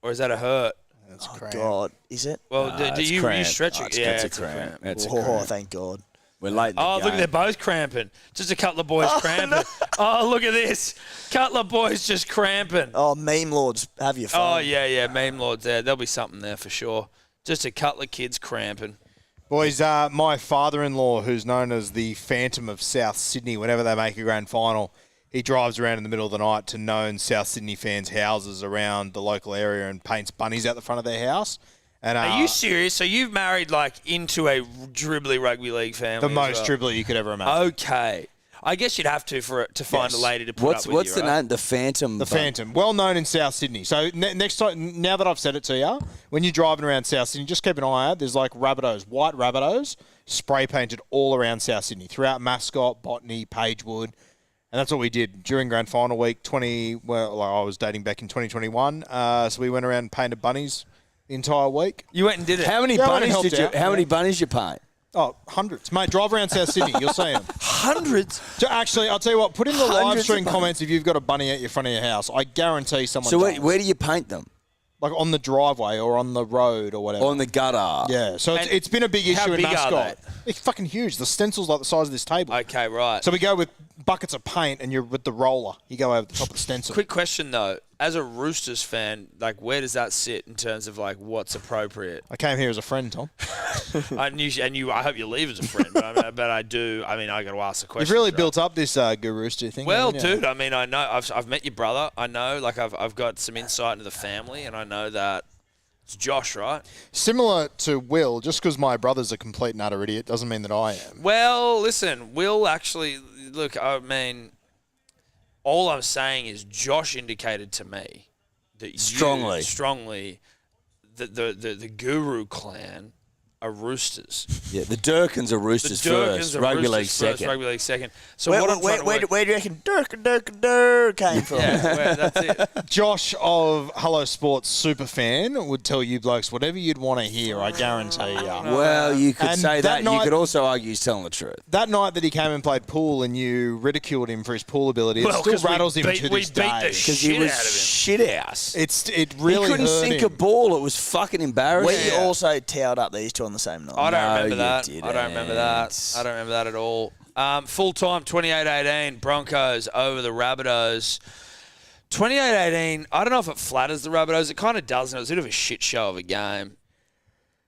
Or is that a hurt? That's Oh, cramp. God. Is it? Well, do you stretch it? Yeah, it's a cramp. It's a Oh, cramp. thank God. We're late in the Oh, game. look, they're both cramping. Just a couple of boys cramping. No. Oh, look at this. Couple of boys just cramping. Oh, meme lords, have your fun. Oh, yeah, meme lords there. There'll be something there for sure. Just a couple of kids cramping. Boys, my father-in-law, who's known as the Phantom of South Sydney, whenever they make a grand final, he drives around in the middle of the night to known South Sydney fans' houses around the local area and paints bunnies out the front of their house. And, Are you serious? So you've married into a dribbly rugby league family? the most dribbly you could ever imagine. Okay. I guess you'd have to find a lady to put up with What's you, the right? name? The Phantom. The Phantom, well known in South Sydney. So next time, now that I've said it to you, when you're driving around South Sydney, just keep an eye out. There's like Rabbitohs, white Rabbitohs, spray painted all around South Sydney, throughout Mascot, Botany, Pagewood, and that's what we did during grand final week. I was dating back in 2021, so we went around and painted bunnies the entire week. You went and did it. How many Yeah, I went and bunnies helped did you? out. How many bunnies you paint? Oh, hundreds, mate. Drive around South Sydney, you'll see them. Hundreds. Actually, I'll tell you what. Put in the live Hundreds stream of comments if you've got a bunny at your front of your house. I guarantee someone. So does. where do you paint them? Like on the driveway or on the road or whatever. On the gutter. Yeah, so And it's been a big how issue in big are Mascot. It's fucking huge. The stencil's like the size of this table. Okay, right. So we go with buckets of paint and you're with the roller. You go over the top of the stencil. Quick question though, as a Roosters fan, where does that sit in terms of what's appropriate? I came here as a friend, Tom. I hope you leave as a friend, but I do. I got to ask the question. You've really built up this Guru-ster thing. Well, haven't you? dude, I know I've met your brother. I know, I've got some insight into the family, and I know that it's Josh, right? Similar to Will, just because my brother's a complete and utter idiot doesn't mean that I am. Well, listen, Will actually look. All I'm saying is Josh indicated to me that strongly that the Guru clan are Roosters. Yeah, the Durkins are Roosters first. Rugby League second. Rugby League second. So Where what do you reckon Dirk came from? that's it. Josh of Hello Sports superfan would tell you blokes whatever you'd want to hear, I guarantee you. Well, you could And say that. You night- could also argue he's telling the truth. That night that he came and played pool and you ridiculed him for his pool ability, it still 'cause we rattles him beat- to we this beat the day. Because shit he was out of him. shit house. It really he couldn't hurt sink him. a ball. It was fucking embarrassing. We also towed up these two on the same night. I don't No, remember you that. didn't. I don't remember that. I don't remember that at all. Full time 28-18 Broncos over the Rabbitohs. 28-18. I don't know if it flatters the Rabbitohs. It kind of doesn't. It was a bit of a shit show of a game.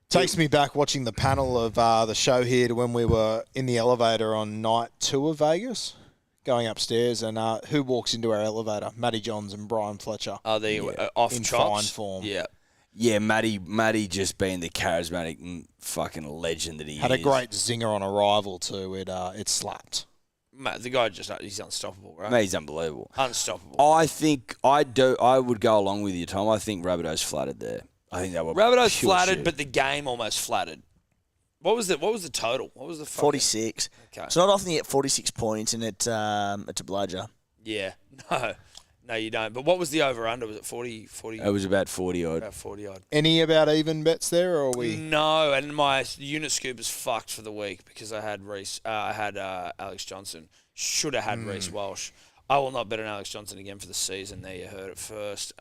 Takes me back watching the panel of the show here to when we were in the elevator on night 2 of Vegas, going upstairs, and who walks into our elevator? Matty Johns and Brian Fletcher. Are they off in chops? fine form. Yeah. Yeah, Matty just being the charismatic fucking legend that he Had is. a great zinger on arrival too. It slapped. Mate, the guy he's unstoppable, right? Mate, he's unbelievable. Unstoppable. I think I would go along with you, Tom. I think Rabbitohs flattered there. I think they were Rabbitohs pure flattered, shit. but the game almost flattered. What was the total? What was the fucking... 46. Okay. It's not often you get 46 points and it's a bludger. Yeah. No, you don't. But what was the over-under? Was it 40? It was about 40 odd. About 40-odd. Any about even bets there, or are we? No, and my unit scoop is fucked for the week because I had Alex Johnson. Should have had Reece Walsh. I will not bet on Alex Johnson again for the season. There, you heard it first.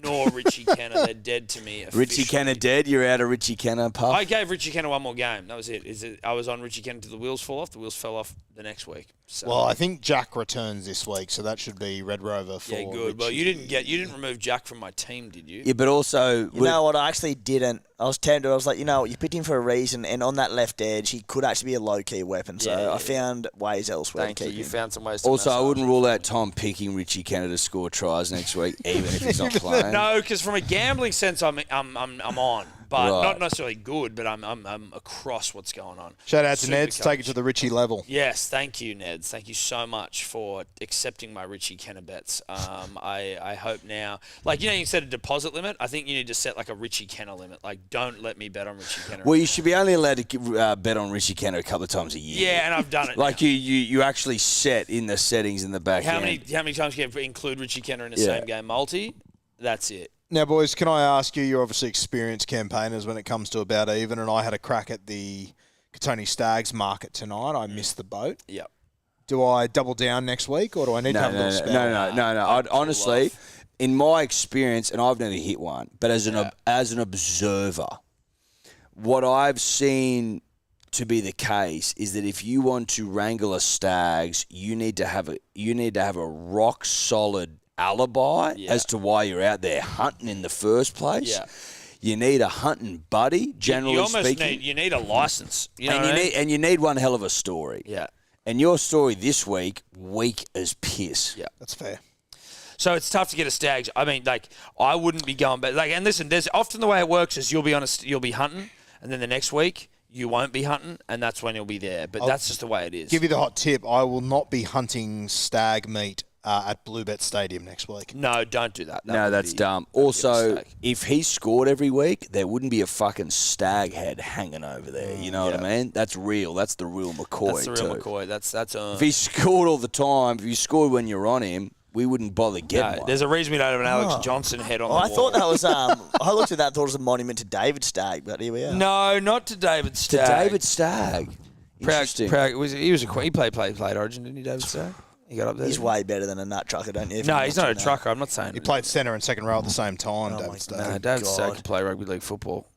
Nor Richie Kenner. They're dead to me. Richie officially. Kenner dead. You're out of Richie Kenner, puff. I gave Richie Kenner one more game. That was it. I was on Richie Kenner till the wheels fall off. The wheels fell off the next week. So. Well, I think Jack returns this week, so that should be Red Rover for. Yeah, good. Well, you didn't remove Jack from my team, did you? Yeah, but also You know what? I actually didn't. I was tempted. I was like, you know what? You picked him for a reason, and on that left edge, he could actually be a low-key weapon. So Yeah. I found ways elsewhere Thank to you. keep You him. found some ways to Also, I massage wouldn't it. rule out Tom picking Richie Kenner to score tries next week, even if he's not playing. No, because from a gambling sense, I'm on. but Right. not necessarily good. But I'm across what's going on. Shout out to Super Neds. Take coach. it to the Richie level. Yes, thank you, Neds. Thank you so much for accepting my Richie Kenner bets. I hope now, like, you set a deposit limit. I think you need to set like a Richie Kenner limit. Like, don't let me bet on Richie Kenner. Well, you should be only allowed to bet on Richie Kenner a couple of times a year. Yeah, and I've done it. Like now. you actually set in the settings in the back How end. many times can you include Richie Kenner in a Yeah. same game multi? That's it. Now, boys, can I ask you? You're obviously experienced campaigners when it comes to about even, and I had a crack at the Katoni Stags market tonight. I missed the boat. Yep. Do I double down next week, or do I need to have a little spell? No. I'd honestly, in my experience, and I've never hit one, but as an observer, what I've seen to be the case is that if you want to wrangle a Stags, you need to have a rock solid alibi as to why you're out there hunting in the first place. Yeah. You need a hunting buddy, generally you almost speaking. you need a license. You know You need one hell of a story. Yeah. And your story this week, weak as piss. Yeah. That's fair. So it's tough to get a Stags. I mean, like, I wouldn't be going back. Like, and listen, there's often the way it works is you'll be hunting, and then the next week you won't be hunting, and that's when you'll be there. But that's just the way it is. Give you the hot tip. I will not be hunting stag meat at Bluebet Stadium next week. No, don't do that. No, that's dumb. Also, if he scored every week, there wouldn't be a fucking stag head hanging over there. You know what I mean? That's real. That's the real McCoy. That's the real too. McCoy. That's If he scored all the time, if you scored when you're on him, we wouldn't bother getting one. There's a reason we don't have an Alex Johnson head on the wall. I thought that was. I looked at that, thought it was a monument to David Stagg, but here we are. No, not to David Stagg. David Stagg. Interesting. He played Origin, didn't he, David Stagg? He got up there. He's way better than a nut trucker, don't you? No, he's not a trucker. I'm not saying. He played centre and second row at the same time, Oh my David Stagg. No, David Stagg can play rugby league football.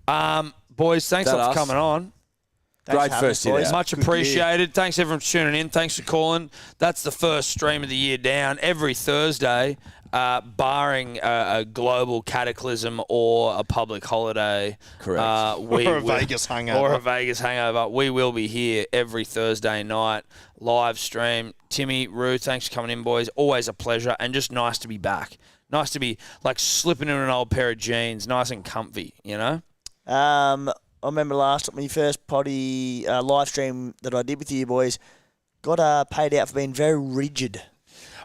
Boys, thanks a lot for coming on. Great first hit out. Much appreciated. Thanks everyone for tuning in. Thanks for calling. That's the first stream of the year down every Thursday, barring a global cataclysm or a public holiday. Correct. Or a Vegas hangover. We will be here every Thursday night, live stream. Timmy, Rue, thanks for coming in, boys. Always a pleasure, and just nice to be back. Nice to be like slipping in an old pair of jeans, nice and comfy, you know? I remember my first potty live stream that I did with you boys, got paid out for being very rigid.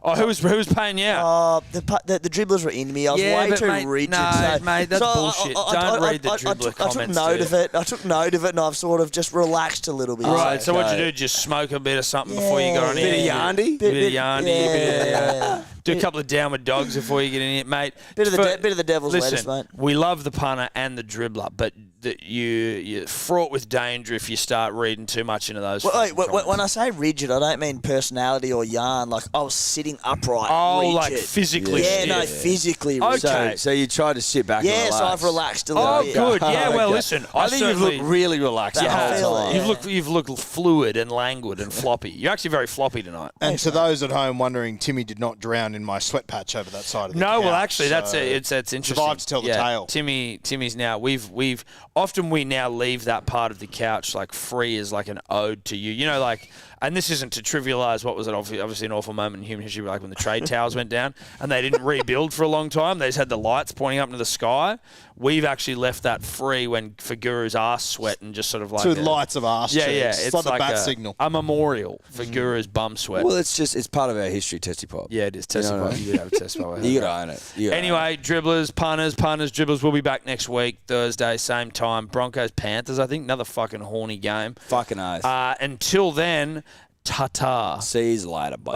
Oh, who was paying you out? The dribblers were into me. I was way too rigid. No, mate, that's bullshit. Don't read the dribbler comments. I took note of it. I took note of it, and I've sort of just relaxed a little bit. Right, so what'd you do? Just smoke a bit of something before you got on here? Bit of yardy? Bit of yardy. Yeah. Do a couple of downward dogs before you get in it, mate. Bit of the devil's lettuce, mate. We love the punter and the dribbler, but you're fraught with danger if you start reading too much into those. When I say rigid, I don't mean personality or yarn. Like, I was sitting upright. Oh, rigid. like physically Yeah, stiff. no, physically rigid. Okay. So you tried to sit back and Yeah, relax. so I've relaxed a little bit. good. Yeah, well, Okay. listen. I think you've looked really relaxed the I feel whole it, time. yeah. You've looked fluid and languid and floppy. You're actually very floppy tonight. And to those at home wondering, Timmy did not drown in my sweat patch over that side of the No, couch, well, actually, that's so it's interesting. survived to tell the tale. Timmy's now we've often we now leave that part of the couch like free as like an ode to you. You know, like, and this isn't to trivialise what was it obviously an awful moment in human history, like when the trade towers went down and they didn't rebuild for a long time. They just had the lights pointing up into the sky. We've actually left that free for Guru's arse sweat and just sort of like two lights of arse yeah, cheeks. it's like the like bat signal. a memorial for Guru's bum sweat. Well, it's part of our history, Testy Pop. Yeah, it is. Testy Pop. You do have a Testy Pop. You got to own it. Anyway, dribblers, punters, dribblers. We'll be back next week, Thursday, same time. Broncos, Panthers, I think. Another fucking horny game. Fucking oath. Until then, ta-ta. See you later, bye.